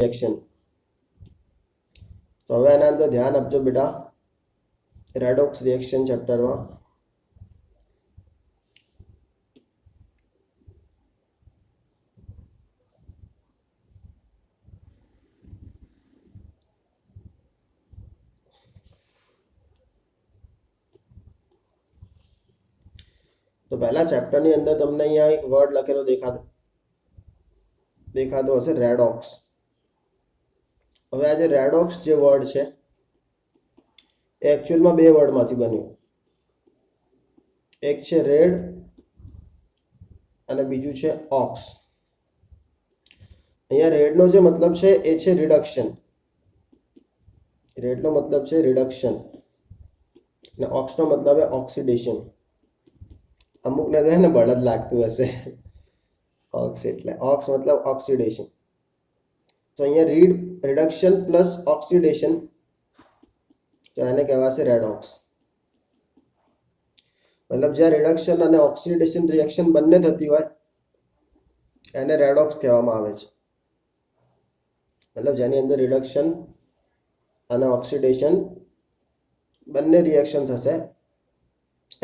Reaction. तो हवे एना अंदर ध्यान आपजो बेटा, रेडॉक्स रिएक्शन चैप्टर में तो पहला चैप्टर ની અંદર તમને અહીંયા એક વર્ડ લખેલો દેખાતો હશે, રેડોક્સ। હવે આ જે રેડોક્સ જે વર્ડ છે એ એકચ્યુઅલમાં બે વર્ડમાંથી બન્યું, એક છે રેડ અને બીજું છે ઓક્સ। અહીંયા રેડનો જે મતલબ છે એ છે રિડક્શન, રેડનો મતલબ છે રિડક્શન અને ઓક્સનો મતલબ છે ઓક્સિડેશન। અમુકને તો એને બળદ લાગતું હશે ઓક્સ એટલે, ઓક્સ મતલબ ઓક્સિડેશન। તો અહીંયા રિડક્શન પ્લસ ઓક્સિડેશન, તો એને કહેવાશે રેડોક્સ। મતલબ જ્યાં રિડક્શન અને ઓક્સિડેશન રિએક્શન બંને થતી હોય એને રેડોક્સ કહેવામાં આવે છે। મતલબ જેની અંદર રિડક્શન અને ઓક્સિડેશન બંને રિએક્શન થશે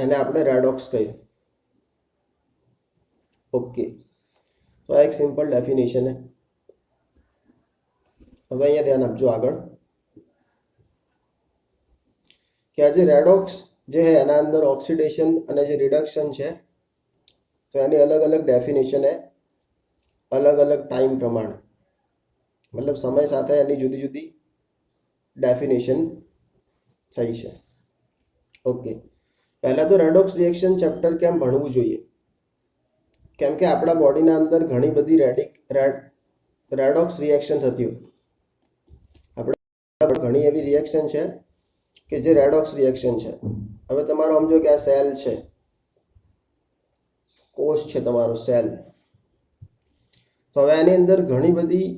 એને આપણે રેડોક્સ કહીએ। ओके, तो आ एक सिंपल डेफिनेशन है। હવે અહીંયા ધ્યાન આપજો આગળ કે આ જે રેડોક્સ જે है એના અંદર ઓક્સિડેશન અને જે રિડક્શન છે તો એની અલગ અલગ ડેફિનેશન है, અલગ અલગ ટાઈમ પ્રમાણે, મતલબ સમય સાથે એની જુદી જુદી ડેફિનેશન થઈ છે। ઓકે, પહેલા તો રેડોક્સ રિએક્શન ચેપ્ટર કેમ ભણવું જોઈએ, કેમ કે આપણા બોડીના અંદર ઘણી બધી રેડોક્સ રિએક્શન થતી હોય। આપણે ઘણી એવી રિએક્શન છે કે જે રેડોક્સ રિએક્શન છે। હવે તમારો સમજો કે આ સેલ છે, કોષ છે તમારો સેલ, તો હવે આની અંદર ઘણી બધી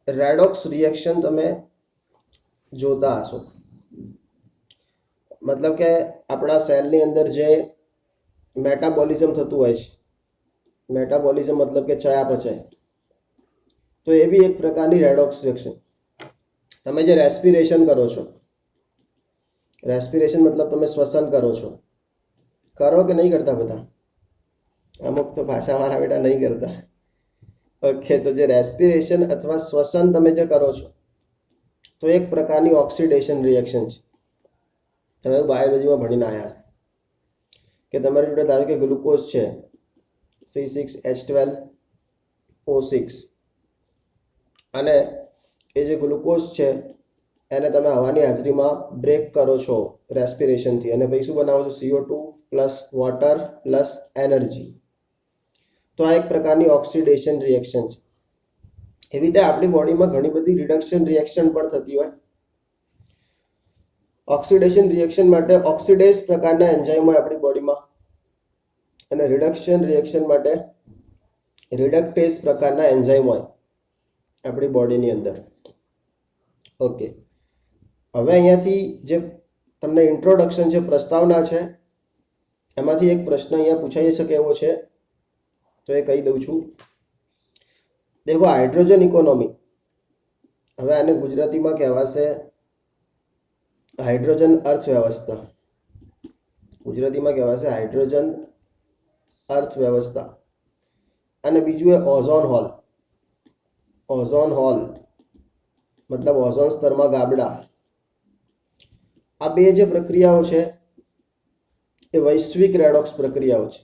રેડોક્સ રિએક્શન તમે જોતા હશો। મતલબ કે આપણા સેલની અંદર જે મેટાબોલિઝમ થતું હોય છે, मेटाबॉलिज्म मतलब के चयापचय, तो ये भी एक प्रकार की रेडॉक्स रिएक्शन। તમે જે રેસ્પિરેશન કરો છો, રેસ્પિરેશન मतलब તમે શ્વસન કરો છો, કરો કે નહીં કરતા બધા? અમુક તો ભાષા વાળા બેટા નહીં કરતા। ઓકે, તો જે રેસ્પિરેશન અથવા શ્વસન તમે જે કરો છો તો એક પ્રકારની ઓક્સિડેશન રિએક્શન છે। તમે બાયોલોજીમાં ભણીને આવ્યા છો કે તમારી જોડે ધારો કે ગ્લુકોઝ છે C6H12O6 અને એ જે ગ્લુકોઝ છે એને તમે હવાની હાજરીમાં બ્રેક કરો છો રેસ્પિરેશનથી અને પછી શું બનાવો છો? CO2 plus water plus energy. તો આ એક પ્રકારની ઓક્સિડેશન રિએક્શન છે। એવી રીતે આપણી બોડીમાં ઘણી બધી રિડક્શન રિએક્શન પણ થતી હોય। ઓક્સિડેશન રિએક્શન માટે ઓક્સિડેઝ પ્રકારના એન્ઝાઇમ હોય આપણી બોડીમાં અને રિડક્શન રિએક્શન માટે રિડક્ટેઝ પ્રકારના એન્ઝાઇમ હોય આપણી બોડીની અંદર। ઓકે, હવે અહીંયાથી જે તમને ઇન્ટ્રોડક્શન છે, પ્રસ્તાવના છે, એમાંથી એક પ્રશ્ન અહીંયા પૂછાઈ શકે એવો છે, તો એ કહી દઉં છું। देखो, हाइड्रोजन इकोनॉमी, હવે આને ગુજરાતીમાં કહેવાશે હાઇડ્રોજન અર્થવ્યવસ્થા। ગુજરાતીમાં કહેવાશે હાઇડ્રોજન અર્થવ્યવસ્થા। અને બીજું એ ઓઝોન હોલ। ઓઝોન હોલ મતલબ ઓઝોન સ્તરમાં ગાબડા। આ બે જે પ્રક્રિયાઓ છે એ વૈશ્વિક રેડોક્સ પ્રક્રિયાઓ છે,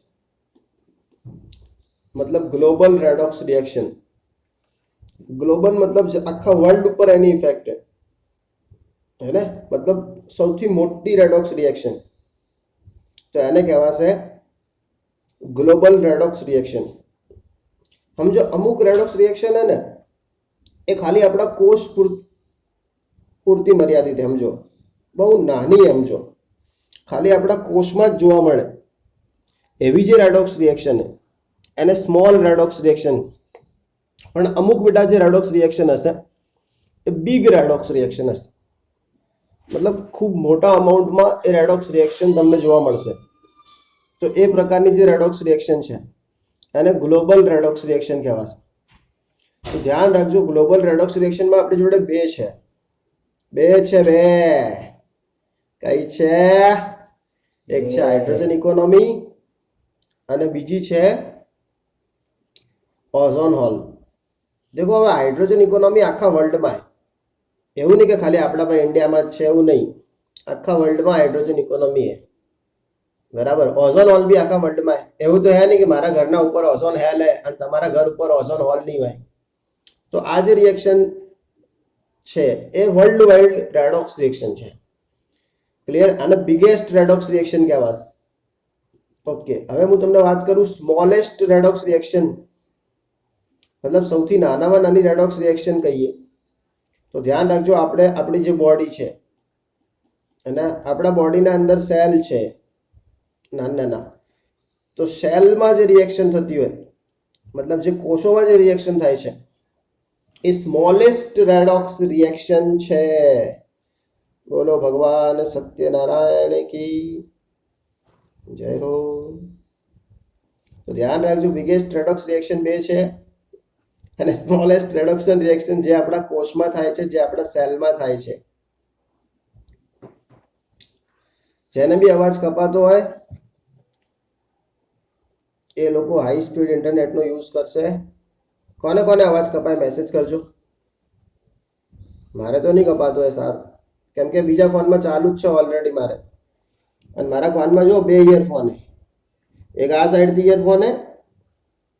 मतलब ग्लोबल रेडॉक्स रिएक्शन। ग्लोबल मतलब आखा वर्ल्ड पर एनी इफेक्ट है ना, मतलब સૌથી મોટી રેડોક્સ રિએક્શન, તો એને કહેવાશે ગ્લોબલ રેડોક્સ રિએક્શન। સમજો અમુક રેડોક્સ રિએક્શન है ને એ ખાલી આપણા કોષ પૂરતી મર્યાદિત, સમજો બહુ નાની, સમજો ખાલી આપણા કોષમાં જ જોવા મળે એવી જે રેડોક્સ રિએક્શન है એને સ્મોલ રેડોક્સ રિએક્શન। પણ અમુક બેટા જે રેડોક્સ રિએક્શન હશે એ બિગ રેડોક્સ રિએક્શન હશે, मतलब खूब मोटा अमाउंटમાં એ રેડોક્સ રિએક્શન તમને જોવા મળશે। તો એ પ્રકારની જે રેડોક્સ રિએક્શન છે એને ગ્લોબલ રેડોક્સ રિએક્શન કહેવાશે। તો ધ્યાન રાખજો ગ્લોબલ રેડોક્સ રિએક્શનમાં આપણી જોડે બે છે બે કઈ છે એક છે હાઇડ્રોજન ઇકોનોમી અને બીજી છે ઓઝોન હોલ દેખો હવે હાઇડ્રોજન ઇકોનોમી આખા વર્લ્ડમાં એવું નહીં કે ખાલી આપણા પાસે ઇન્ડિયામાં જ છે એવું નહીં આખા વર્લ્ડમાં હાઇડ્રોજન ઇકોનોમી है બરાબર ઓઝોન હોલ બી આખા વર્લ્ડમાં એવું તો હે નહીં કે મારા ઘરના ઉપર ઓઝોન હોલ હે અને તમારા ઘર ઉપર ઓઝોન હોલ નહીં હોય તો આ જે રિએક્શન છે એ વર્લ્ડ વાઇડ રેડોક્સ રિએક્શન છે ક્લિયર આને બિગેસ્ટ રેડોક્સ રિએક્શન કહેવાશે ઓકે હવે હું તમને વાત કરું સ્મોલેસ્ટ રેડોક્સ રિએક્શન मतलब સૌથી નાનામાં નાની રેડોક્સ રિએક્શન કહીએ તો ધ્યાન રાખજો આપણે આપણી જે બોડી છે અને આપણા બોડીના અંદર સેલ છે નાના તો સેલમાં જે રિએક્શન થતી હોય मतलब જે કોષોમાં જે રિએક્શન થાય છે એ સ્મોલેસ્ટ રેડોક્સ રિએક્શન છે બોલો ભગવાન સત્યનારાયણ કી જય હો તો ધ્યાન રાખજો બિગેસ્ટ રેડોક્સ રિએક્શન બે છે અને સ્મોલેસ્ટ રેડોક્શન રિએક્શન જે આપણા કોષમાં થાય છે જે આપણા સેલમાં થાય છે જેને બી અવાજ કપાતો હોય એ લોકો હાઈ સ્પીડ ઇન્ટરનેટનો યુઝ કરશે કોને કોને અવાજ કપાય મેસેજ કરજો મારે તો નહીં કપાતો હોય સારું કેમ કે બીજા ફોનમાં ચાલુ જ છે ઓલરેડી મારે અને મારા કાનમાં જો બે ઇયરફોન હે એક આ સાઈડથી ઇયરફોન હે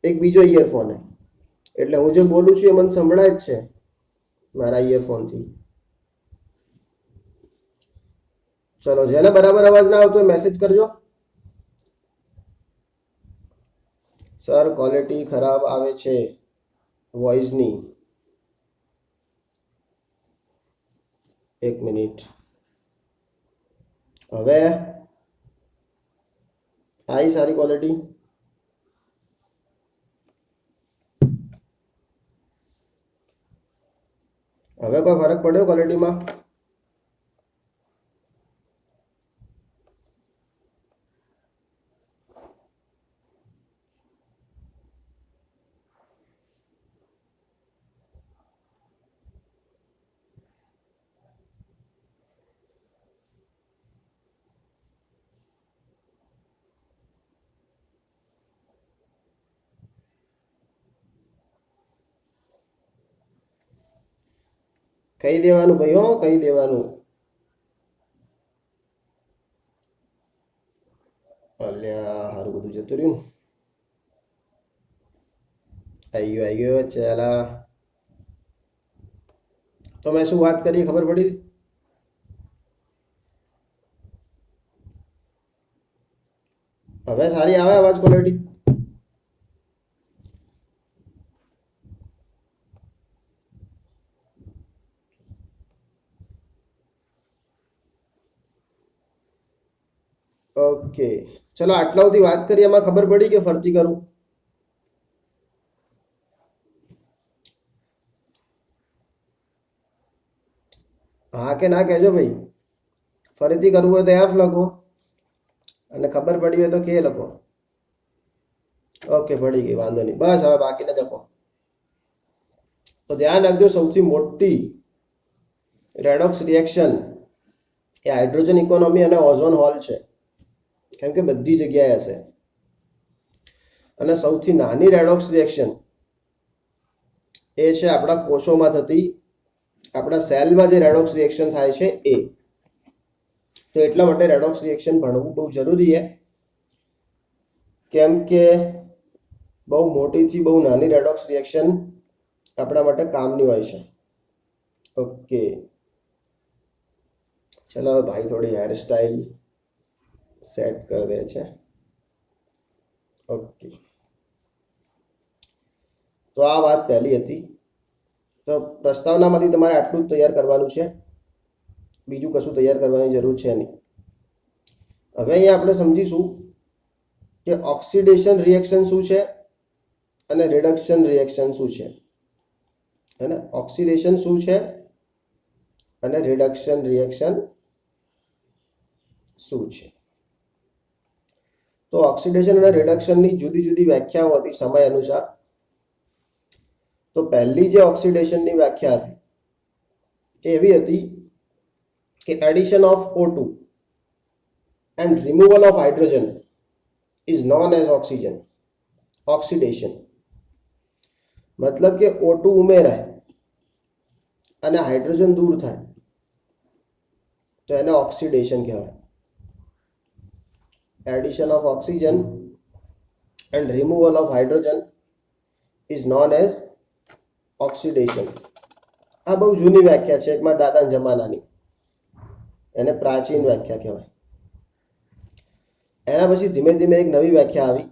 એક બીજો ઇયરફોન હે એટલે હું જે બોલું છું એ મને સંભળાય જ છે મારા ઇયરફોનથી ચલો જેને બરાબર અવાજ ના આવતો મેસેજ કરજો સર ક્વોલિટી ખરાબ આવે છે વોઇસની એક મિનિટ હવે आई सारी क्वालिटी હવે કોઈ ફરક પડ્યો ક્વોલિટીમાં કહી દેવાનું ભાઈ હો કહી દેવાનું અલ્યા હારું બધું જતું રહ્યું આવી ગયો ચાલા તો મેં શું વાત કરી ખબર પડી હવે સારી આવે અવાજ ક્વોલિટી ओके चलो आटला સુધી વાત કરી એમાં ખબર પડી કે ફરતી કરું હા કે ના કહેજો ભાઈ ફરીથી કરવું હોય તો એફ લખો અને ખબર પડી હોય તો કે લખો ઓકે પડી ગઈ વાંધો નહીં બસ હવે બાકીને લખો તો ધ્યાન રાખજો સૌથી મોટી રેડોક્સ રિએક્શન એ હાઇડ્રોજન ઇકોનોમી અને ઓઝોન હોલ છે કેમ કે બધી જગ્યાએ હશે અને સૌથી નાની રેડોક્સ રિએક્શન એ છે આપણા કોષોમાં થતી આપણા સેલમાં જે રેડોક્સ રિએક્શન થાય છે એ તો એટલા માટે રેડોક્સ રિએક્શન ભણવું બહુ જરૂરી છે કેમ કે બહુ મોટીથી બહુ નાની રેડોક્સ રિએક્શન આપણા માટે કામની હોય છે ઓકે ચલો ભાઈ થોડી હેર સ્ટાઇલ सेट कर दे छे ओके तो आ बात पहली थी तो प्रस्तावनामांथी तमारे आटલું જ તૈયાર કરવાનું છે બીજું કશું તૈયાર કરવાની જરૂર છે નહીં હવે અહીંયા આપણે સમજીશું કે ઓક્સિડેશન રિએક્શન શું છે અને રિડક્શન રિએક્શન શું છે હે ને ઓક્સિડેશન શું છે અને રિડક્શન રિએક્શન શું છે तो ऑक्सीडेशन और रिडक्शन की जुदी जुदी व्याख्याओं होती समय अनुसार તો પહેલી જે ઓક્સિડેશનની વ્યાખ્યા હતી એવી હતી કે addition of O2 and removal of hydrogen is known as oxidation. મતલબ કે O2 ઉમેરાય અને હાઇડ્રોજન દૂર થાય તો એને ઓક્સિડેશન કહેવાય. Addition of oxygen and removal of hydrogen is known as oxidation. આ બહુ જૂની વ્યાખ્યા છે, એક મારા દાદાના જમાનાની, એને પ્રાચીન વ્યાખ્યા કહેવાય. એના પછી ધીમે ધીમે એક નવી વ્યાખ્યા આવી.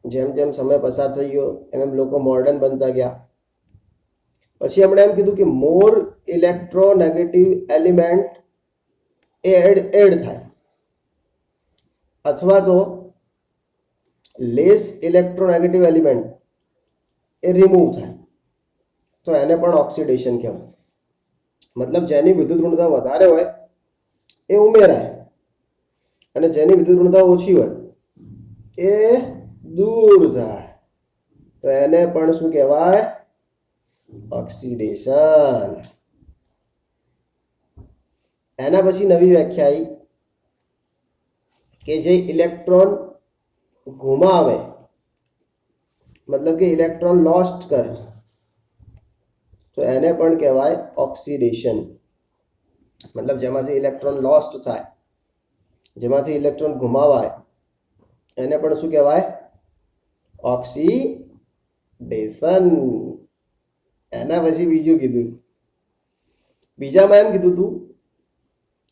જેમ જેમ સમય પસાર થઈ ગયો એમ એમ લોકો મોડર્ન બનતા ગયા. પછી એમણે એમ કીધું કે મોર ઇલેક્ટ્રોનેગેટિવ એલિમેન્ટ એડ થાય અથવા તો લેસ ઇલેક્ટ્રોનેગેટિવ એલિમેન્ટ એ રિમૂવ થાય તો એને પણ ઓક્સિડેશન કહેવાય. મતલબ જેની વિદ્યુત ઋણતા વધારે હોય એ ઉમેરાય અને જેની વિદ્યુત ઋણતા ઓછી હોય એ દૂર થાય તો એને પણ શું કહેવાય? ઓક્સિડેશન. એના પછી નવી વ્યાખ્યા આવી કે જે ઇલેક્ટ્રોન ગુમાવે, મતલબ કે ઇલેક્ટ્રોન લોસ્ટ કરે તો એને પણ કહેવાય ઓક્સિડેશન. મતલબ જેમાંથી ઇલેક્ટ્રોન લોસ્ટ થાય, જેમાંથી ઇલેક્ટ્રોન ગુમાવાય એને પણ શું કહેવાય? ઓક્સિડેશન. એના પછી બીજું કીધું, બીજામાં એમ કીધું હતું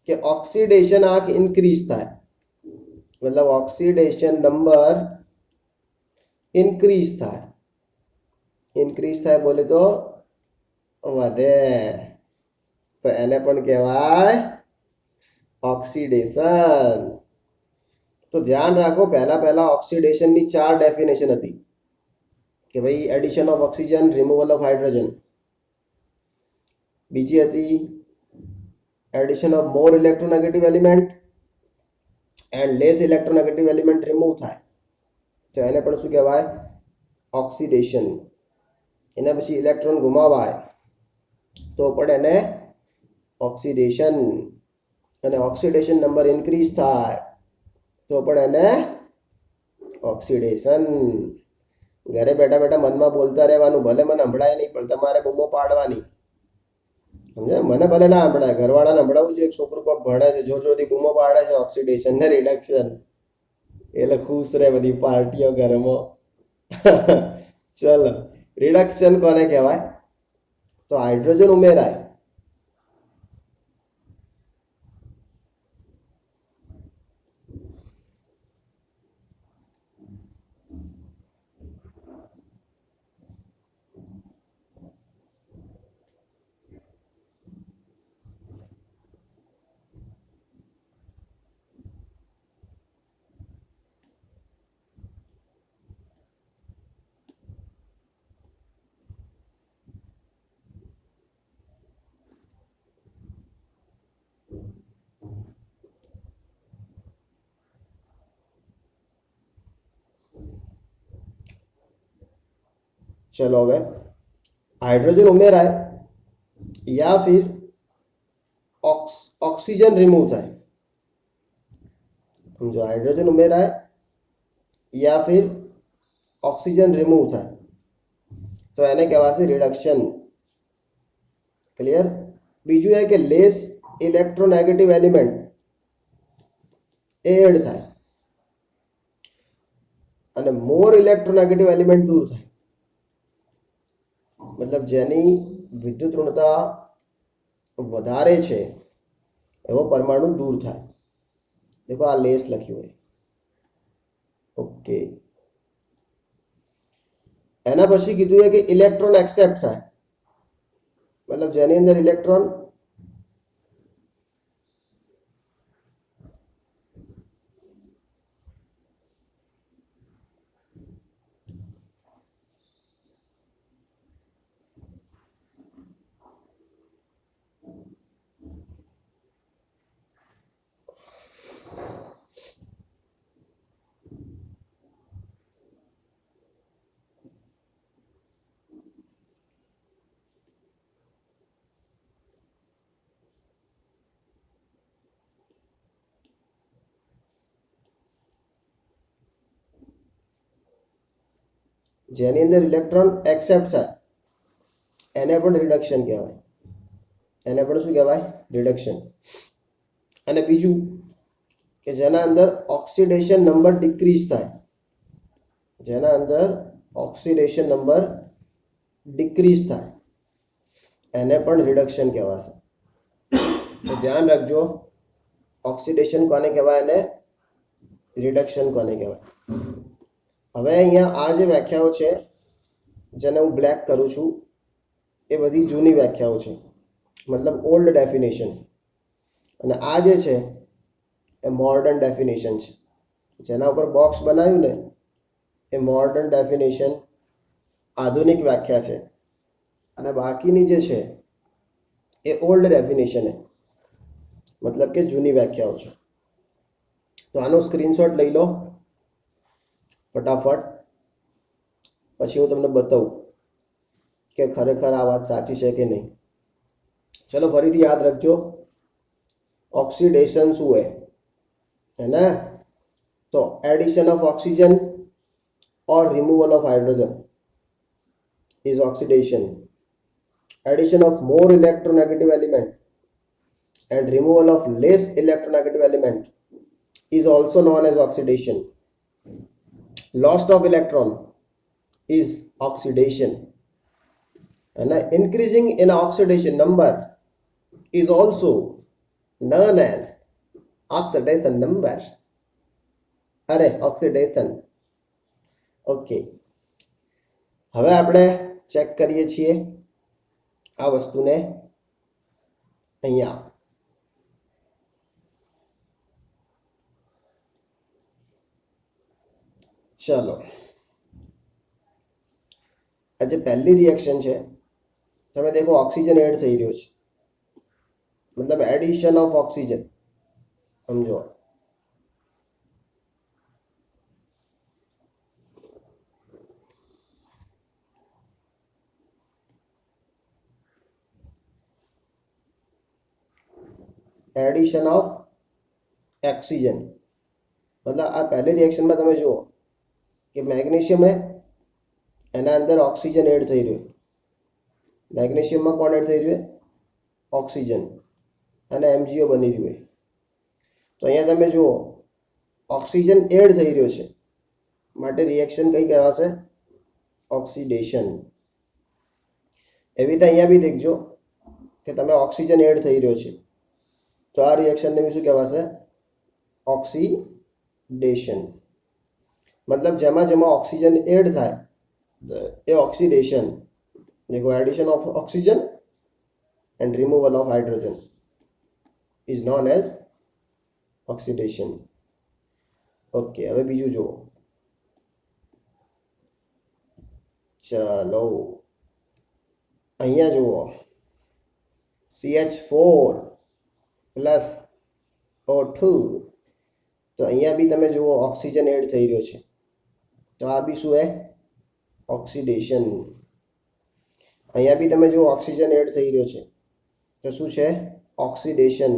કે ઓક્સિડેશન આંક ઇન્ક્રીઝ થાય, મતલબ ઓક્સિડેશન નંબર ઇન્ક્રીઝ થાય. ઇન્ક્રીઝ થાય બોલે તો વધે તો એને પણ કહેવાય ઓક્સિડેશન. તો ધ્યાન રાખો, પહેલા ઓક્સિડેશનની 4 ડેફિનેશન હતી કે ભાઈ addition of oxygen, removal of hydrogen. બીજી હતી addition of more electronegative element and less electronegative element remove થાય તો એને પણ શું કહેવાય? ઓક્સિડેશન. એના પછી ઇલેક્ટ્રોન ગુમાવાય તો પણ એને ઓક્સિડેશન. અને ઓક્સિડેશન નંબર ઇન્ક્રીઝ થાય તો પણ એને ઓક્સિડેશન. ઘરે બેઠા બેઠા મનમાં બોલતા રહેવાનું, ભલે મને સંભળાય નહીં પણ તમારે બૂમો પાડવાની. સમજે? મને ભલે ના સંભળાય, ઘરવાળાને સંભળાવવું જોઈએ. છોકરું કોક ભણે છે, જોર જોરથી બૂમો પાડે છે ઓક્સિડેશન ને રિડક્શન, એટલે ખુશ રહે બધી પાર્ટીઓ ઘરમાં. ચલો, રિડક્શન કોને કહેવાય? તો હાઇડ્રોજન ઉમેરાય चलो હવે हाइड्रोजन उमेराय या फिर ऑक्सीजन रिमूव थाय. समझो, हाइड्रोजन उमेराय या फिर ऑक्सीजन रिमूव थाय तो એને કહેવાશે રિડક્શન. ક્લિયર? બીજું એ કે લેસ ઇલેક્ટ્રોનેગેટિવ એલિમેન્ટ એડ થાય અને મોર ઇલેક્ટ્રોનેગેટિવ એલિમેન્ટ દૂર થાય. મતલબ જેની વિદ્યુત ઋણતા વધારે છે એવો પરમાણુ દૂર થાય. देखो આ લેસ લખ્યું હોય. ઓકે. એના પછી કીધું છે કે ઇલેક્ટ્રોન એક્સેપ્ટ થાય, મતલબ જેની અંદર ઇલેક્ટ્રોન જેની અંદર ઇલેક્ટ્રોન એક્સેપ્ટ થાય એને પણ રિડક્શન કહેવાય, એને પણ શું કહેવાય? રિડક્શન. અને બીજું કે જેના અંદર ઓક્સિડેશન નંબર ડિક્રીઝ થાય, જેના અંદર ઓક્સિડેશન નંબર ડિક્રીઝ થાય એને પણ રિડક્શન કહેવાશે. તો ધ્યાન રાખજો, ઓક્સિડેશન કોને કહેવાય અને રિડક્શન કોને કહેવાય. હવે અહીંયા આ જે વ્યાખ્યાઓ છે જેને હું બ્લેક કરું છું એ બધી જૂની વ્યાખ્યાઓ છે, મતલબ ઓલ્ડ ડેફિનેશન. અને આ જે છે એ મોડર્ન ડેફિનેશન છે. જેના ઉપર બોક્સ બનાવ્યું ને એ મોડર્ન ડેફિનેશન, આધુનિક વ્યાખ્યા છે. અને બાકીની જે છે એ ઓલ્ડ ડેફિનેશન છે, મતલબ કે જૂની વ્યાખ્યાઓ છે. તો આનો સ્ક્રીનશોટ લઈ લો ફટાફટ, પછી હું તમને બતાવું કે ખરેખર આ વાત સાચી છે કે નહીં. ચલો ફરીથી યાદ રાખજો, ઓક્સિડેશન શું है ना? तो एडिशन ऑफ ऑक्सीजन और removal of hydrogen is oxidation. Addition of more electronegative element and removal of less electronegative element is also known as oxidation. Loss of electron is oxidation, and increasing in oxidation number is also known as oxidation number. अरे oxidation. Okay, હવે આપણે check કરીએ છીએ આ વસ્તુને અહીંયા. ચલો, આ જે પહેલી રિએક્શન છે તમે દેખો ઓક્સિજન એડ થઈ રહ્યો છે, મતલબ એડિશન ઓફ ઓક્સિજન. સમજો, એડિશન ઓફ ઓક્સિજન મતલબ આ પહેલી રિએક્શનમાં તમે જુઓ કે મેગ્નેશિયમ હે, એના અંદર ઓક્સિજન એડ થઈ રહ્યું. મેગ્નેશિયમમાં કોણ એડ થઈ રહ્યું? ઓક્સિજન, અને MgO બની રહ્યું હોય. તો અહીંયા તમે જુઓ ઓક્સિજન એડ થઈ રહ્યો છે, માટે રિએક્શન કઈ કહેવાશે? ઓક્સિડેશન. એવી રીતે અહીંયા બી દેખજો કે તમે ઓક્સિજન એડ થઈ રહ્યો છે, તો આ રિએક્શનને શું કહેવાશે? ઓક્સિડેશન. મતલબ જેમાં જેમાં ઓક્સિજન એડ થાય એ ઓક્સિડેશન. देखो, addition of oxygen and removal of hydrogen is known as oxidation. Okay, હવે બીજું જુઓ. ચલો અહીંયા જુઓ, CH4 પ્લસ O2. તો અહીંયા બી તમે જુઓ ઓક્સિજન એડ થઈ રહ્યો છે, તો આ બી શું હે? ઓક્સિડેશન. અહીંયા બી તમે જુઓ ઓક્સિજન એડ થઈ રહ્યો છે, તો શું છે? ઓક્સિડેશન.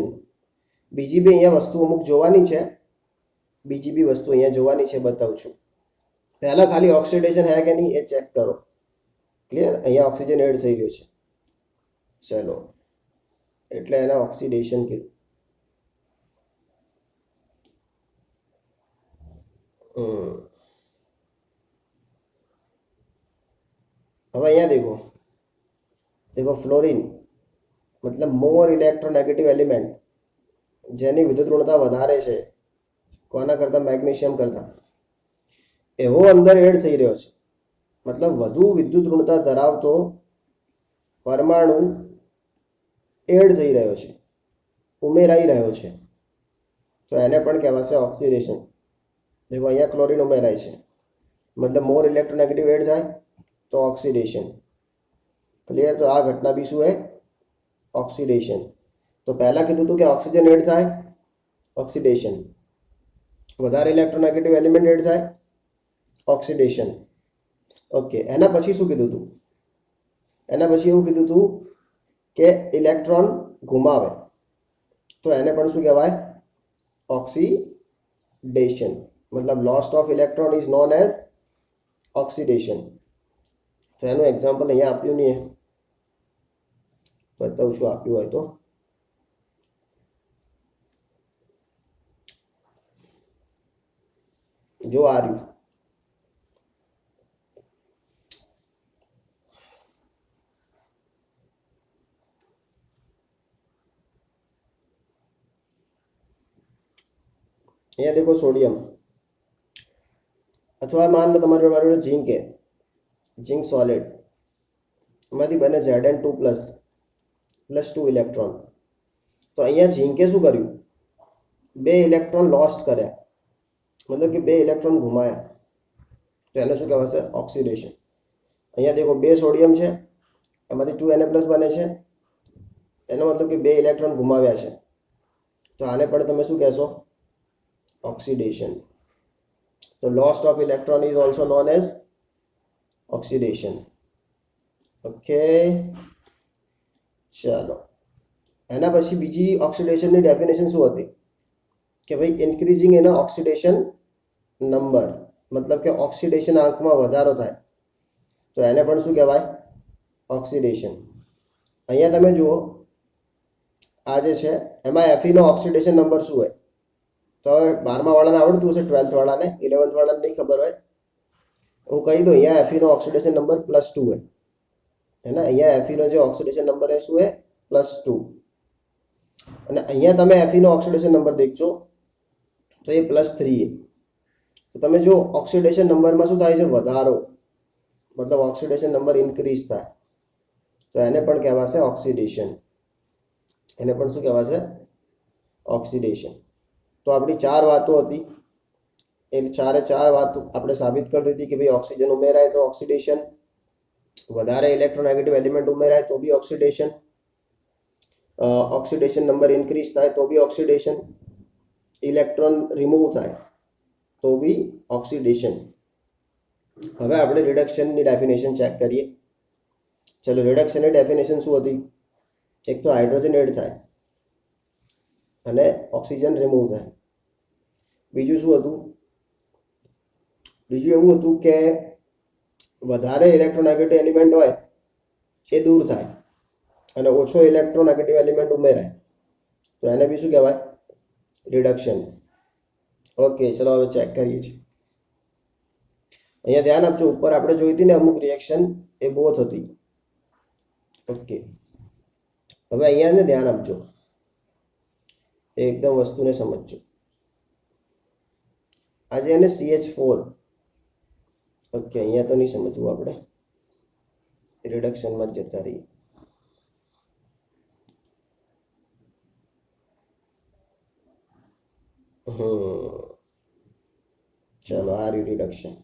બીજી બી અહીંયા વસ્તુ અમુક જોવાની છે, બીજી બી વસ્તુ અહીંયા જોવાની છે, બતાવું છું. પહેલાં ખાલી ઓક્સિડેશન હે કે નહીં એ ચેક કરો. ક્લિયર? અહીંયા ઓક્સિજન એડ થઈ રહ્યો છે, ચલો એટલે એને ઓક્સિડેશન કીધું. હવે અહીંયા દેખો, देखो फ्लोरीन मतलब मोर इलेक्ट्रोनेगेटिव एलिमेंट જેની વિદ્યુત ઋણતા વધારે છે કોના કરતાં? મેગ્નેશિયમ કરતાં. એવો અંદર એડ થઈ રહ્યો છે, મતલબ વધુ વિદ્યુત ઋણતા ધરાવતો પરમાણુ એડ થઈ રહ્યો છે, ઉમેરાઈ રહ્યો છે, તો એને પણ કહેવાશે ઓક્સિડેશન. देखो અહીંયા ક્લોરીન ઉમેરાય છે, મતલબ મોર ઇલેક્ટ્રોનેગેટિવ એડ થાય તો ઓક્સિડેશન. ક્લિયર? તો આ ઘટના બી શું હે? ઓક્સિડેશન. તો પહેલાં કીધું હતું કે ઓક્સિજન એડ થાય, ઓક્સિડેશન. વધારે ઇલેક્ટ્રોનેગેટિવ એલિમેન્ટ એડ થાય, ઓક્સિડેશન. ઓકે, એના પછી શું કીધું હતું? એના પછી એવું કીધું હતું કે ઇલેક્ટ્રોન ગુમાવે તો એને પણ શું કહેવાય? ઓક્સિડેશન. मतलब lost of electron is known as oxidation. તો એનું એક્ઝામ્પલ અહીંયા આપ્યું નહીં, બતાવું છું આપ્યું હોય તો. જો આ રહ્યું, અહીંયા देखो सोडियम, अथवा मान लो તમારી જોડે ઝીંક है, ઝીંક સોલિડ, એમાંથી બને Zn2 +2 ઇલેક્ટ્રોન. તો અહીંયા ઝીંકે શું કર્યું, 2 ઇલેક્ટ્રોન લોસ્ટ કર્યા, मतलब कि 2 ઇલેક્ટ્રોન ઘુમાયા, તો એને શું કહેવાશે, ઓક્સિડેશન. અહીંયા देखो 2 સોડિયમ છે, એમાંથી 2Na+ બને છે, એનો મતલબ કે 2 ઇલેક્ટ્રોન ઘુમાવ્યા છે, તો આને પણ તમે શું કહેશો, oxidation. So loss of electron is also known as oxidation. Okay, ચલો એના પછી બીજી ઓક્સિડેશનની ડેફિનેશન શું હતી કે ભાઈ ઇન્ક્રીઝિંગ એનો ઓક્સિડેશન નંબર, મતલબ કે ઓક્સિડેશન આંકમાં વધારો થાય, તો એને પણ શું કહેવાય, ઓક્સિડેશન. અહીંયા તમે જુઓ આ જે છે એમાં Fe નો ઓક્સિડેશન નંબર શું હોય, તો 12મા વાળાને આવડતું હશે, 12th વાળાને, 11th વાળાને નહીં ખબર હોય, હું કહી દઉં. અહીંયા Fe નો ઓક્સિડેશન નંબર +2 હોય, है ना. અહીંયા Fe નો જે ઓક્સિડેશન નંબર है શું है, +2. અને અહીંયા તમે Fe નો ઓક્સિડેશન નંબર દેખજો તો એ +3 है. તો તમે જો ઓક્સિડેશન નંબરમાં શું થાય છે, વધારો, મતલબ ઓક્સિડેશન નંબર ઇન્ક્રીઝ થાય, તો એને પણ કહેવાશે ઓક્સિડેશન. એને પણ શું કહેવાશે, ઓક્સિડેશન. તો આપણી 4 વાતો હતી, એ 4 વાત આપણે સાબિત કરી દીધી કે ભાઈ ઓક્સિજન ઉમેરાય તો ઓક્સિડેશન, વધારે ઇલેક્ટ્રોનેગેટિવ એલિમેન્ટ ઉમેરાય તો બી ઓક્સિડેશન, ઓક્સિડેશન નંબર ઇન્ક્રીઝ થાય તો બી ઓક્સિડેશન, ઇલેક્ટ્રોન રિમૂવ થાય તો બી ઓક્સિડેશન. હવે આપણે રિડક્શનની ડેફિનેશન ચેક કરીએ. ચલો, રિડક્શનની ડેફિનેશન શું હતી, એક તો હાઇડ્રોજન એડ થાય અને ઓક્સિજન રિમૂવ થાય. બીજું શું હતું, બીજું એવું હતું કે વધારે ઇલેક્ટ્રોનેગેટિવ એલિમેન્ટ હોય એ દૂર થાય અને ઓછો ઇલેક્ટ્રોનેગેટિવ એલિમેન્ટ ઉમેરાય, તો એને બી શું કહેવાય, રિડક્શન. ઓકે, ચલો હવે ચેક કરીએ છીએ. અહીંયા ધ્યાન આપજો, ઉપર આપણે જોઈ હતી ને અમુક રિએક્શન એ બોથ હતી. ઓકે, હવે અહીંયા ને ધ્યાન આપજો, એકદમ વસ્તુને સમજજો. આજે એને CH4, ઓકે, અહીંયા તો નહીં સમજવું, આપણે રિડક્શનમાં જ જતા રહીએ. ચલો, આ રિડક્શન.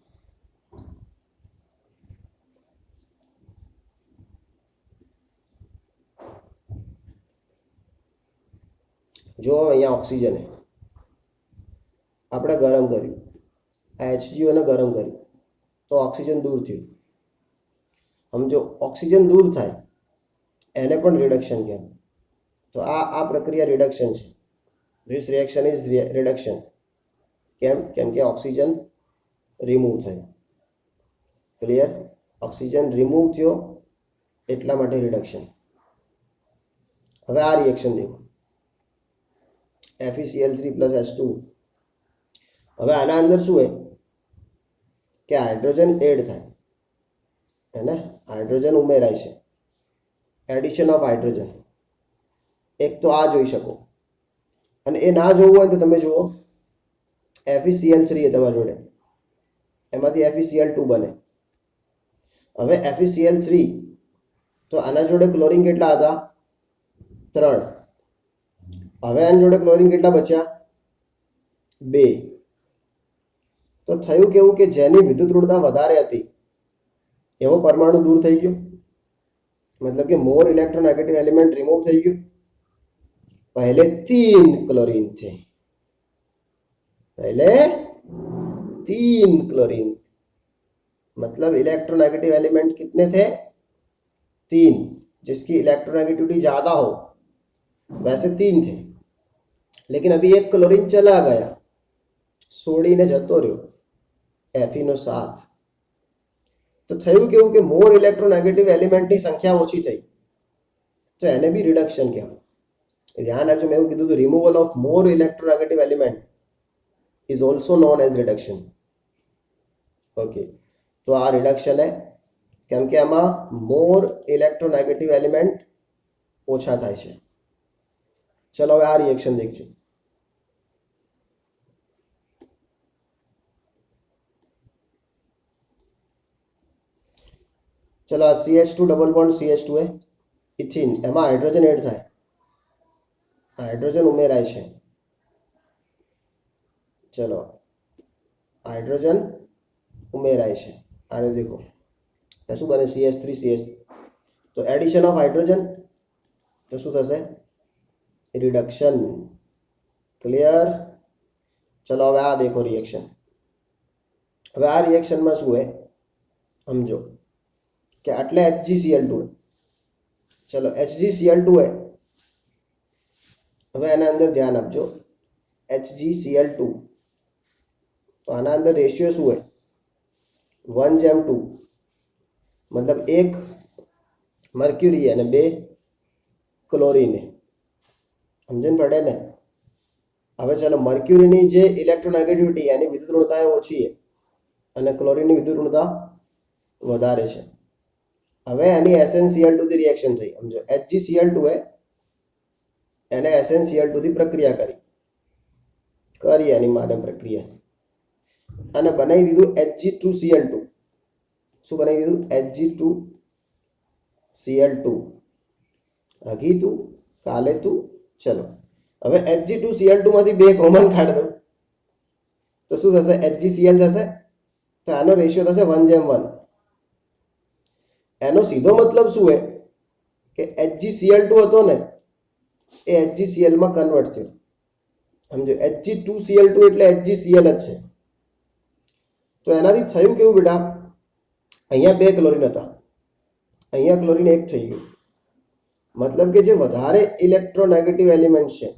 જો અહીંયા ઓક્સિજન આપણે ગરમ કર્યું, HGO ને ગરમ કર્યું તો ઓક્સિજન દૂર થયું. સમજો, ઓક્સિજન દૂર થાય એને પણ રિડક્શન કહેવાય. તો આ પ્રક્રિયા રિડક્શન છે. This reaction is reduction. કેમ કે ઓક્સિજન રિમૂવ થયો. ક્લિયર, ઓક્સિજન રિમૂવ થયો એટલા માટે રિડક્શન. હવે આ રિએક્શન દેખો, FeCl3 + H2. હવે આના અંદર શું હોય કે હાઇડ્રોજન એડ થાય, है ना, હાઇડ્રોજન ઉમેરાય છે, એડિશન ઓફ હાઇડ્રોજન. એક તો આ જોઈ શકો, અને એ ના જોવું હોય તો તમે જુઓ FeCl3 એ તમારી જોડે, એમાંથી FeCl2 બને. હવે FeCl3, તો આના જોડે ક્લોરીન કેટલા હતા, 3. હવે આની જોડે ક્લોરીન કેટલા બચ્યા, 2. તો થયું કેવું કે જેની વિદ્યુત ઋણતા વધારે હતી એવો પરમાણુ દૂર થઈ ગયો, मतलब कि मोर इलेक्ट्रोनेगेटिव एलिमेंट रिमूव થઈ ગયું. पहले 3 क्लोरीन थे, पहले 3 क्लोरीन, मतलब इलेक्ट्रोनेगेटिव एलिमेंट कितने थे, 3. जिसकी इलेक्ट्रोनेगेटिविटी ज्यादा हो वैसे 3 थे, लेकिन अभी एक क्लोरीन चला गया, छोड़ीने जतो रह्यो, Fe નો 7. તો થયું કેવું કે મોર ઇલેક્ટ્રોનેગેટિવ એલિમેન્ટની સંખ્યા ઓછી થઈ, તો એને બી રિડક્શન કહેવાય. ધ્યાન રાખજો, મેં એવું કીધું હતું, removal of more electronegative element is also known as reduction. Okay, તો આ રિડક્શન હે, કેમ કે આમાં મોર ઇલેક્ટ્રોનેગેટિવ એલિમેન્ટ ઓછા થાય છે. ચલો હવે આ રિએક્શન દેખજો. ચલો આ CH2 ડબલ બોન્ડ CH2 હે, ઇથિન, એમાં હાઇડ્રોજન એડ થાય, હાઇડ્રોજન ઉમેરાય છે. ચલો હાઇડ્રોજન ઉમેરાય છે, આને દેખો શું બને, CH3 CH, તો એડિશન ઓફ હાઇડ્રોજન, તો શું થશે, રિડક્શન. ક્લિયર? ચલો હવે આ દેખો રિએક્શન. હવે આ રિએક્શનમાં શું હે સમજો કે આટલે HgCl2 હે, ચલો HgCl2 હે, હવે એના અંદર ધ્યાન આપજો, HgCl2, તો આના અંદર રેશિયો શું હે, 1:2, मतलब 1 मर्क्यूरी અને 2 ક્લોરીન. સમજણ પડે ને? હવે ચાલો, મર્ક્યુરીની જે ઇલેક્ટ્રોનેગેટિવિટી એની વિદ્યુત ઋણતા ઓછી છે અને ક્લોરીનની વિદ્યુત ઋણતા વધારે છે. હવે એની SnCl2 થી રિએક્શન થઈ, સમજો HgCl2 હે, એને SnCl2 થી પ્રક્રિયા કરી એની માધ્યમ પ્રક્રિયા અને બનાવી દીધું Hg2Cl2. શું બનાવી દીધું, Hg2Cl2. હગી તું કાલે તું. ચલો હવે Hg2Cl2 માંથી 2 કોમન કાઢ દો, તો શું થશે, HgCl થશે, તો આનો રેશિયો થશે 1:1. એનો સીધો મતલબ શું હે કે HgCl2 હતો ને એ HgCl માં કન્વર્ટ થયો. સમજો Hg2Cl2 એટલે HgCl જ છે. તો એનાથી થયું કેવું બેટા, અહીંયા 2 ક્લોરીન હતા, અહીંયા ક્લોરીન 1 થઈ ગયું. મતલબ કે જે વધારે ઇલેક્ટ્રોનેગેટિવ એલિમેન્ટ છે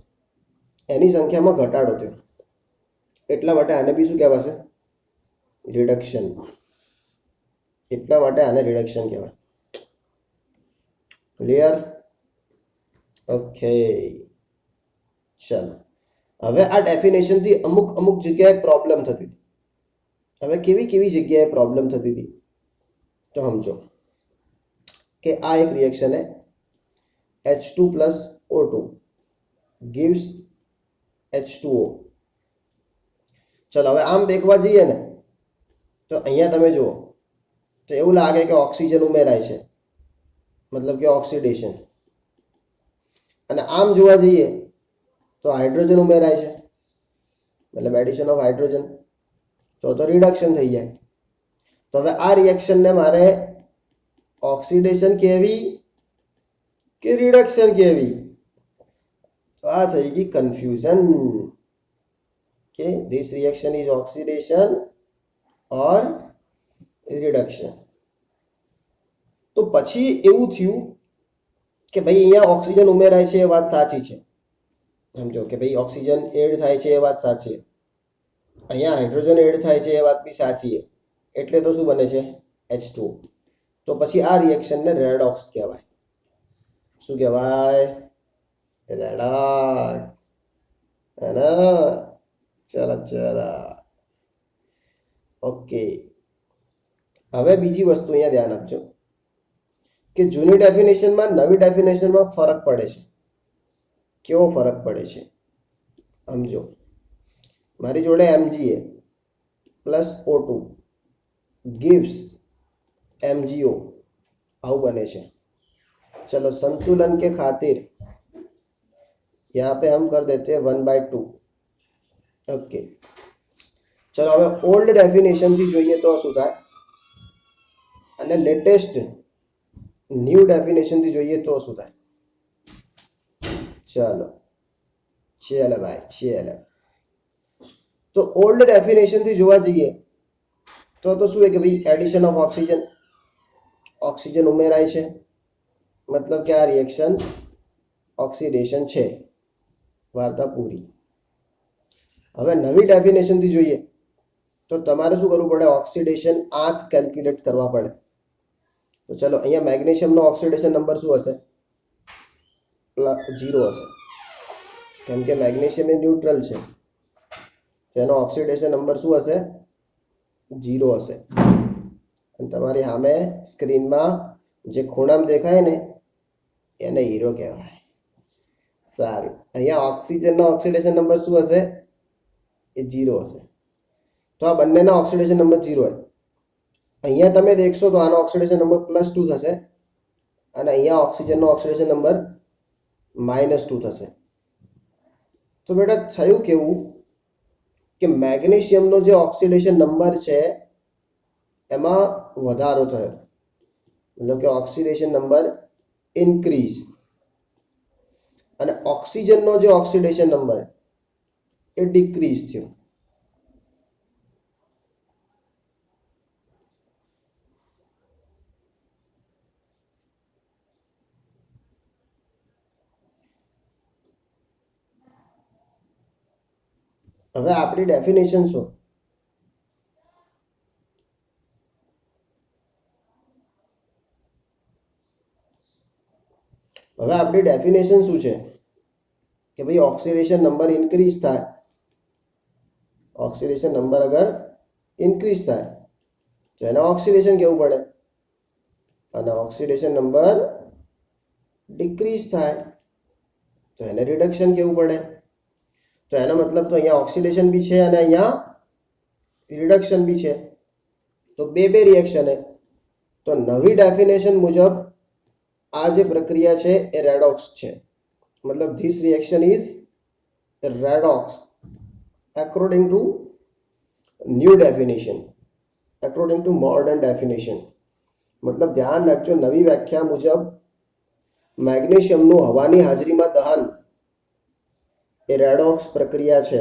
એની સંખ્યામાં ઘટાડો થયો. એટલા માટે આને બી શું કહેવાશે, રિડક્શન. એટલા માટે આને રિડક્શન કહેવાય. ક્લિયર? ઓકે, ચાલો હવે આ ડેફિનેશનથી અમુક જગ્યાએ પ્રોબ્લેમ થતી હતી. હવે કેવી જગ્યાએ પ્રોબ્લેમ થતી હતી તો સમજો કે આ એક રિએક્શન હે, H2 plus O2 gives H2O. ચલો હવે આમ દેખવા જઈએ ને તો અહીંયા તમે જુઓ તો એવું લાગે કે ઓક્સિજન ઉમેરાય છે, મતલબ કે ઓક્સિડેશન. અને આમ જોવા જઈએ તો હાઇડ્રોજન ઉમેરાય છે, મતલબ એડિશન ઓફ હાઇડ્રોજન, તો રિડક્શન થઈ જાય. તો હવે આ રિએક્શનને મારે ઓક્સિડેશન કહેવી કે રિડક્શન કહેવી, તો આ થઈ ગઈ કન્ફ્યુઝન કે this reaction is oxidation or reduction. તો પછી એવું થયું કે ભાઈ અહીંયા ઓક્સિજન ઉમેરાય છે એ વાત સાચી છે, સમજો કે ભાઈ ઓક્સિજન એડ થાય છે એ વાત સાચી, અહીંયા હાઇડ્રોજન એડ થાય છે એ વાત બી સાચી છે, એટલે તો શું બને છે, H2O. તો પછી આ રિએક્શનને રેડોક્સ કહેવાય. શું કહેવાય, રેડોક્સ. હે ના? ચલો ઓકે. હવે બીજી વસ્તુ અહીંયા ધ્યાન આપજો કે જૂની ડેફિનેશનમાં નવી ડેફિનેશનમાં ફરક પડે છે. કેવો ફરક પડે છે સમજો. મારી જોડે Mg plus O2 gives MgO, આવું બને છે. चलो संतुलन के खातिर यहाँ पे हम कर देते हैं 1/2. ओके, चलो હવે ઓલ્ડ ડેફિનેશન થી જોઈએ તો શું થાય અને લેટેસ્ટ ન્યૂ ડેફિનેશન થી જોઈએ તો શું થાય. ચલો ભાઈ ચલો. તો ઓલ્ડ ડેફિનેશન થી જોવા જઈએ તો શું है કે ભાઈ એડિશન ઓફ ઓક્સિજન ઉમેરાય છે, मतलब क्या रिएक्शन ऑक्सीडेशन છે, વાર્તા પૂરી. હવે નવી ડેફિનેશન થી જોઈએ તો તમારે શું કરવું પડે? ઓક્સિડેશન આંક કેલ્ક્યુલેટ કરવા પડે. તો ચલો, અહીંયા મેગ્નેશિયમનો ઓક્સિડેશન નંબર શું હશે? 0 હશે, કેમ કે મેગ્નેશિયમ એ ન્યુટ્રલ છે. તો એનો ઓક્સિડેશન નંબર શું હશે? 0 હશે. અને તમારી સામે સ્ક્રીનમાં જે ખૂણામાં દેખાય ને એને હીરો કહેવાય. સારું, અહીંયા ઓક્સિજનનો ઓક્સિડેશન નંબર શું હશે? એ 0 હશે. તો આ બંનેના ઓક્સિડેશન નંબર 0 હોય. અહીંયા તમે દેખશો તો આનો ઓક્સિડેશન નંબર +2 થશે અને અહીંયા ઓક્સિજનનો ઓક્સિડેશન નંબર -2 થશે. તો બેટા થયું કેવું કે મેગ્નેશિયમનો જે ઓક્સિડેશન નંબર છે એમાં વધારો થયો, મતલબ કે ઓક્સિડેશન નંબર ઇન્ક્રીઝ, અને ઓક્સિજનનો જે ઓક્સિડેશન નંબર એ ડિક્રીઝ થયો. હવે આપણી ડેફિનેશન શું? હવે આપણી ડેફિનેશન શું છે કે ભાઈ ઓક્સિડેશન નંબર ઇન્ક્રીઝ થાય, ઓક્સિડેશન નંબર અગર ઇન્ક્રીઝ થાય તો એને ઓક્સિડેશન કહેવું પડે, અને ઓક્સિડેશન નંબર ડિક્રીઝ થાય તો એને રિડક્શન કહેવું પડે. તો એનો મતલબ તો અહીંયા ઓક્સિડેશન બી છે અને અહીંયા રિડક્શન બી છે, તો બે રિએક્શન હે. તો નવી ડેફિનેશન મુજબ આ જે પ્રક્રિયા છે એ રેડોક્સ છે, મતલબ this reaction is redox according to new definition, according to modern definition. મતલબ ધ્યાન રાખજો, નવી વ્યાખ્યા મુજબ મેગ્નેશિયમનું હવાની હાજરીમાં દહન એ રેડોક્સ પ્રક્રિયા છે.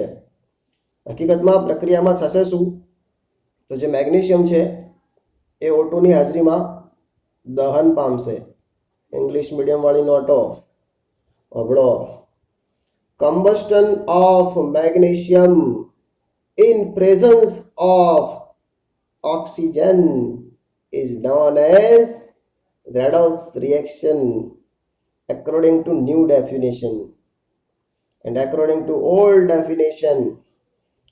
હકીકતમાં પ્રક્રિયામાં થશે શું? તો જે મેગ્નેશિયમ છે એ O2 ની હાજરીમાં દહન પામશે. ઇંગ્લિશ મીડિયમ વાળી નોટો અબળો. combustion of magnesium in presence of oxygen is known as redox reaction according to new definition, and according to old definition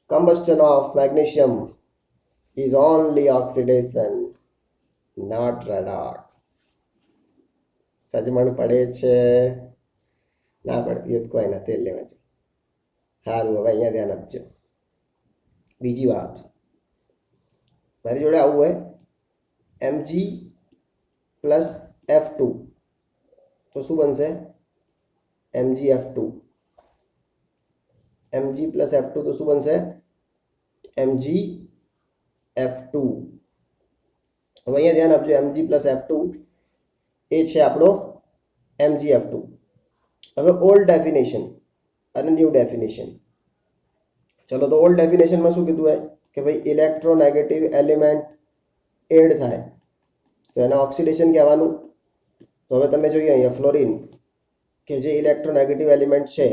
combustion of magnesium is only oxidation, not redox. સજમણ પડે છે? ના પડતી તો કોઈ ના, તેલ લેવા છે. સારું, હવે અહીંયા ધ્યાન આપજો. બીજી વાત, મારી જોડે આવું હોય Mg+F2 તો શું બનશે? MgF2. Mg+F2 તો શું બનશે? MgF2. હવે અહીંયા ધ્યાન આપજો, Mg+F2 એ છે આપણો MgF2. હવે ઓલ્ડ ડેફિનેશન અને ન્યૂ ડેફિનેશન. ચલો, તો ઓલ્ડ ડેફિનેશનમાં શું કીધું હોય કે ભાઈ ઇલેક્ટ્રોનેગેટિવ એલિમેન્ટ એડ થાય તો એને ઓક્સિડેશન કહેવાનું. તો હવે તમે જોઈએ અહીંયા ફ્લોરિન કે જે ઇલેક્ટ્રોનેગેટિવ એલિમેન્ટ છે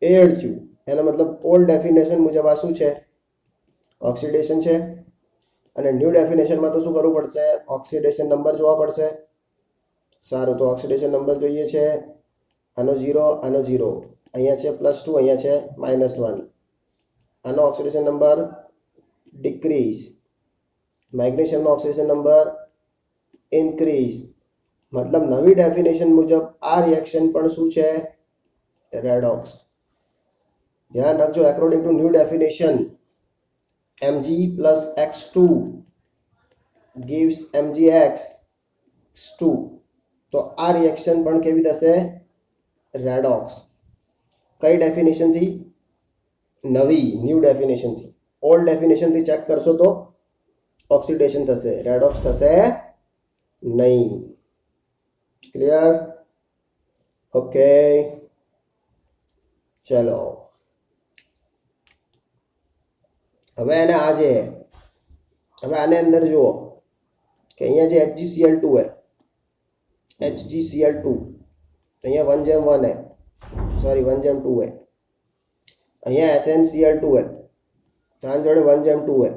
એ એડ થયું, એનો મતલબ ઓલ્ડ ડેફિનેશન મુજબ આ શું છે? ઓક્સિડેશન છે. અને ન્યૂ ડેફિનેશનમાં તો શું કરવું પડશે? ઓક્સિડેશન નંબર જોવા પડશે. સારું, તો ઓક્સિડેશન નંબર જોઈએ છે, આનો 0, આનો 0, અહીંયા છે +2, અહીંયા છે -1. આનો ઓક્સિડેશન નંબર ડિક્રીઝ, મેગ્નેશિયમનો ઓક્સિડેશન નંબર ઇન્ક્રીઝ. મતલબ નવી ડેફિનેશન મુજબ આ રિએક્શન પણ શું છે? રેડોક્સ. ધ્યાન રાખજો, according to new definition Mg+X2 gives MgX2. તો આ રિએક્શન પણ કેવી થશે? રેડોક્સ. કઈ ડેફિનેશનથી? નવી ન્યૂ ડેફિનેશનથી. ઓલ્ડ ડેફિનેશનથી ચેક કરશો તો ઓક્સિડેશન થશે, રેડોક્સ થશે નહીં. ક્લિયર? ઓકે, ચલો. હવે એને આ જે હવે આને અંદર જુઓ કે અહીંયા જે HgCl2 હોય, HgCl2 અહીંયા 1:1 है, सॉरी 1:2 है. અહીંયા SnCl2 है, તો આની જોડે 1:2 है.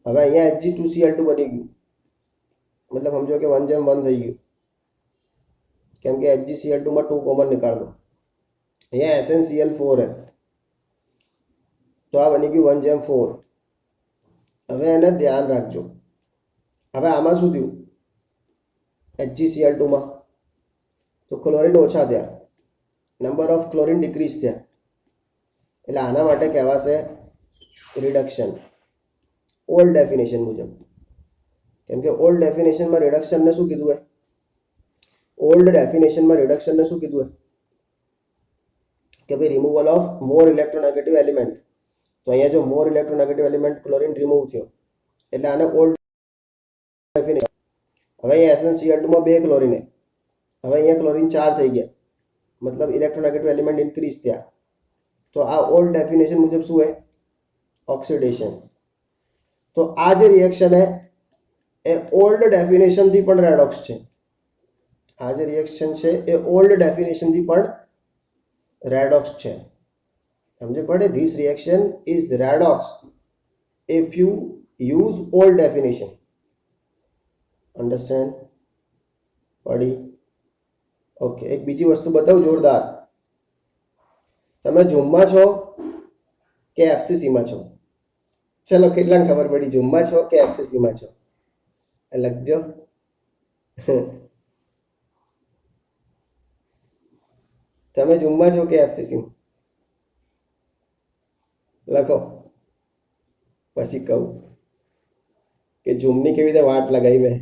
હવે અહીંયા Hg2Cl2 બની ગયું, મતલબ સમજો કે 1:1 થઈ ગયું, કેમ કે HgCl2 માં 2 કોમન નીકાળ દો. અહીંયા SnCl4 है તો આ બની ગયું 1:4. હવે એને ધ્યાન રાખજો. હવે આમાં શું થયું, HgCl2 માં તો ક્લોરીન ઓછા થયા, નંબર ઓફ ક્લોરીન ડિક્રીઝ થયા, એટલે આના માટે કહેવાશે રિડક્શન ઓલ્ડ ડેફિનેશન મુજબ. કેમ કે ઓલ્ડ ડેફિનેશનમાં રિડક્શનને શું કીધું હોય, ઓલ્ડ ડેફિનેશનમાં રિડક્શનને શું કીધું હોય કે ભાઈ removal of more electronegative element. તો અહીંયા જો મોર ઇલેક્ટ્રોનેગેટિવ એલિમેન્ટ ક્લોરીન રિમૂવ થયો એટલે આને ઓલ્ડ ડેફિનેશન. હવે અહીંયા SnCl2 માં 2 ક્લોરીન છે, હવે અહીંયા ક્લોરીન 4 થઈ ગયા, મતલબ ઇલેક્ટ્રોનેગેટિવ એલિમેન્ટ ઇન્ક્રીઝ થયા. તો આ ઓલ્ડ ડેફિનેશન મુજબ શું है, ઓક્સિડેશન. તો આ જે રિએક્શન है એ ઓલ્ડ ડેફિનેશન થી પણ રેડોક્સ છે. આ જે રિએક્શન છે એ ઓલ્ડ ડેફિનેશન થી પણ રેડોક્સ છે. સમજે પડે, this reaction is redox if you use old definition. Understand? પડી? ઓકે, એક બીજી વસ્તુ બતાવું જોરદાર. તમે ઝૂમમાં છો કે એફસીસીમાં છો? ચલો કેટલાને ખબર પડી ઝૂમમાં છો કે એફસીસીમાં છો? લખજો. તમે ઝૂમમાં છો કે એફસીસીમાં? લખો, પછી કહું કે ઝૂમની કેવી રીતે વાટ લગાવી મેં.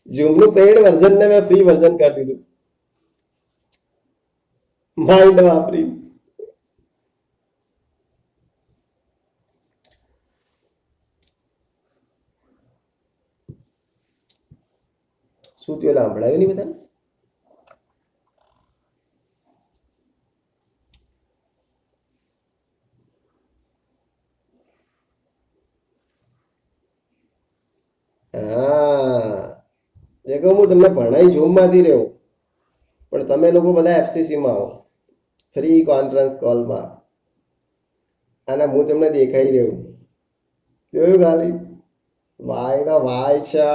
ઝૂમનું પેડ વર્ઝનને મેં ફ્રી વર્ઝન કરી દીધું, માઇન્ડ વાપરી. શું થયું, સાંભળાયું નહીં બધા? હા, દેખો હું તમને ભણાઈ ઝૂમમાંથી રહ્યો, પણ તમે લોકો બધા એફસીસીમાં આવો ફ્રી કોન્ફરન્સ કોલમાં, અને હું તમને દેખાઈ રહ્યું. જોયું ખાલી? ભાઈ તો ભાઈ છે,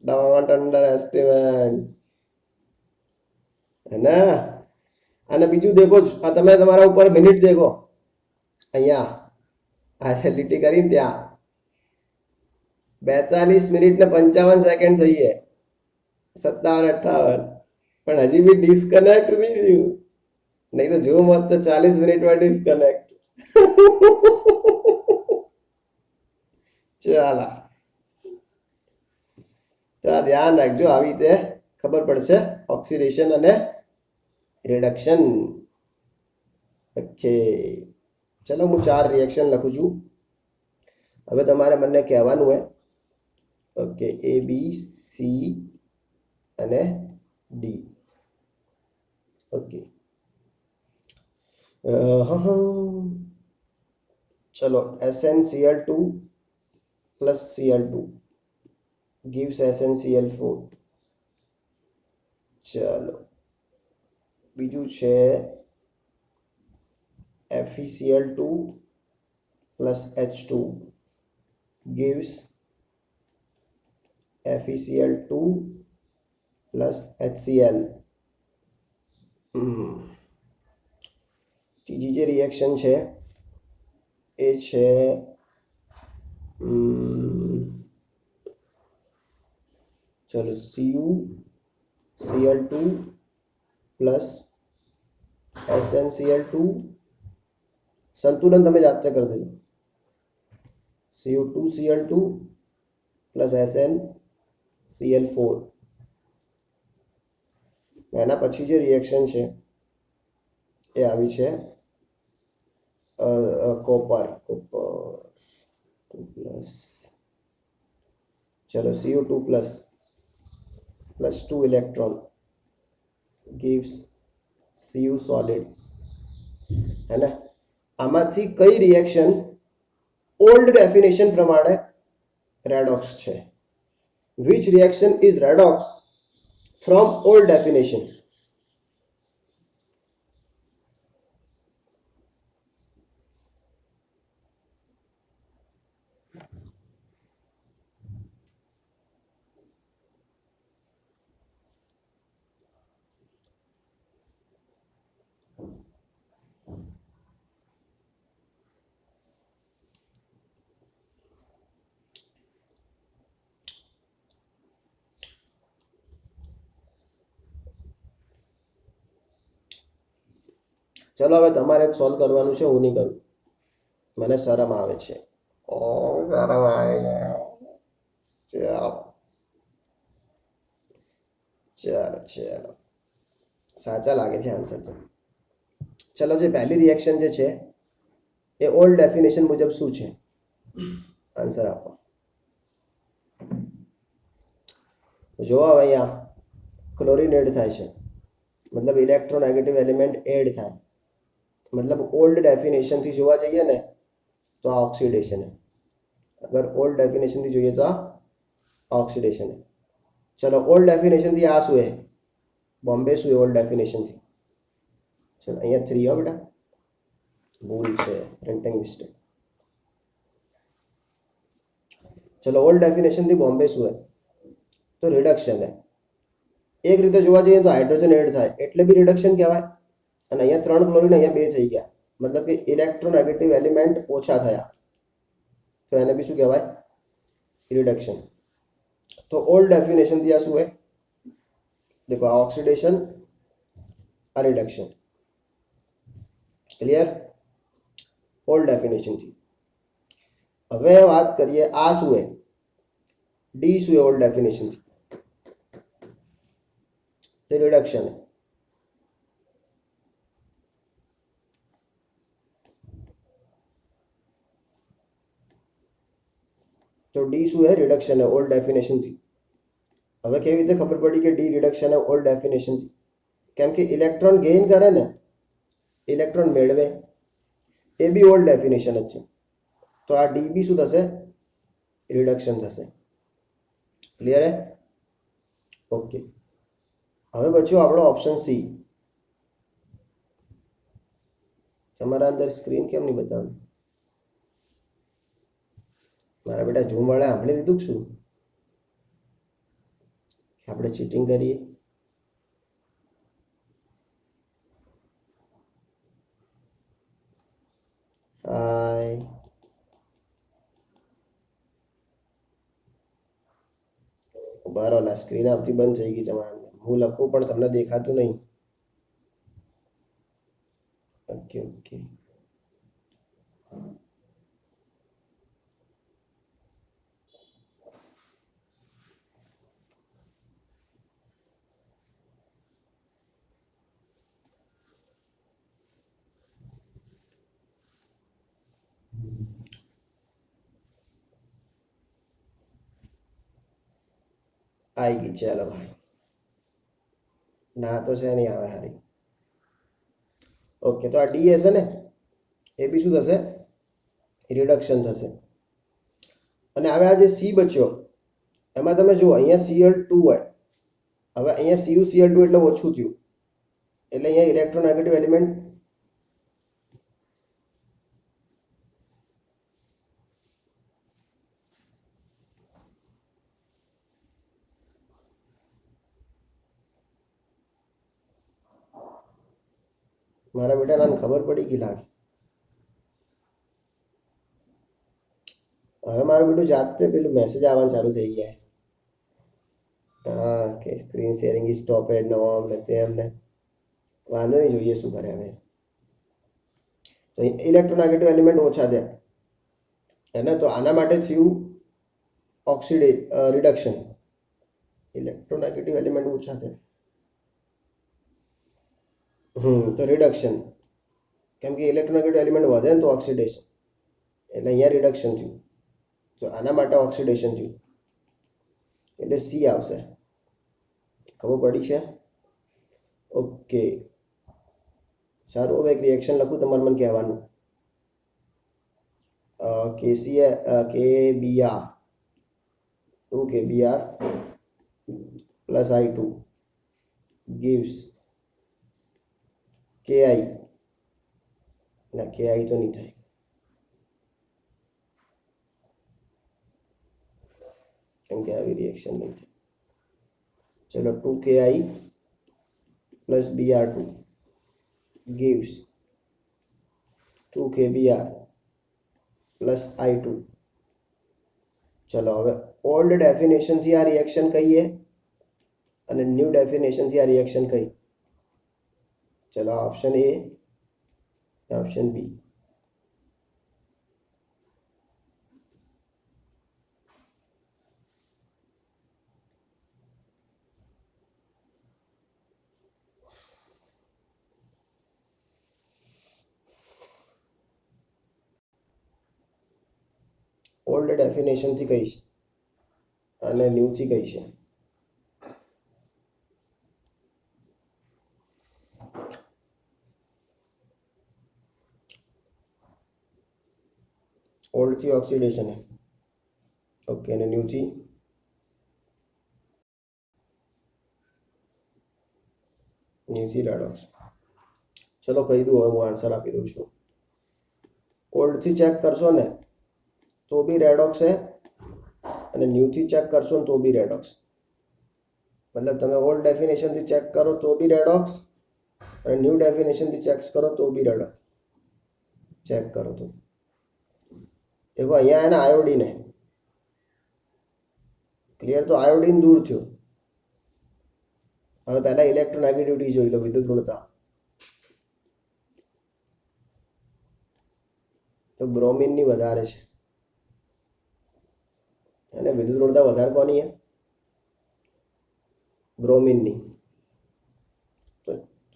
ડોન્ટ અંડર એસ્ટિમેટ, હે ને? અને બીજું દેખો, તમે તમારા ઉપર મિનિટ દેખો, અહીંયા આ લીટી કરીને ત્યાં 42 મિનિટ ને 55 સેકન્ડ થઈ છે, 57-58, પણ હજી બી ડિસ્કનેક્ટ નહીં થયું. નહીં તો જો મત તો 40 મિનિટમાં ડિસ્કનેક્ટ. ચાલો, તો આ ધ્યાન રાખજો, આવી રીતે ખબર પડશે ઓક્સિડેશન અને રિડક્શન. ઓકે, ચલો હું 4 રિએક્શન લખું છું. હવે તમારે મને કહેવાનું હે, ઓકે, એ બી સી અને ડી. ઓકે, ચલો, SnCl2 plus Cl2 gives SnCl4. ચલો, બીજું છે FeCl2 plus H2 gives FeCl2 plus HCl. ત્રીજી જે રિએક્શન છે એ છે ચલો CuCl2 plus SnCl2. સંતુલન તમે જાતે કરી દેજો. Cu2Cl2 plus SnCl4. એના પછી જે રિએક્શન છે એ આવી છે કોપર 2 પ્લસ, ચલો Cu2 plus 2 electron gives Cu solid, है ना? આમાંથી કઈ રિએક્શન ઓલ્ડ ડેફિનેશન પ્રમાણે રેડોક્સ છે? which reaction is redox from old definition? ચલો હવે તમારે સોલ્વ કરવાનું છે, હું નહીં કરું, મને શરમ આવે છે. ઓ શરમ આવે છે. ચાલો ચાલો સાચા લાગે છે આન્સર તો. ચલો જે પહેલી રિએક્શન જે છે એ ઓલ્ડ ડેફિનેશન મુજબ શું છે, આન્સર આપો. જો હવે અહીંયા ક્લોરીન એડ થાય છે, મતલબ ઇલેક્ટ્રોનેગેટિવ એલિમેન્ટ એડ થાય, मतलब ओल्ड डेफिनेशन थी જોવા જઈએ ને તો આ ઓક્સિડેશન है. अगर ओल्ड डेफिनेशन थी જોઈએ તો આ ઓક્સિડેશન है. चलो ओल्ड डेफिनेशन थी આ શું है, બોમ્બે શું है ओल्ड डेफिनेशन थी. चलो અહીંયા 3 हो बेटा, ભૂલ છે, પ્રિન્ટિંગ મિસ્ટેક. चलो ओल्ड डेफिनेशन थी બોમ્બे શું है તો રિડક્શન है. એક રીતે જોવા જઈએ તો હાઇડ્રોજન એડ થાય એટલે બી રિડક્શન કહેવાય, અને અહીંયા 3 ક્લોરીન અહીંયા 2 થઈ ગયા, मतलब कि इलेक्ट्रोनेगेटिव एलिमेंट ओछा थया तो એને બી શું કહેવાય, रिडक्शन. तो ओल्ड डेफिनेशन थी आ શું है, देखो आ ऑक्सीडेशन आ रिडक्शन. क्लियर, ओल्ड डेफिनेशन थी. હવે વાત કરીએ આ શું है, डी શું है ओल्ड डेफिनेशन थी तो रिडक्शन है. तो डी શું है, रिडक्शन है ओल्ड डेफिनेशन थी. હવે કેવી રીતે ખબર પડી કે ડી રિડક્શન है ओल्ड डेफिनेशन थी, કેમ કે ઇલેક્ટ્રોન ગેઇન કરે ને, ઇલેક્ટ્રોન મેળવે એ બી ઓલ્ડ ડેફિનેશન જ છે, તો આ ડી બી શું થશે, રિડક્શન થશે. ક્લિયર હે, ઓકે. હવે બચ્યો આપણો ઓપ્શન સી. તમારા અંદર સ્ક્રીન કેમ નહીં બતાવે, મારા બેટા ઝૂમ વાળા સાંભળી લીધું શું, આપણે ચીટિંગ કરીએ. હાય ઉભારો ના, સ્ક્રીન આવતી બંધ થઈ ગઈ તમારા, હું લખું પણ તમને દેખાતું નહીં. ઓકે ઓકે, આવી ગઈ. ચાલો ભાઈ, ના તો છે નહીં આવે હારી. ઓકે, તો આ ડી હશે ને એ બી શું થશે, રિડક્શન થશે. અને હવે આ જે સી બચ્યો એમાં તમે જુઓ અહીંયા Cl2 હોય, હવે અહીંયા CuCl2 એટલે ઓછું થયું, એટલે અહીંયા ઇલેક્ટ્રોનેગેટિવ એલિમેન્ટ મારા બેટાને ખબર પડી ગઈ લાગે. હવે મારું બેટું જાતે પેલું મેસેજ આવવાનું ચાલુ થઈ ગયા છે, હા કે સ્ક્રીન શેરિંગ ઇઝ સ્ટોપેડ નો અમને તેમને, વાંધો નહીં, જોઈએ શું કરે હવે. તો ઇલેક્ટ્રોનેગેટિવ એલિમેન્ટ ઓછા થયા હે ને, તો આના માટે થયું રિડક્શન, ઇલેક્ટ્રોનેગેટિવ એલિમેન્ટ ઓછા થયા, તો રિડક્શન, કેમ કે ઇલેક્ટ્રોનેગેટિવ એલિમેન્ટ વધે ને તો ઓક્સિડેશન, એટલે અહીંયા રિડક્શન થયું, તો આના માટે ઓક્સિડેશન થયું, એટલે સી આવશે. ખબર પડી છે, ઓકે. સારું, હવે એક રિએક્શન લખું, તમારે મને કહેવાનું. KBr 2KBr plus I2 gives Ki. ના Ki તો નહીં થાય, કેમ કે આવી રિએક્શન નહીં થાય. ચલો 2Ki plus Br2 gives 2KBr plus I2. ચલો હવે ઓલ્ડ ડેફિનેશન થી આ રિએક્શન કહીએ અને ન્યૂ ડેફિનેશન થી આ રિએક્શન કહીએ. ચલો option A option B. Old ડેફિનેશનથી કઈ છે અને ન્યૂથી કઈ છે? ઓલ્ડથી ઓક્સિડેશન है, ઓકે, અને ન્યૂથી રેડોક્સ। ચલો કહી દઉં, હવે હું આન્સર આપી દઉં છું। ઓલ્ડથી ચેક કરશો ને તો બી રેડોક્સ है અને ન્યૂથી ચેક કરશો ને તો બી રેડોક્સ। मतलब તમે ઓલ્ડ ડેફિનેશનથી ચેક કરો તો બી રેડોક્સ અને ન્યૂ ડેફિનેશનથી ચેક કરો તો બી રેડોક્સ। चेक करो तो देखो अहियाँ है ना आयोडीन है, क्लियर? तो आयोडीन दूर थयो। હવે પહેલા ઇલેક્ટ્રોનેગેટિવિટી જોઈ લો, વિદ્યુત ઋણતા। તો બ્રોમિનની વધારે છે અને વિદ્યુત ઋણતા વધારે કોની है? બ્રોમિનની।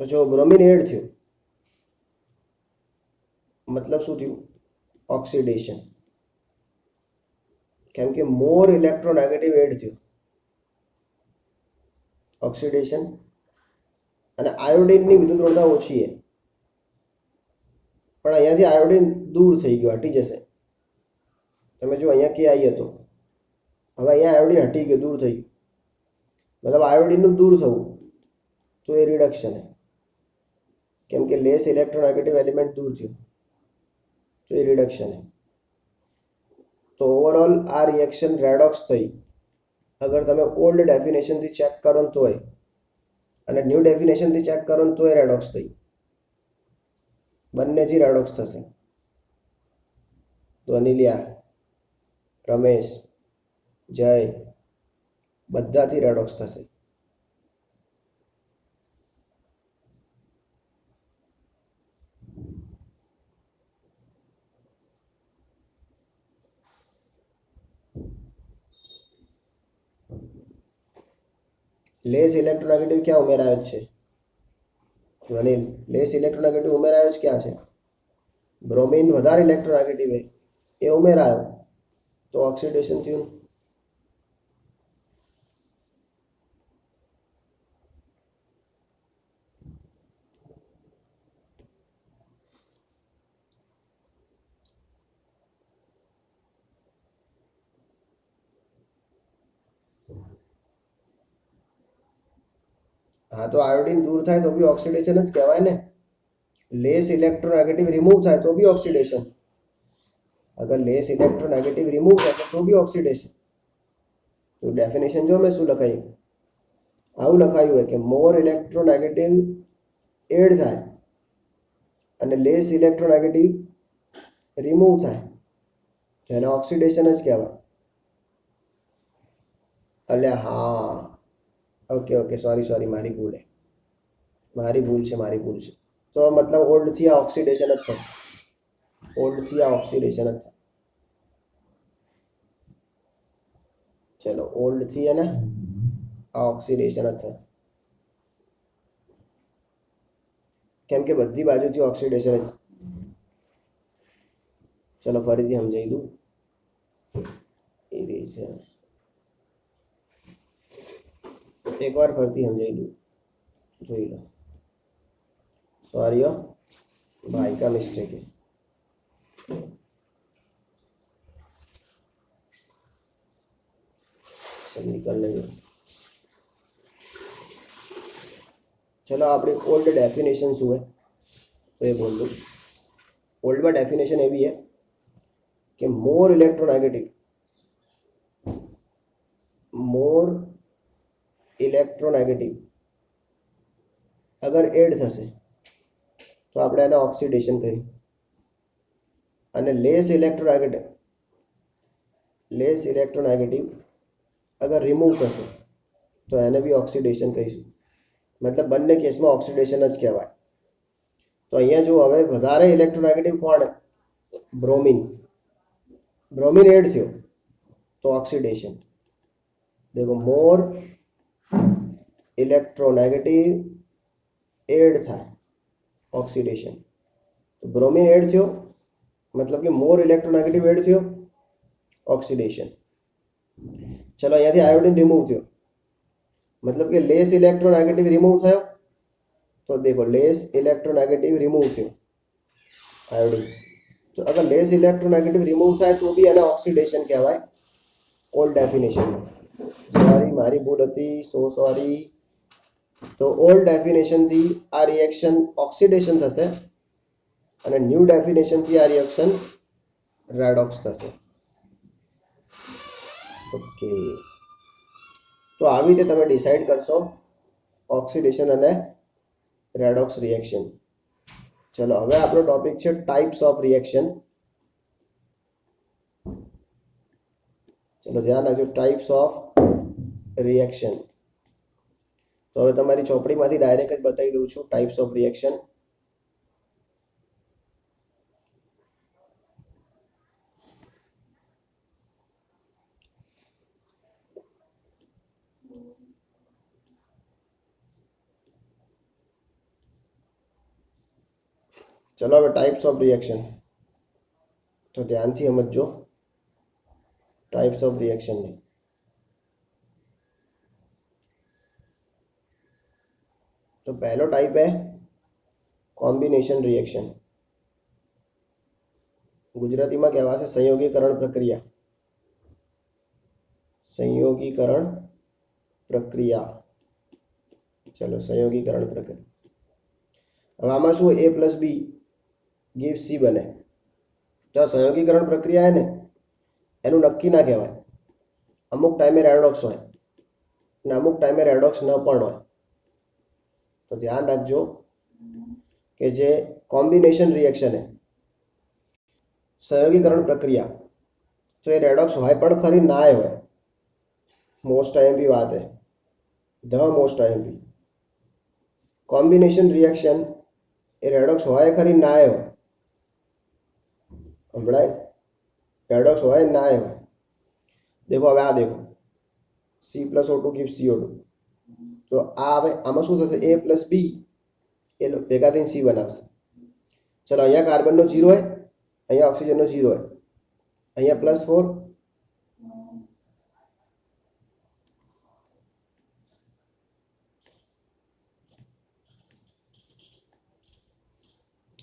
તો જો બ્રોમિન એડ થયું मतलब શું થયું? ઓક્સિડેશન। કેમ કે મોર ઇલેક્ટ્રોનેગેટિવ એડ થયું, ઓક્સિડેશન। અને આયોડિનની વિદ્યુત ઋણતા ઓછી છે પણ અહીંયાથી આયોડિન દૂર થઈ ગયો, હટી જશે। તમે જો અહીંયા કે આવી હતો, હવે અહીંયા આયોડિન હટી ગયો, દૂર થઈ ગયું, मतलब આયોડિનનું દૂર થવું તો એ રિડક્શન है। કેમ કે લેસ ઇલેક્ટ્રોનેગેટિવ એલિમેન્ટ દૂર થયું તો એ રિડક્શન है। તો ઓવરઓલ આ રિએક્શન રેડોક્સ થઈ અગર તમે ઓલ્ડ ડેફિનેશનથી ચેક કરો ને તોય, અને ન્યૂ ડેફિનેશનથી ચેક કરો ને તોય રેડોક્સ થઈ, બંનેથી રેડોક્સ થશે। તો અનિલિયા, રમેશ, જય બધાથી રેડોક્સ થશે। લેસ ઇલેક્ટ્રોનેગેટિવ ક્યાં ઉમેરાયો છે? અનિલ, લેસ ઇલેક્ટ્રોનેગેટિવ ઉમેરાયો જ ક્યાં છે? બ્રોમિન વધારે ઇલેક્ટ્રોનેગેટિવ है એ ઉમેરાયો તો ઓક્સિડેશન થયું। हाँ तो आयोडीन दूर થાય તો બી ઓક્સિડેશન જ કહેવાય ને। લેસ ઇલેક્ટ્રોનેગેટિવ રિમૂવ થાય તો બી ઓક્સિડેશન। अगर लेस इलेक्ट्रोनेगेटिव रिमूव करते तो भी ऑक्सीडेशन। तो डेफिनेशन जो मैं शू लखाई आव लखायु है कि मोर इलेक्ट्रोनेगेटिव एड थाय અને લેસ ઇલેક્ટ્રોનેગેટિવ રિમૂવ થાય તો એને ઓક્સિડેશન જ કહેવાય। અલ્યા हाँ, ओके ओके, सॉरी सॉरी, मारी भूल है, मारी भूल છે। तो मतलब ओल्ड थी आ ऑक्सीडेशन જ થશે, ओल्ड थी आ ऑक्सीडेशन જ થશે। चलो ओल्ड थी है ना आ ऑक्सीडेशन જ થશે, કેમ કે બધી બાજુથી ઓક્સિડેશન જ। ચલો ફરીથી સમજાવી દઉં, ઇરેઝર એકવાર ફરીથી સમજાવી દઉં, જોઈ લો। सॉरी हो भाई का मिस्टेक है। सब निकल लेंगे। चलो आपने ओल्ड डेफिनेशन शू है तो ये बोल दो। ओल्ड में डेफिनेशन ये भी है कि मोर इलेक्ट्रोनेगेटिव अगर एड થશે તો આપણે એને ઓક્સિડેશન કરી, અને લેસ ઇલેક્ટ્રોનેગેટિવ अगर रिमूव થશે તો એને બી ઓક્સિડેશન કહીશું। मतलब બંને કેસમાં ઓક્સિડેશન જ કહેવાય। तो अहींया जो हवे वधारे इलेक्ट्रोनेगेटिव कोण है? ब्रोमीन। ब्रोमीन एड थयो तो ऑक्सीडेशन। देखो मोर इलेक्ट्रोनेगेटिव एड थाय ऑक्सीडेशन। तो ब्रोमीन एड थयो मतलब कि मोर इलेक्ट्रोनेगेटिव एड थयो ऑक्सीडेशन। चलो अहींयाथी आयोडीन रिमूव थयो मतलब कि लेस इलेक्ट्रोनेगेटिव रिमूव थयो। तो देखो लेस इलेक्ट्रोनेगेटिव रिमूव थयो आयोडीन। तो अगर लेस इलेक्ट्रोनेगेटिव रिमूव थाय तो भी एने ऑक्सीडेशन कहेवाय ओल्ड डेफिनेशन में। सॉरी मारी भूल हती, सो सॉरी। तो ओल्ड डेफिनेशन थी आ रिएक्शन ऑक्सीडेशन थशे અને ન્યૂ ડેફિનેશન થી આ રિએક્શન રેડોક્સ થશે। ઓકે, તો આવી રીતે તમે ડિસાઈડ કરશો ઓક્સિડેશન અને રેડોક્સ રિએક્શન। ચલો હવે આપણો ટોપિક છે ટાઈપ્સ ઓફ રિએક્શન। ચલો ધ્યાન રાખજો, ટાઈપ્સ ઓફ રિએક્શન। તો હવે તમારી ચોપડીમાંથી ડાયરેક્ટ જ બતાવી દઉં છું ટાઈપ્સ ઓફ રિએક્શન। चलो હવે ટાઈપ્સ ઓફ રિએક્શન તો ધ્યાનથી સમજજો ટાઈપ્સ ઓફ રિએક્શન ને। तो पहलो टाइप है कॉम्बिनेशन रिएक्शन। गुजराती में कहवाशे संयोगीकरण प्रक्रिया। संयोगीकरण प्रक्रिया। चलो संयोगीकरण प्रक्रिया। अब आमा शू ए प्लस बी गिव सी बने तो संयोगीकरण प्रक्रिया है ने एनु नक्की ना कहेवाय। अमुक टाइमे रेडॉक्स होय ने अमुक टाइमे रेडॉक्स न पण होय। तो ध्यान रखो कि जे कॉम्बिनेशन रिएक्शन है संयोगीकरण प्रक्रिया तो ये रेडॉक्स होय पण खरी ना होय। मोस्ट टाइम भी बात है, द मोस्ट टाइम भी कॉम्बिनेशन रिएक्शन ये रेडॉक्स होय खरी ना होय। हमला रेडॉक्स होय ना होय। देखो हवे आ देखो C+O2 गिव CO2 तो आमा शू थशे ए प्लस बी ए भेगा थईने सी बनावशे। चलो अहींया कार्बननो 0 है, अहींया ऑक्सीजननो 0 है, अहींया +4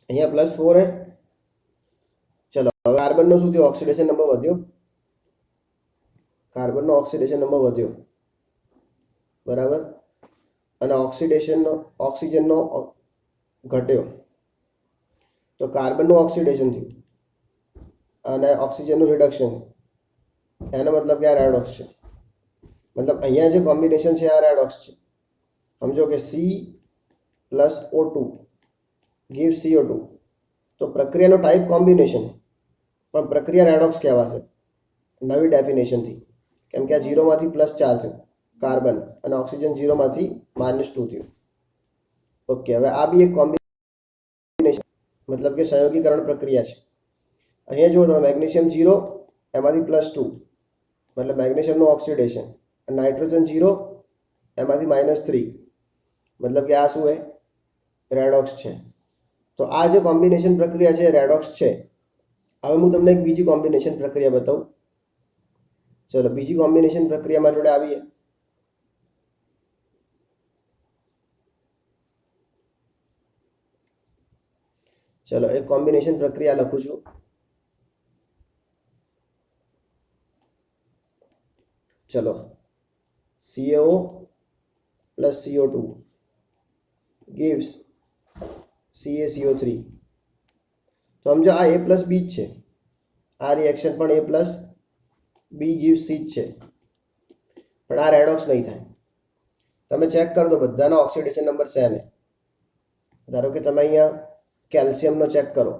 अहींया +4 है। चलो हवे कार्बननो शुं थयुं ऑक्सीडेशन नंबर वध्यो। कार्बननो ऑक्सीडेशन नंबर वध्यो बराबर અને ऑक्सीजनનો घट्यो। तो कार्बनનું ऑक्सीडेशन थयुं અને ऑक्सीजनનું रिडक्शन एनो मतलब कि आ रेडॉक्स है। मतलब अहींया जे कॉम्बिनेशन है आ रेडॉक्स है। समझो कि C+O2 गिव CO2 तो प्रक्रियाનો टाइप कॉम्बिनेशन पण प्रक्रिया रेडॉक्स कहेवाशे नवी डेफिनेशन थी केम के आ 0 मांथी +4 थयुं कार्बन અને ऑक्सीजन 0 मांथी -2 थयुं। ओके, हवे आ बी एक कॉम्बिनेशन मतलब कि संयोगीकरण प्रक्रिया है। अहींया जो तमे मैग्नीशियम 0 एमांथी +2 मतलब मैग्नीशियमનું ऑक्सीडेशन, नाइट्रोजन 0 एमांथी -3 मतलब कि आ शुं है रेडॉक्स है। तो आ जे कॉम्बिनेशन प्रक्रिया है रेडॉक्स है। हवे हूँ तमने एक बीजी कॉम्बिनेशन प्रक्रिया बताऊँ। चलो बीजी कॉम्बिनेशन प्रक्रिया में जोड़े आवीए। चलो एक कॉम्बिनेशन प्रक्रिया लखू छू। चलो CaO + CO2 gives CaCO3 तो समझो आ A + B है। आ रिएक्शन पण A + B gives C है पण आ रेडॉक्स नहीं थाय। तमे चेक कर दो बधाना ऑक्सीडेशन नंबर सेम है। धारो कि तमे अहींया कैल्शियमनो चेक करो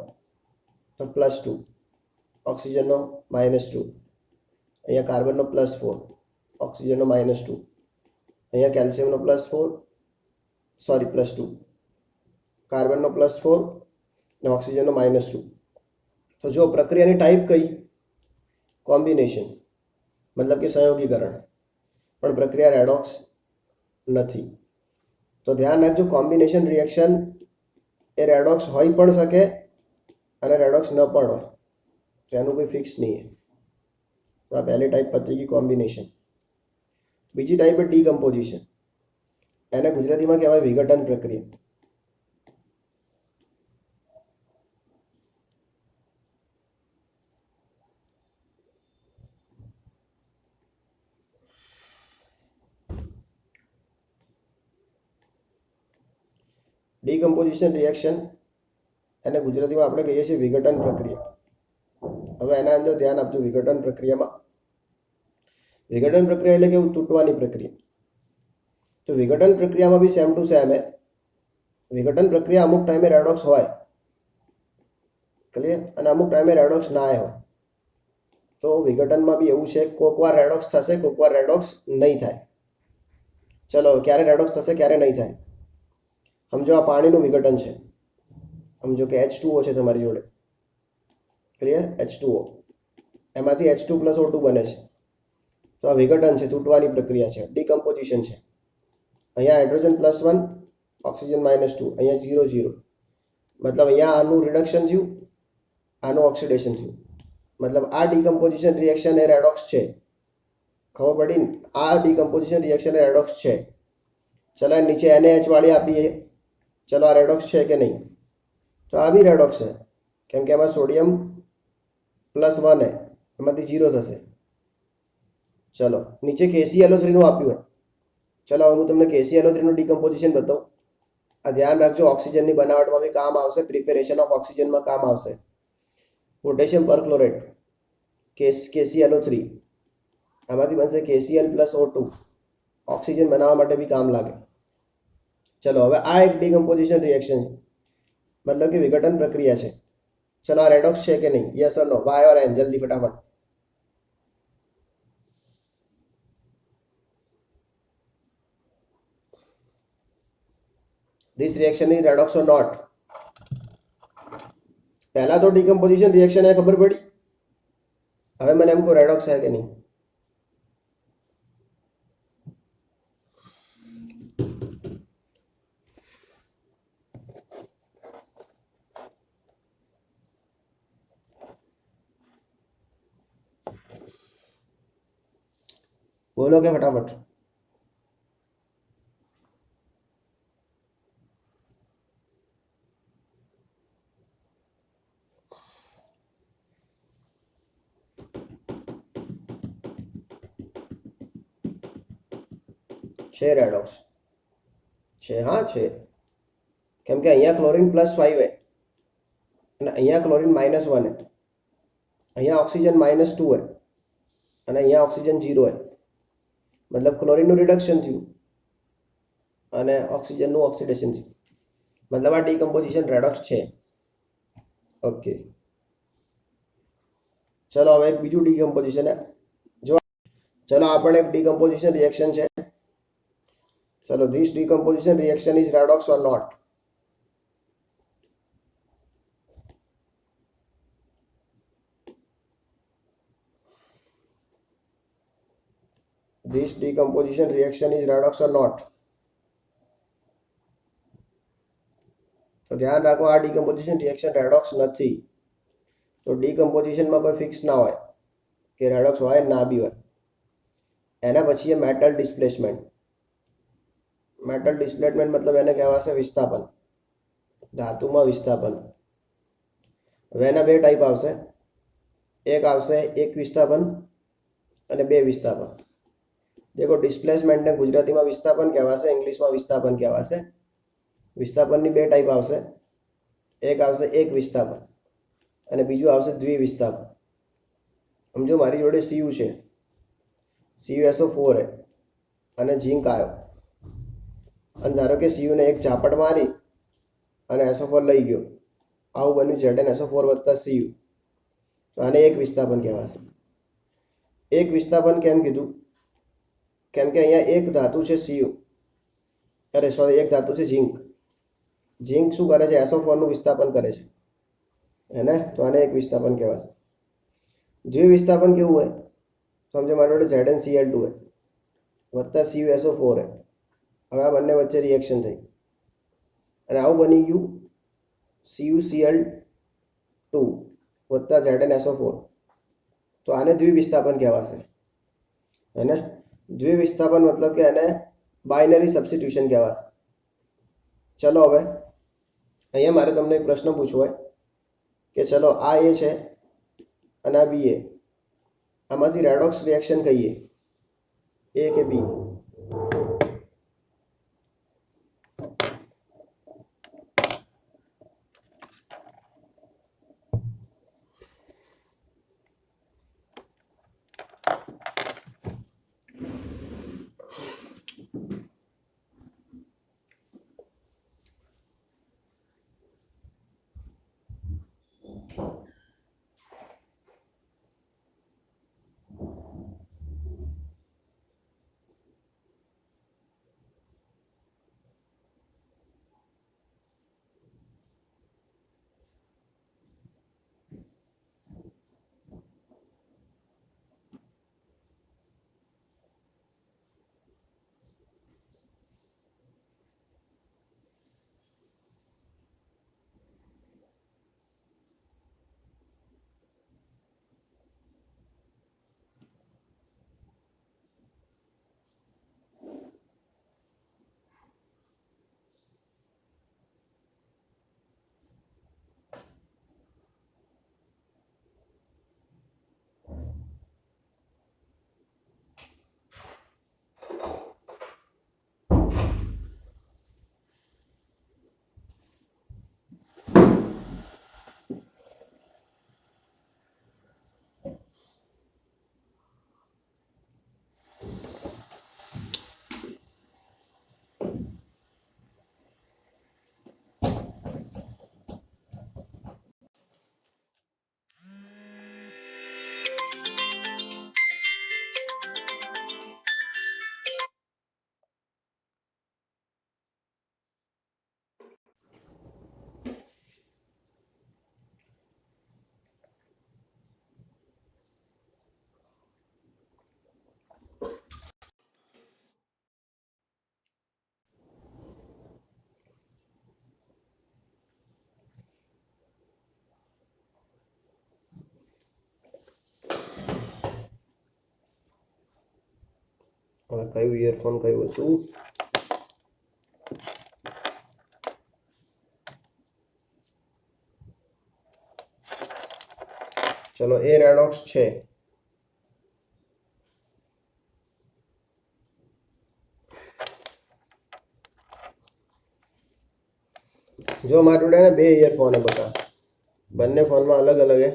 तो +2 ऑक्सीजननो -2 अहींया कार्बननो +4 ऑक्सीजननो -2 अहींया कैल्शियमनो +4 सॉरी +2 કાર્બનનો +4 અને ઓક્સિજનનો -2. તો જો પ્રક્રિયાની ટાઈપ કઈ? કોમ્બિનેશન, મતલબ કે સંયોગીકરણ, પણ પ્રક્રિયા રેડોક્સ નથી. તો ધ્યાન રાખજો, કોમ્બિનેશન રિએક્શન એ રેડોક્સ હોઈ પણ શકે અને રેડોક્સ ન પણ હોય, તો એનું કોઈ ફિક્સ નહીં. તો આ પહેલી ટાઈપ પતી ગઈ, કોમ્બિનેશન. બીજી ટાઈપ એ ડીકમ્પોઝિશન. એને ગુજરાતીમાં કહેવાય વિઘટન પ્રક્રિયા. ડીકમ્પોઝિશન રિએક્શન એને ગુજરાતીમાં આપણે કહીએ છીએ વિઘટન પ્રક્રિયા. હવે એના અંદર ધ્યાન આપજો. વિઘટન પ્રક્રિયામાં, વિઘટન પ્રક્રિયા એટલે કેવું? તૂટવાની પ્રક્રિયા. તો વિઘટન પ્રક્રિયામાં બી સેમ ટુ સેમ હે. વિઘટન પ્રક્રિયા અમુક ટાઈમે રેડોક્સ હોય, ક્લિયર, અને અમુક ટાઈમે રેડોક્સ ના હોય. તો વિઘટનમાં બી એવું છે, કોઈક વાર રેડોક્સ થશે, કોઈક વાર રેડોક્સ નહીં થાય. ચલો, ક્યારે રેડોક્સ થશે, ક્યારે નહીં થાય? સમજો આ પાણીનું વિઘટન છે. સમજો કે H2O છે તમારી જોડે, ક્લિયર, H2O. એમાંથી H2+O2 બને છે. તો આ વિઘટન છે, તૂટવાની પ્રક્રિયા છે, ડીકમ્પોઝિશન છે. અહીંયા હાઇડ્રોજન +1, ઓક્સિજન -2, અહીંયા 0 0. મતલબ અહીંયા આનું રિડક્શન થયું, આનું ઓક્સિડેશન થયું. મતલબ આ ડીકમ્પોઝિશન રિએક્શન એ રેડોક્સ છે. ખબર પડી ને? આ ડીકમ્પોઝિશન રિએક્શન એ રેડોક્સ છે. ચલો નીચે NaH વાળી આપીએ. ચલો આ રેડોક્સ છે કે નહીં? તો આ બી રેડોક્સ છે, કેમ કે એમાં સોડિયમ +1 હે, એમાંથી 0 થશે. ચલો નીચે KClO3 નું આપ્યું હોય. ચલો હું તમને KClO3 નું ડીકમ્પોઝિશન બતાવું. આ ધ્યાન રાખજો, ઓક્સિજનની બનાવટમાં બી કામ આવશે, પ્રિપેરેશન ઓફ ઓક્સિજનમાં કામ આવશે. પોટેશિયમ પરક્લોરેટ, KClO3, આમાંથી બનશે KCl+O2. ઓક્સિજન બનાવવા માટે બી કામ લાગે. ચલો હવે આ એક ડીકમ્પોઝિશન રિએક્શન છે, મતલબ કે વિઘટન પ્રક્રિયા છે. ચલો આ રેડોક્સ છે કે નહીં? Yes or no? Y or N? જલ્દી ફટાફટ. This reaction is redox or not? पहला तो डिकम्पोजिशन रिएक्शन है, खबर पड़ी. હવે મને એમ કહો રેડોક્સ है कि नहीं? बोलो क्या फटाफट. છે રેડોક્સ છે, હા છે. કેમ કે અહીંયા ક્લોરીન +5 હે અને અહીંયા ક્લોરીન -1 હે. અહીંયા ઓક્સિજન -2 હે અને અહીંયા ઓક્સિજન 0 હે. મતલબ ક્લોરીનનું રિડક્શન થયું અને ઓક્સિજનનું ઓક્સિડેશન થયું. મતલબ આ ડીકમ્પોઝિશન રેડોક્સ છે. ઓકે, ચલો હવે એક બીજું ડીકમ્પોઝિશન હે. જો ચલો આ પણ એક ડીકમ્પોઝિશન રિએક્શન છે. ચલો, this decomposition reaction is redox or not? This decomposition reaction is redox or not? તો ધ્યાન રાખો, આ ડીકમ્પોઝિશન રિએક્શન રેડોક્સ નથી. તો ડીકમ્પોઝિશનમાં કોઈ ફિક્સ ના હોય કે રેડોક્સ હોય ના બી હોય. એના પછી એ મેટલ ડિસ્પ્લેસમેન્ટ. મેટલ ડિસ્પ્લેસમેન્ટ મતલબ એને કહેવાશે વિસ્થાપન, ધાતુમાં વિસ્થાપન. હવે એના બે ટાઈપ આવશે. એક આવશે એક વિસ્થાપન અને બે વિસ્થાપન. देखो, ડિસ્પ્લેસમેન્ટને ગુજરાતીમાં વિસ્થાપન કહેવાશે, ઇંગ્લિશમાં વિસ્થાપન કહેવાશે. વિસ્થાપનની બે ટાઈપ આવશે. એક આવશે એક વિસ્થાપન અને બીજું આવશે દ્વિવિસ્થાપન. સમજો મારી જોડે Cu છે, CuSO4 હે અને ઝીંક આવ્યો, અને ધારો કે Cu ને એક ઝાપટ મારી અને SO4 લઈ ગયો. આવું બન્યું ZnSO4 + Cu. તો આને એક વિસ્થાપન કહેવાશે. એક વિસ્થાપન કેમ કીધું? કેમ કે અહીંયા એક ધાતુ છે Cu, અરે સોરી, એક ધાતુ છે ઝીંક ઝીંક શું કરે છે? SO4 નું વિસ્થાપન કરે છે, હે ને? તો આને એક વિસ્થાપન કહેવાશે. દ્વિવિસ્થાપન કેવું હોય? સમજો મારી જોડે ZnCl2 है વત્તા CuSO4 है. હવે આ બંને વચ્ચે રિએક્શન થઈ અને આવું બની ગયું CuCl2 વત્તા ZnSO4. તો આને દ્વિવિસ્થાપન કહેવાશે, હે ને? દ્વિવિસ્થાપન મતલબ કે એને બાઇનરી સબસ્ટિટ્યુશન કહેવાશે. ચલો હવે અહીંયા મારે તમને એક પ્રશ્ન પૂછવો હોય કે ચલો આ એ છે અને આ બી એ, આમાંથી રેડોક્સ રિએક્શન કહીએ, એ કે બી? હવે કયું ઇયરફોન કયું હતું? ચલો એ રેડોક્સ છે. જો મારી જોડે ને બે ઇયરફોન હે બધા, બંને ફોનમાં અલગ અલગ હે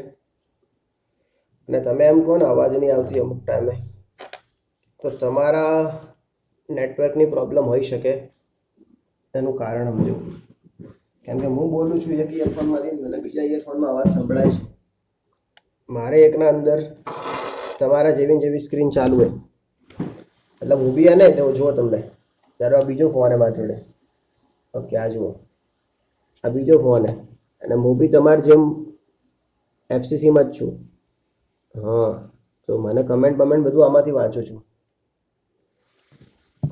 અને તમે એમ કહો ને અવાજ નહીં આવતી અમુક ટાઈમે, તો તમારા નેટવર્કની પ્રોબ્લેમ હોઈ શકે. એનું કારણ સમજો. કેમ કે હું બોલું છું એક ઇયરફોનમાંથી, મને બીજા ઇયરફોનમાં અવાજ સંભળાય છે. મારે એકના અંદર તમારા જેવી સ્ક્રીન ચાલુ હોય, એટલે મૂવી હે ને તો જુઓ તમને. ત્યારે આ બીજો ફોન હે મારી જોડે. ઓકે, આ જુઓ, આ બીજો ફોન હે અને હું બી તમારી જેમ FCCમાં જ છું. હા, તો મને કમેન્ટ બધું આમાંથી વાંચું છું.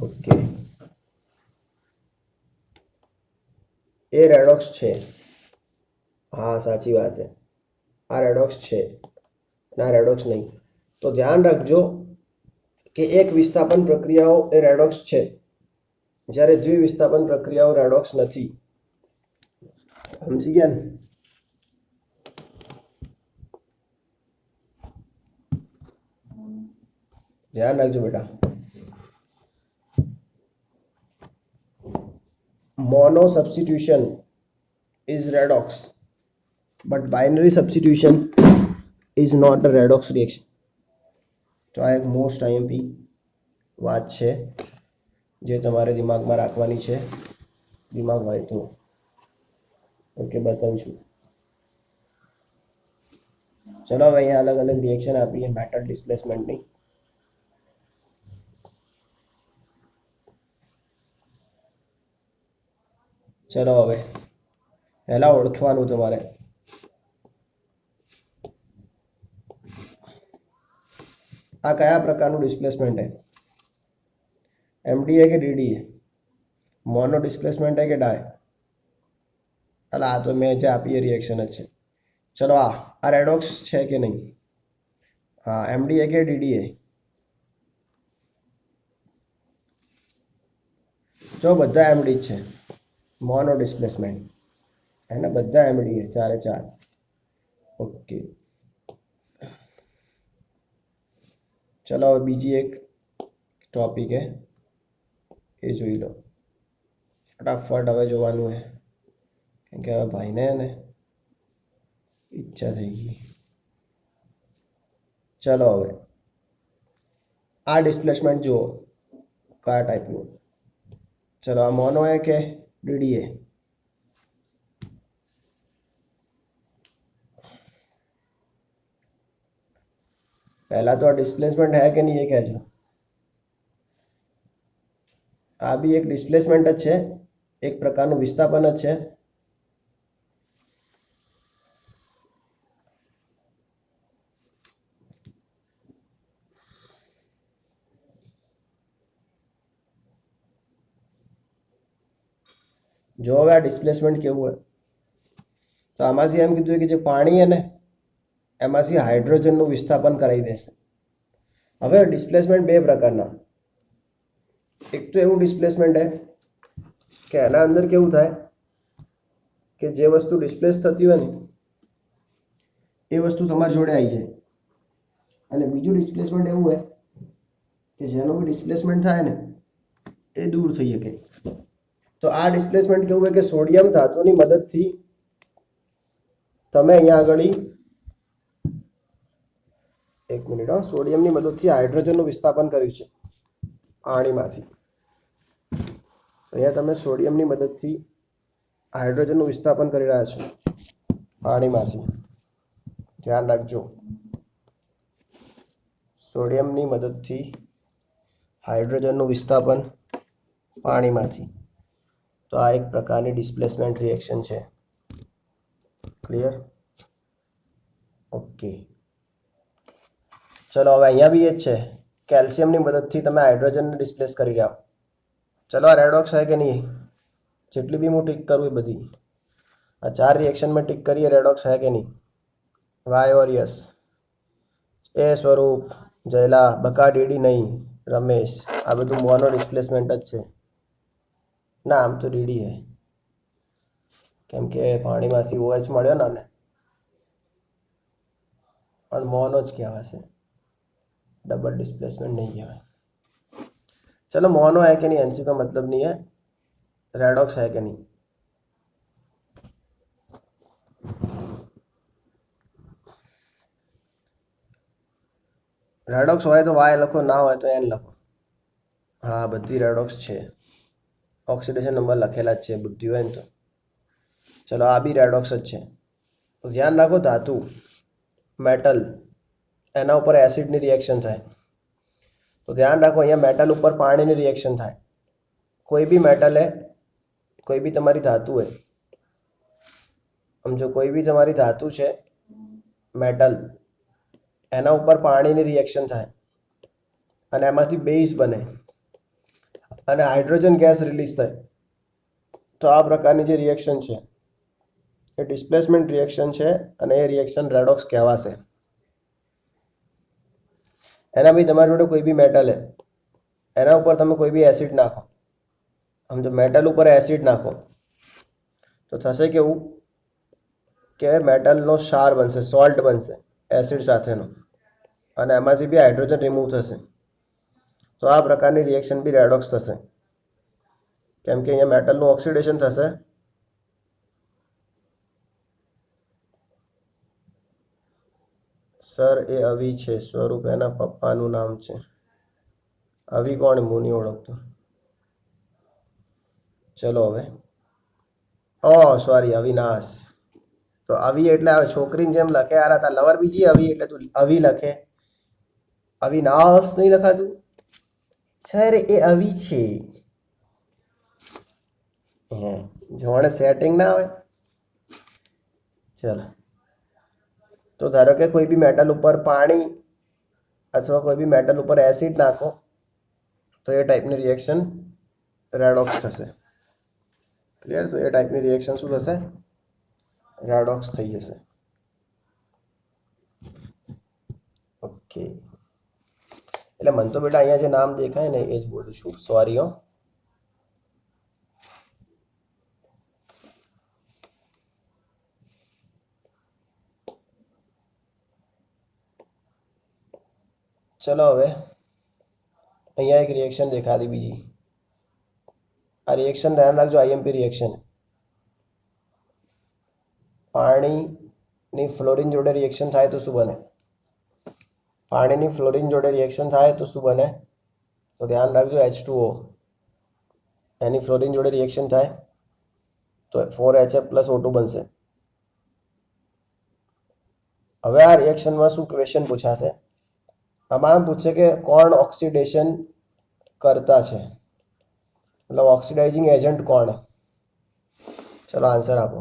ઓકે, એ રેડોક્સ છે. હા, સાચી વાત છે. આ રેડોક્સ છે અને આ રેડોક્સ નહીં. તો ધ્યાન રાખજો કે એક વિસ્થાપન પ્રક્રિયાઓ એ રેડોક્સ છે, જ્યારે દ્વિવિસ્થાપન પ્રક્રિયાઓ રેડોક્સ નથી. સમજી ગયા ને? ધ્યાન રાખજો બેટા. Mono substitution is redox, but binary substitution is not a redox reaction. તો આ એક મોસ્ટ આઈએમપી વાત છે જે તમારે દિમાગમાં રાખવાની છે, દિમાગ હોય તો. ઓકે, બતાવું છું. ચલો હવે અહીંયા અલગ અલગ રિએક્શન આપીએ મેટલ ડિસ્પ્લેસમેન્ટની. ચલો હવે પહેલા ઓળખવાનું તમારે. આ કયા પ્રકારનું ડિસ્પ્લેસમેન્ટ है? एमडी है कि डीडी है? मोनो डिस्प्लेसमेंट है कि डाई? એટલે આ તો મેં જે આપી એ રિએક્શન જ છે. ચલો આ રેડોક્સ છે કે નહીં? હા, એમડી है कि डीडी है? જો બધા એમડી જ છે, મોનો ડિસ્પ્લેસમેન્ટ है ना, બધા એમડી है, ચારે ચાર. ઓકે, ચલો હવે બીજી એક ટોપિક है એ જોઈ લો. ફટાફટ હવે જોવાનું है, કેમ કે હવે ભાઈને ને ઈચ્છા થઈ ગઈ. ચલો હવે આ ડિસ્પ્લેસમેન્ટ જુઓ કયા ટાઈપનું. ચલો આ મોનો है કે डीडी है? पहला तो डिस्प्लेसमेंट है कि नहीं ये कहो. आ भी एक डिस्प्लेसमेंट ज है, एक प्रकारનું વિસ્થાપન જ છે. જો હવે આ ડિસ્પ્લેસમેન્ટ કેવું હોય તો આમાંથી એમ કીધું કે જે પાણી है ને એમાંથી હાઇડ્રોજનનું વિસ્થાપન કરાવી દેશે. હવે ડિસ્પ્લેસમેન્ટ બે પ્રકારના. એક તો એવું ડિસ્પ્લેસમેન્ટ है કે એના અંદર કેવું થાય કે જે વસ્તુ ડિસ્પ્લેસ થતી હોય ને એ વસ્તુ તમારી જોડે આવી જાય. અને બીજું ડિસ્પ્લેસમેન્ટ એવું હોય કે જેનો બી ડિસ્પ્લેસમેન્ટ થાય ને એ દૂર થઈ શકે. તો આ ડિસ્પ્લેસમેન્ટ કેવું હોય કે સોડિયમ ધાતુની મદદથી તમે અહીંયા આગળ એક મિનિટ, સોડિયમની મદદથી હાઇડ્રોજનનું વિસ્થાપન કર્યું છે પાણીમાંથી. અહીંયા તમે સોડિયમની મદદથી હાઇડ્રોજનનું વિસ્થાપન કરી રહ્યા છો પાણીમાંથી. ધ્યાન રાખજો, સોડિયમની મદદથી હાઇડ્રોજનનું વિસ્થાપન પાણીમાંથી. તો આ એક પ્રકારની ડિસ્પ્લેસમેન્ટ રિએક્શન છે. ક્લિયર? ઓકે, ચલો હવે અહીંયા બી એ જ છે. કેલ્શિયમની મદદથી તમે હાઇડ્રોજનને ડિસ્પ્લેસ કરી રહ્યા. ચલો આ રેડોક્સ है कि नहीं? જેટલી બી હું ટિક કરું એ બધી આ ચાર રિએક્શન में टिक करिए. रेडॉक्स है कि नहीं? वाई और यस. ए स्वरूप, जयला, बका, डीडी नहीं, रमेश, આ બધું મોનો ડિસ્પ્લેસમેન્ટ જ છે. ના, આમ તો ડીડી है, કેમ કે પાણીમાંથી OH મળ્યો ને, પણ મોનો જ કહેવાશે, डबल डिस्प्लेसमेंट नहीं कहेवाय. चलो मोनो है कि नहीं आंसर का मतलब नहीं है. रेडॉक्स है कि नहीं? रेडॉक्स હોય તો વાય લખો, ના હોય તો એન લખો. હા, બધી રેડોક્સ છે. ઓક્સિડેશન નંબર લખેલા જ છે બુદ્ધિ હોય ને તો. ચલો આ બી રેડોક્સ જ છે. તો ધ્યાન રાખો, ધાતુ મેટલ એના ઉપર એસિડની રિએક્શન થાય. તો ધ્યાન રાખો, અહીંયા મેટલ ઉપર પાણીની રિએક્શન થાય. કોઈ બી મેટલ है, કોઈ બી તમારી ધાતુ है, સમજો કોઈ બી તમારી ધાતુ છે મેટલ, એના ઉપર પાણીની રિએક્શન થાય અને એમાંથી બેઝ બને અને હાઇડ્રોજન ગેસ રિલીઝ થાય. તો આ પ્રકારની જે રિએક્શન છે એ ડિસ્પ્લેસમેન્ટ રિએક્શન છે અને એ રિએક્શન રેડોક્સ કહેવાશે. એના બી તમારી જોડે કોઈ બી મેટલ है, એના ઉપર તમે કોઈ બી એસિડ નાખો, સમજો મેટલ ઉપર એસિડ નાખો તો થશે કેવું કે મેટલનો ક્ષાર બનશે, સોલ્ટ બનશે એસિડ સાથેનો, અને એમાંથી બી હાઇડ્રોજન રિમૂવ થશે. તો આ પ્રકારની રિએક્શન બી રેડોક્સ થશે, કેમ કે અહીંયા મેટલનું ઓક્સિડેશન થશે. સર એ અવી છે, સ્વરૂપ એના પપ્પાનું નામ છે. અવી કોણ? હું નહીં ઓળખતો. ચલો હવે, ઓ સોરી, અવિનાશ. તો અવી એટલે આવે છોકરીને જેમ લખે યાર, હતા લવર બીજી અવી એટલે તું અવી લખે, અવિનાશ નહીં લખાતું. સર એ અવી છે. જોણે સેટિંગ ના આવે. चलो, तो ધારો કે કોઈ બી મેટલ ઉપર પાણી અથવા કોઈ બી મેટલ ઉપર એસિડ નાખો તો એ ટાઈપની રિએક્શન રેડોક્સ થશે. ક્લિયર? તો એ ટાઈપની રિએક્શન શું થશે? રેડોક્સ થઈ જશે. ઓકે, એટલે મને તો બેટા અહીંયા જે નામ દેખાય ને એ જ બોલું છું, સોરી હો. ચલો હવે અહીંયા એક રિએક્શન દેખા દી બીજી. આ રિએક્શન ધ્યાન રાખજો, આઈએમપી રિએક્શન. પાણીની ફ્લોરિન જોડે રિએક્શન થાય તો શું બને? પાણીની ફ્લોરિન જોડે રિએક્શન થાય તો શું બને? તો ધ્યાન રાખજો, H2O. એની ફ્લોરિન જોડે રિએક્શન થાય તો 4HF+O2 બનશે. હવે આ રિએક્શનમાં શું ક્વેશ્ચન પૂછાશે? આમાં પૂછશે કે કોણ ઓક્સિડેશન કરતા છે, मतलब ऑक्सीडाइजिंग एजेंट कौन है? चलो आंसर आपो.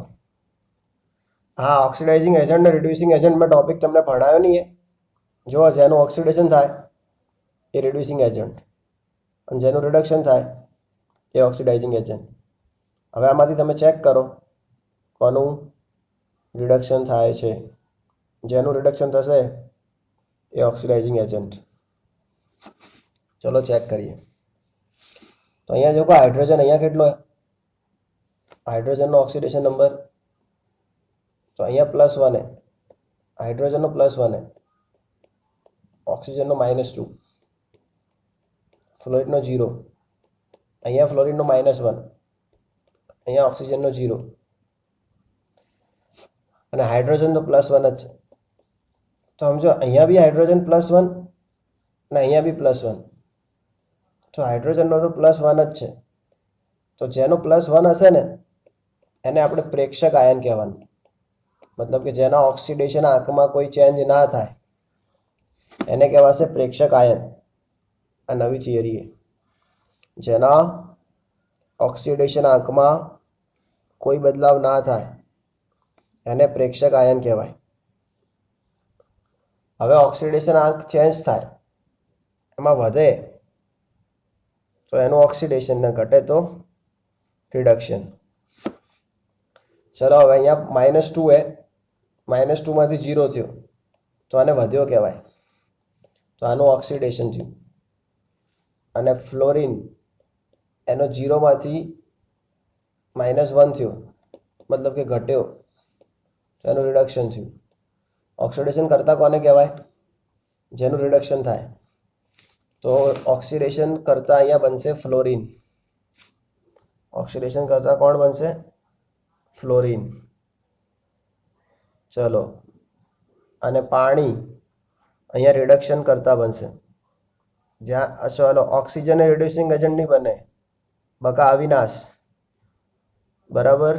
हाँ, ऑक्सीडाइजिंग एजेंट ने रिड्यूसिंग एजेंट में टॉपिक तमने भणायो नहीं है. जो जेनु ऑक्सीडेशन थाय ए रिड्यूसिंग एजेंट અને જેનું રિડક્શન થાય એ ઓક્સિડાઇઝિંગ એજન્ટ. હવે આમાંથી તમે ચેક કરો કોનું રિડક્શન થાય છે. જેનું રિડક્શન થશે એ ઓક્સિડાઇઝિંગ એજન્ટ. ચલો ચેક કરીએ. તો અહીંયા જો હાઇડ્રોજન અહીંયા કેટલો છે? હાઇડ્રોજનનો ઓક્સિડેશન નંબર તો અહીંયા +1 है. હાઇડ્રોજનનો +1 है, ઓક્સિજનનો -2, ફ્લોરિનનો 0. અહીંયા ફ્લોરિનનો -1, અહીંયા ઓક્સિજનનો 0 અને હાઇડ્રોજન તો +1 જ છે. તો સમજો અહીંયા બી હાઇડ્રોજન +1 અને અહીંયા બી +1. તો હાઇડ્રોજનનો તો +1 જ છે. તો જેનો +1 હશે ને એને આપણે પ્રેક્ષક આયન કહેવાનું. મતલબ કે જેના ઓક્સિડેશન આંકમાં કોઈ ચેન્જ ના થાય એને કહેવાશે પ્રેક્ષક આયન. આ નવી થિયરી છે. જેના ઓક્સિડેશન આંકમાં કોઈ બદલાવ ના થાય એને પ્રેક્ષક આયન કહેવાય. હવે ઓક્સિડેશન આંક ચેન્જ થાય, એમાં વધે તો એનું ઓક્સિડેશન, ને ઘટે તો રિડક્શન. ચલો હવે અહીંયા -2 है, -2 માંથી 0 થયો તો આને વધ્યો કહેવાય. તો આનું ઓક્સિડેશન થયું. અને ફ્લોરિન એનો 0 માંથી -1 થયો, મતલબ કે ઘટ્યો, તો એનું રિડક્શન થયું. ઓક્સિડેશન કરતા કોને કહેવાય? જેનું રિડક્શન થાય. તો ઓક્સિડેશન કરતા અહીંયા બનશે ફ્લોરિન. ઓક્સિડેશન કરતા કોણ બનશે? ફ્લોરિન. ચલો, અને પાણી અહીંયા રિડક્શન કરતા બનશે. જ્યાં ચલો ઓક્સિજન એ રિડ્યુસિંગ એજન્ટ નહીં બને, બકા અવિનાશ બરાબર.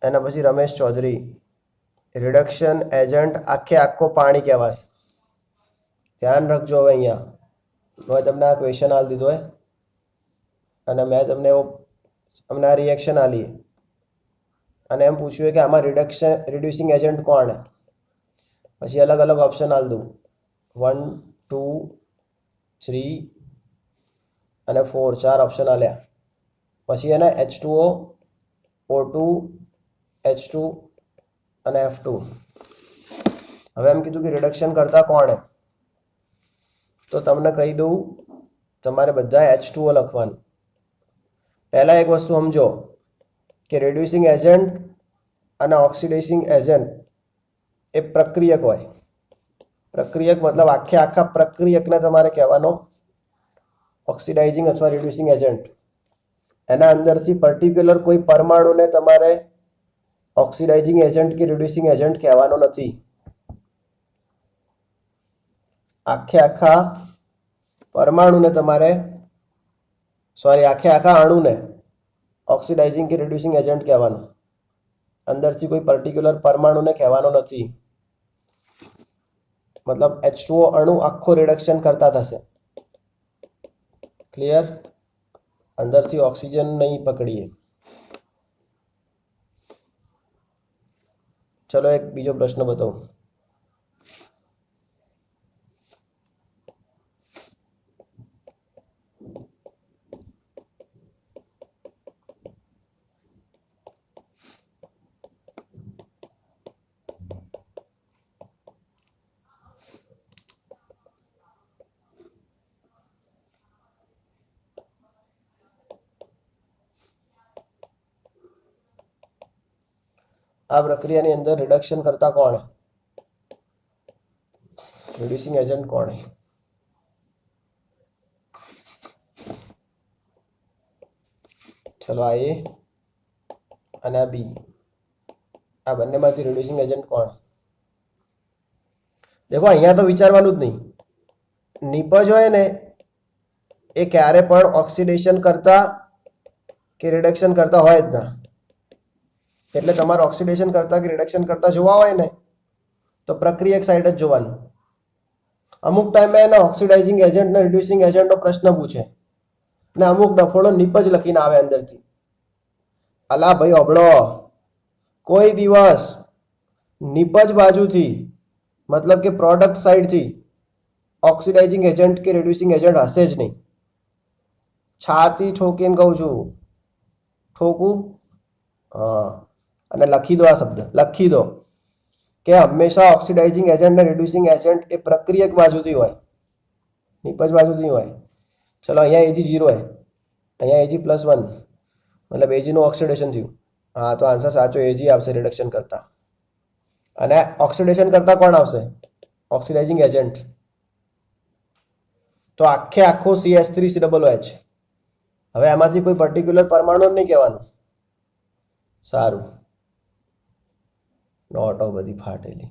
એના પછી રમેશ ચૌધરી. રિડક્શન એજન્ટ આખે આખો પાણી કહેવાશે. ધ્યાન રાખજો. હવે અહીંયા મેં તમને આ ક્વેશ્ચન આલી દીધો હોય અને મેં તમને અમને આ રિએક્શન આલી અને એમ પૂછ્યું કે આમાં રિડ્યુસિંગ એજન્ટ કોણ है. પછી અલગ અલગ ઓપ્શન આલ દઉં, 1 2 3 અને 4, 4 ઓપ્શન આલ્યા. પછી એને H2O, O2, H2 અને F2. હવે એમ કીધું કે રિડક્શન કરતા કોણ है, તો તમને કહી દઉં તમારે બધા H2O લખવાનું. પહેલા એક વસ્તુ સમજો કે રિડ્યુસિંગ એજન્ટ અને ઓક્સિડાઇઝિંગ એજન્ટ એ પ્રક્રિયક હોય. પ્રક્રિયક મતલબ આખે આખા પ્રક્રિયકને તમારે કહેવાનો ઓક્સિડાઇઝિંગ અથવા રિડ્યુસિંગ એજન્ટ. એના અંદરથી પર્ટિક્યુલર કોઈ પરમાણુને તમારે ઓક્સિડાઇઝિંગ એજન્ટ કે રિડ્યુસિંગ એજન્ટ કહેવાનો નથી. આખે આખા પરમાણુને તમારે આખે આખા અણુને ઓક્સિડાઇઝિંગ કે રિડ્યુસિંગ એજન્ટ કહેવાનું. અંદરથી કોઈ પર્ટિક્યુલર પરમાણુને કહેવાનો નથી. મતલબ H2O અણુ આખો રિડક્શન કરતા થશે. ક્લિયર? અંદરથી ઓક્સિજન નહીં પકડીએ. चलो एक बीजो प्रश्न बताओ। આ પ્રક્રિયાની અંદર રિડક્શન કરતા કોણ है? रिड्यूसिंग एजेंट कौन है? चलो आ ए અને આ બી, આ બંનેમાંથી રિડ્યુસિંગ એજન્ટ કોણ? देखो અહીંયા તો વિચારવાનું જ નહીં. નિપજ હોય ને એ ક્યારે પણ ઓક્સિડેશન કરતા કે રિડક્શન કરતા હોય જ ના. એટલે તમારે ઓક્સિડેશન કરતા કે રિડક્શન કરતા જોવા હોય ને તો પ્રક્રિયક સાઈડ જ જોવાનું. અમુક ટાઈમે એને ઓક્સિડાઇઝિંગ એજન્ટ ને રિડ્યુસિંગ એજન્ટનો પ્રશ્ન પૂછે ને અમુક ડફોડો નિપજ લખીને આવે અંદરથી. અલા ભાઈ અબળો, કોઈ દિવસ નિપજ બાજુથી મતલબ કે પ્રોડક્ટ સાઈડથી ઓક્સિડાઇઝિંગ એજન્ટ કે રિડ્યુસિંગ એજન્ટ હશે જ નહીં. છાતી ઠોકીને કહું છું, ઠોકું? હા, અને લખી દો, આ શબ્દ લખી દો કે હંમેશા ઓક્સિડાઇઝિંગ એજન્ટ ને રિડ્યુસિંગ એજન્ટ એ પ્રક્રિયક બાજુથી હોય, નિપજ બાજુથી હોય. ચલો અહીંયા એજી 0 હોય, અહીંયા એજી +1, મતલબ એજીનું ઓક્સિડેશન થયું. હા, તો આન્સર સાચો એજી આવશે રિડક્શન કરતા. અને ઓક્સિડેશન કરતા કોણ આવશે? Oxidising agent. તો આખો CH3COOH. હવે આમાંથી કોઈ પર્ટિક્યુલર પરમાણુ નહીં કહેવાનું. સારું, નોટો બધી ફાટેલી.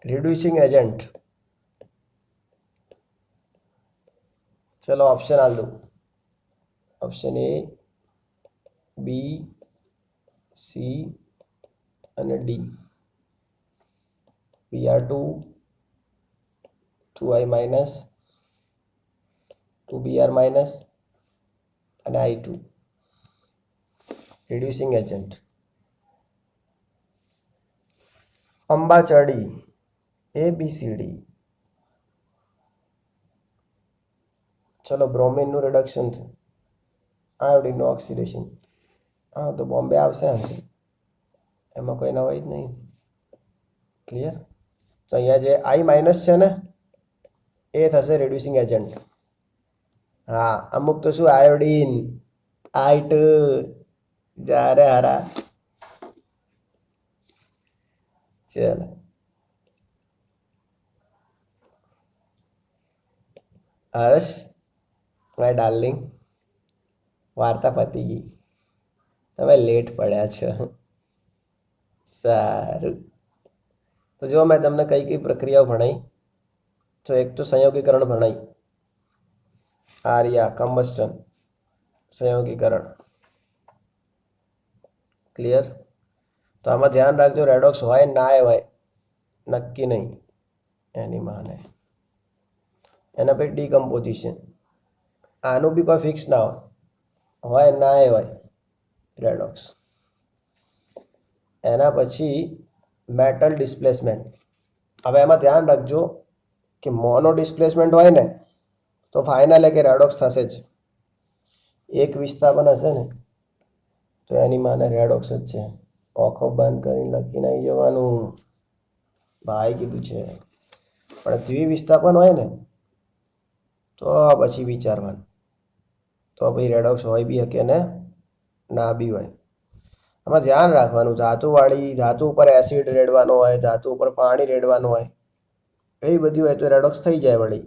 रिड्यूसिंग एजेंट, चलो ऑप्शन आ दो. ऑप्शन ए, बी, सी અને D. Br2 2i minus 2Br minus અને I2 રિડ્યુસિંગ એજન્ટ. અંબાચડી ABCD. ચલો બ્રોમિનનું રિડક્શન થયું, આયોડિનનું ઓક્સિડેશન. હા, તો બોમ્બે આવશે આન્સર, એમાં કોઈ નવાઈ જ નહીં. ક્લિયર? તો અહીંયા જે I- છે ને એ થશે રિડ્યુસિંગ એજન્ટ. હા, અમુક તો શું આયોડિન I2 જ્યારે હારા. ચાલો હર્ષ, માય ડાર્લિંગ, વાર્તા પતી ગઈ, તમે લેટ પડ્યા છો. સારું, તો જો મેં તમને કઈ કઈ પ્રક્રિયાઓ ભણાઈ. તો એક તો સંયોગીકરણ ભણાઈ, આર્યા કમ્બસ્ટન સંયોગીકરણ. ક્લિયર? તો આમાં ધ્યાન રાખજો, રેડોક્સ હોય ના હોય નક્કી નહીં, એની માને. એના પછી ડીકમ્પોઝિશન, આનું બી કોઈ ફિક્સ ના હોય ના હોય રેડોક્સ. એના પછી મેટલ ડિસ્પ્લેસમેન્ટ. હવે એમાં ધ્યાન રાખજો કે મોનો ડિસ્પ્લેસમેન્ટ હોય ને તો ફાઇનલ કે રેડોક્સ થશે જ. એક વિસ્થાપન હશે ને તો એની માને રેડોક્સ જ છે. ઓખો બંધ કરીને લખીને આવી જવાનું, ભાઈ કીધું છે. પણ દ્વિવિસ્થાપન હોય ને તો પછી વિચારવાનું, તો ભાઈ રેડોક્સ હોય બી શકે ને ના બી હોય. આમાં ધ્યાન રાખવાનું, ધાતુ ઉપર એસિડ રેડવાનો હોય, ધાતુ ઉપર પાણી રેડવાનું હોય, એવી બધી હોય તો રેડોક્સ થઈ જાય વળી,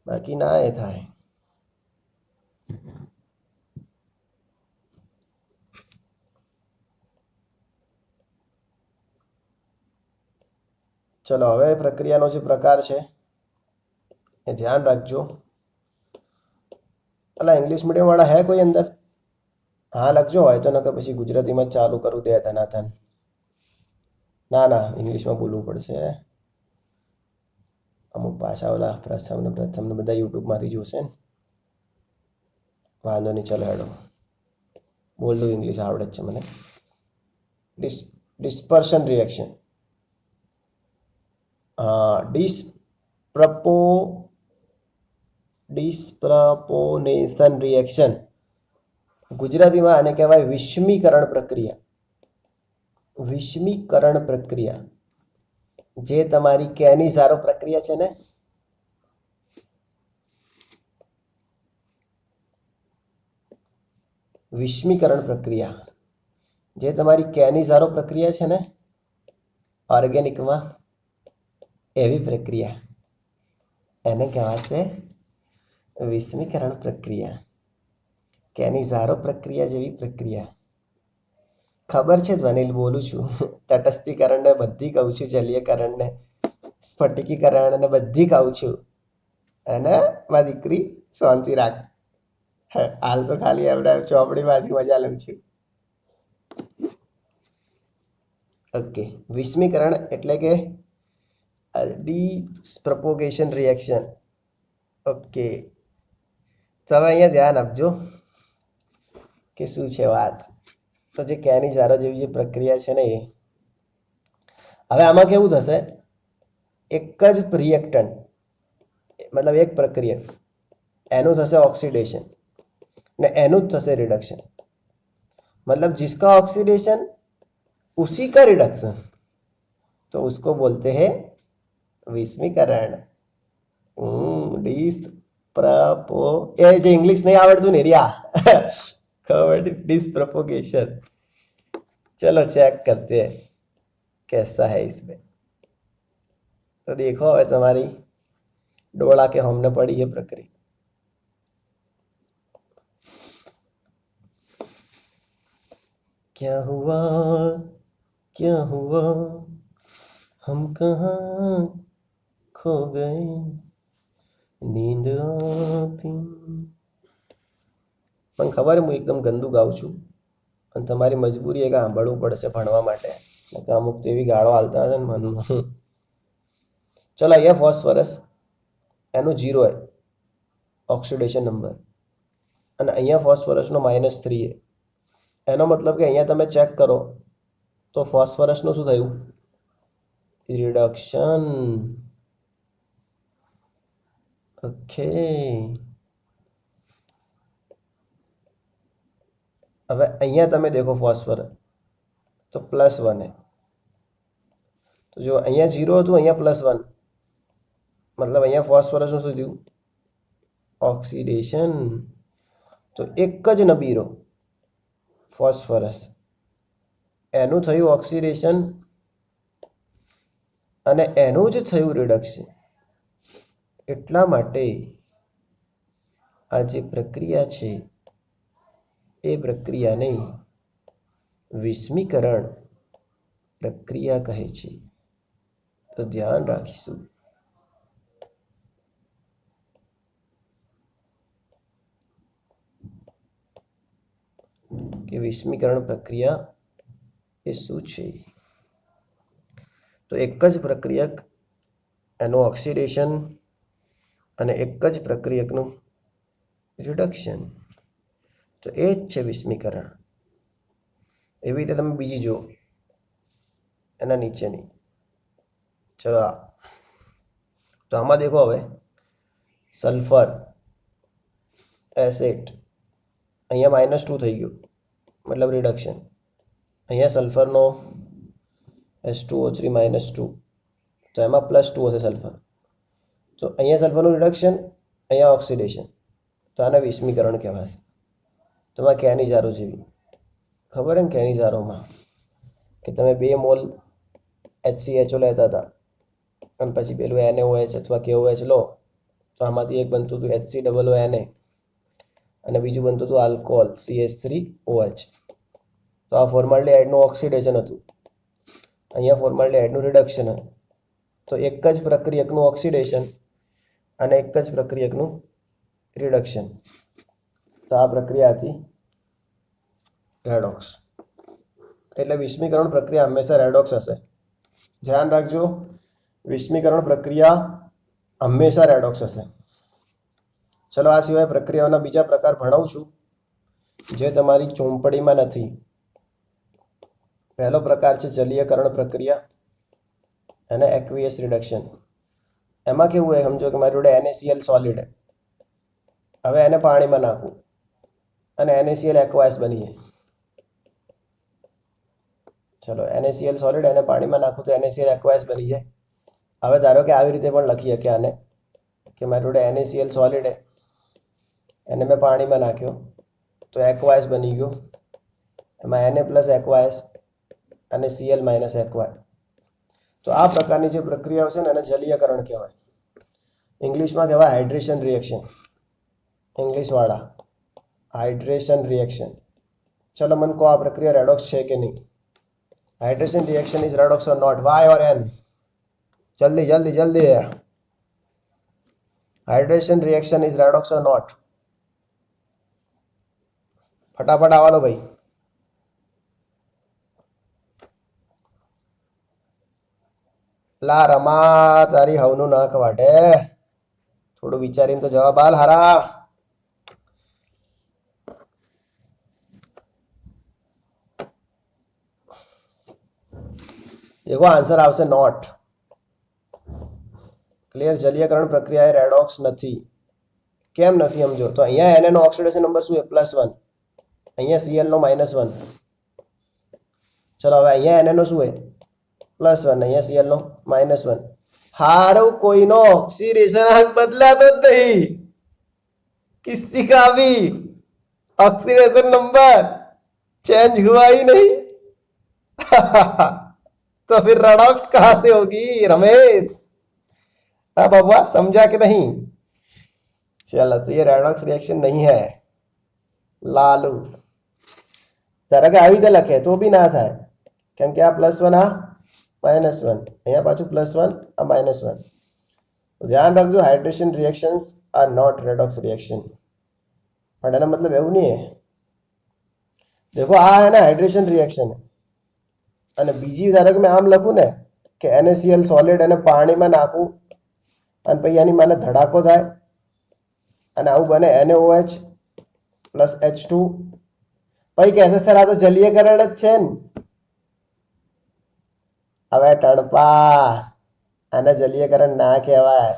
બાકી ના એ થાય. ચલો હવે પ્રક્રિયાનો જે પ્રકાર છે એ ધ્યાન રાખજો. અલા ઇંગ્લિશ મીડિયમ વાળા હે કોઈ અંદર? હા લખજો, હોય તો નકર પછી ગુજરાતીમાં જ ચાલુ કરું દે ધનાધન. ના ના, ઇંગ્લિશમાં બોલવું પડશે. અમુક પાછા ઓલા પ્રથમ ને બધા યુટ્યુબમાંથી જોશે ને. વાંધો નહીં, ચલો હેડો બોલ દઉં, ઇંગ્લિશ આવડે જ છે મને. ડિસ્પર્શન રિએક્શન. હા, ડિસ્પ્રપોનેશન રિએક્શન. ગુજરાતીમાં આને કહેવાય વિષમીકરણ પ્રક્રિયા. વિષમીકરણ પ્રક્રિયા, જે તમારી કેની ઝારો પ્રક્રિયા છે ને, વિષમીકરણ પ્રક્રિયા, જે તમારી કેની ઝારો પ્રક્રિયા છે ને ઓર્ગેનિકમાં, એવી પ્રક્રિયા એને કહેવાશે વિષમીકરણ પ્રક્રિયા. કેની ઝારો પ્રક્રિયા જેવી પ્રક્રિયા. ખબર છે ધ્વનિલ, બોલું છું. તટસ્થીકરણને બધી કહું છું, જલીયકરણને, સ્ફટિકીકરણને બધી કહું છું. અને મારી દીકરી શાંતિ રાખ. હાલ તો ખાલી એમને ચોપડીમાંથી મજા લઉં છું. ઓકે, વિષમીકરણ એટલે કે ડિસ્પ્રોપોગેશન રિએક્શન. ઓકે, તો હવે અહીંયા ધ્યાન આપજો કે શું છે વાત. તો જે કેની ઝારો જેવી જે પ્રક્રિયા છે ને એ, હવે આમાં કેવું થશે, એક જ રિએક્ટન્ટ, મતલબ એક પ્રક્રિયક, એનું થશે ઓક્સિડેશન ને એનું જ થશે रिडक्शन. मतलब जिसका ऑक्सीडेशन उसी का रिडक्शन, तो उसको बोलते हैं विषमीकरण. એ જે ઇંગ્લિશ નહીં આવડતું ને રિયા ખબર, डिस्प्रोपोगेशन. चलो चेक करते हैं कैसा है इसमें. तो देखो હવે તમારી डोला के हमने पड़ी है प्रक्रिया. क्या हुआ हम कहाँ खो गए, नींद आती. મને ખબર હું એકદમ ગંદુ ગાઉં છું અને તમારી મજબૂરી એ કે સાંભળવું પડશે ભણવા માટે, તો અમુક તો એવી ગાળો હાલતા હશે ને મનમાં. ચલો, અહીંયા ફોસ્ફરસ એનું 0 है ઓક્સિડેશન નંબર, અને અહીંયા ફોસ્ફરસનો -3 है. એનો મતલબ કે અહીંયા તમે ચેક કરો તો ફોસ્ફરસનું શું થયું, રિડક્શન. ઓકે, હવે અહીંયા તમે દેખો ફોસ્ફરસ તો +1 है. તો જો અહીંયા 0 હતું, અહીંયા +1, મતલબ અહીંયા ફોસ્ફરસનું શું થયું, ઓક્સિડેશન. તો એક જ નબીરો ફોસ્ફરસ, એનું થયું ઓક્સિડેશન અને એનું જ થયું રિડક્શન. એટલા માટે આ જે પ્રક્રિયા છે એ પ્રક્રિયાને વિષમીકરણ પ્રક્રિયા કહે છે. તો ધ્યાન રાખીશું. કે વિષમીકરણ પ્રક્રિયા એ શું છે. તો એક જ પ્રક્રિયક એનું ઓક્સિડેશન અને એક જ પ્રક્રિયકનું રિડક્શન, તો એ જ છે વિષમીકરણ. એવી રીતે તમે બીજી જો એના નીચેની. ચલો, તો આમાં દેખો હવે સલ્ફર એસિડ, અહીંયા -2 થઈ ગયું, મતલબ રિડક્શન. અહીંયા સલ્ફરનો H2O3 -2, તો એમાં +2 હશે સલ્ફર. તો અહીંયા સલ્ફરનું રિડક્શન, અહીંયા ઓક્સિડેશન, તો આને વિષમીકરણ કહેવાશે. તમારે કેની ઝારો જેવી ખબર ને, કેની ઝારોમાં કે તમે 2 મોલ HCHO લેતા હતા અને પછી પેલું NaOH અથવા KOH લો, તો આમાંથી એક બનતું હતું HCOONA અને બીજું બનતું હતું આલ્કોહોલ CH3OH. તો આ ફોર્માલ્ડિહાઇડનું ઓક્સિડેશન હતું, અહીંયા ફોર્માલ્ડિહાઇડનું રિડક્શન હતું. તો એક જ પ્રક્રિયકનું ઓક્સિડેશન અને એક જ પ્રક્રિયકનું રિડક્શન. તો આ પ્રક્રિયા હતી રેડોક્સ એટલે વિષમીકરણ પ્રક્રિયા હંમેશા રેડોક્સ હશે. ધ્યાન રાખજો, વિષમીકરણ પ્રક્રિયા હંમેશા રેડોક્સ હશે. ચલો આ સિવાય પ્રક્રિયાઓના બીજા પ્રકાર ભણાવું છું જે તમારી ચોપડીમાં નથી. પહેલો પ્રકાર છે જલીયકરણ પ્રક્રિયા અને એક્વિયસ રિડક્શન. એમાં કેવું હોય સમજો કે મારી જોડે NaCl સોલિડ, હવે એને પાણીમાં નાખું અને NaCl એક્વાયસ બની જાય. ચલો NaCl સોલિડ એને પાણીમાં નાખું તો NaCl એક્વાયસ બની જાય. હવે ધારો કે આવી રીતે પણ લખીએ કે આને કે મારી જોડે NaCl સોલિડ એને મેં પાણીમાં નાખ્યો તો એક્વાયસ બની ગયો. એમાં Na પ્લસ એક્વાયસ અને Cl માઇનસ એક્વાય. તો આ પ્રકારની જે પ્રક્રિયાઓ છે ને એને જલીયકરણ કહેવાય. ઇંગ્લિશમાં કહેવાય હાઇડ્રેશન રિએક્શન. ઇંગ્લિશવાળા હાઇડ્રેશન રિએક્શન. ચલો મને કહો આ પ્રક્રિયા રેડોક્સ છે કે નહીં? Hydration reaction is redox or not? Y or N? જલ્દી જલ્દી જલ્દી. Hydration reaction is redox or not? ફટાફટ આવા દો ભાઈ. લા રમા તારી હવનું નાક વાટે, થોડું વિચારીને તો જવાબ આલ હારા. देखो आंसर આવશે નોટ. ક્લિયર? જલીયકરણ પ્રક્રિયા એ રેડોક્સ નથી. કેમ નથી સમજો તો અહીંયા Na નો ઓક્સિડેશન નંબર શું છે? +1. અહીંયા Cl નો -1. ચલો હવે અહીંયા Na નો શું છે? +1. અહીંયા Cl નો -1. हारो कोई नो ऑक्सीडेशन बदला तो नहीं, किसी का भी ऑक्सीडेशन नंबर चेंज हुआ ही नहीं. तो फिर रेडॉक्स कहां से होगी रमेश? हाँ बाबा समझा कि नहीं? चलो तो ये रेडॉक्स रिएक्शन नहीं है लालू. ધારો કે આવી રીતે લખે તો બી ના થાય કેમ કે આ +1 આ -1, અહીંયા પાછું +1 આ -1. તો ધ્યાન રાખજો hydration reactions are not redox reaction. પણ એનો મતલબ એવું નહીં है. देखो આ है ना हाइड्रेशन रिएक्शन અને બીજી ધારો કે મેં આમ લખું ને કે NaCl સોલિડ અને પાણીમાં નાખું અને પછી આની માને ધડાકો થાય અને આવું બને NaOH પ્લસ H2. પછી કહેશે સર આ તો જલીયકરણ જ છે ને. હવે ટણપા આને જલીયકરણ ના કહેવાય.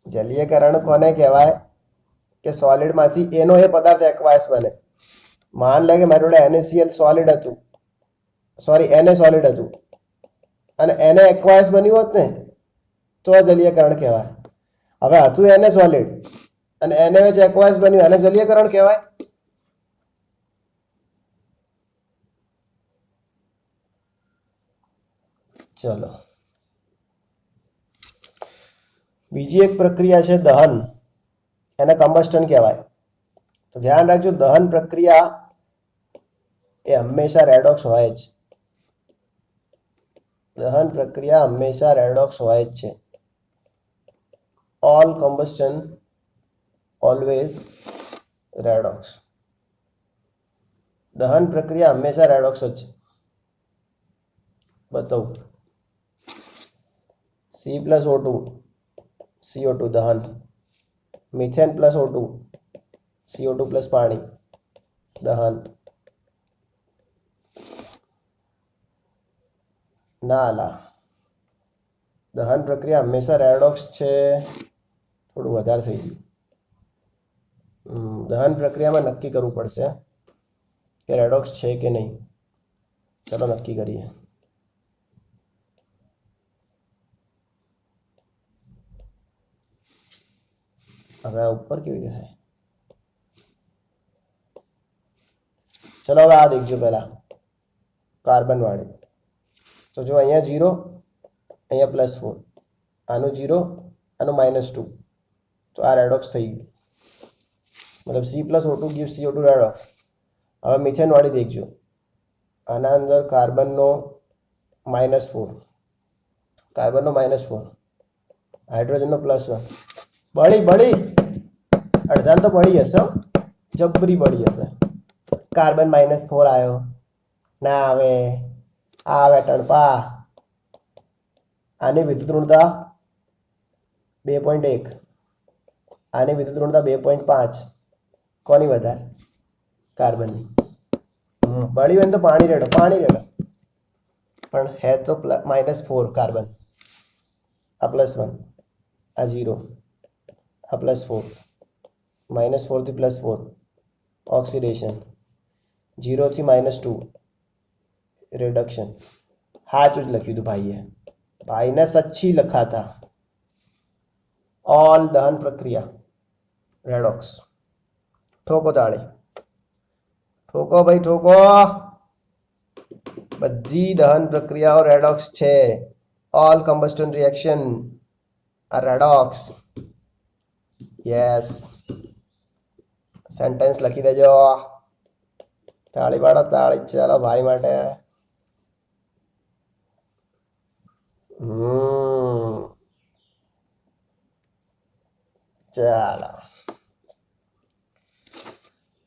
જલીયકરણ કોને કહેવાય કે સોલિડમાંથી એનો એ પદાર્થ એક્વાયસ બને. માન લે કે મારી જોડે NaCl સોલિડ હતું, સોરી Na સોલિડ હતું અને Na એક્વાયસ બન્યું હોત ને તો આ જલીયકરણ કહેવાય. હવે હતું Na સોલિડ અને NaOH એક્વાયસ બન્યું, આને જલીયકરણ કહેવાય? ચલો બીજી એક પ્રક્રિયા છે દહન, એને કમ્બસ્ટન કહેવાય. તો ધ્યાન રાખજો દહન પ્રક્રિયા એ હંમેશા રેડોક્સ હોય જ. દહન પ્રક્રિયા હંમેશા રેડોક્સ હોય જ છે. All combustion always redox. દહન પ્રક્રિયા હંમેશા રેડોક્સ જ છે. બતાવું. C+O2 CO2 દહન, મિથેન +O2 CO2 પ્લસ પાણી દહન. ના લા દહન પ્રક્રિયા હંમેશા રેડોક્સ છે. થોડું વધારે થઈ ગયું. દહન પ્રક્રિયામાં નક્કી કરવું પડશે કે રેડોક્સ છે કે નહીં. ચલો નક્કી કરીએ. હવે આ ઉપર કેવી રીતે થાય? ચલો હવે આ દેખજો પહેલા કાર્બન વાળી. તો જો અહીંયા 0, અહીંયા +4, આનું 0, આનું -2. તો આ રેડોક્સ થઈ ગયું. મતલબ C+O2 gives CO2 રેડોક્સ. હવે મિથેન વાળી દેખજો. આના અંદર કાર્બનનો -4, કાર્બનનો -4, હાઇડ્રોજનનો +1. બળી અડધાન તો બળી હશે, જબરી બળી હશે. કાર્બન -4 આવ્યો ના આવે ટણપા આની વિદ્યુત ઋણતા 2.1 આની વિદ્યુત ઋણતા 2.5 કોની વધારે કાર્બનની બળી હોય તો પાણી રેડો પણ હે તો -4 કાર્બન આ +1 આ 0 આ +4 -4 થી +4 ઓક્સિडेशन 0 થી -2 रिडक्शन સાચું જ લખ્યું હતું ભાઈને સચ્ચી લખા था ऑल दहन प्रक्रिया रेडॉक्स ठोको ताड़ी ठोको भाई ठोको बधी दहन प्रक्रियाओ रेडॉक्स छे ऑल कंबस्टन रिएक्शन आ रेडॉक्स यस सेंटेंस लखी देजो ताड़ी पाड़ो ताड़ी चलो भाई माटे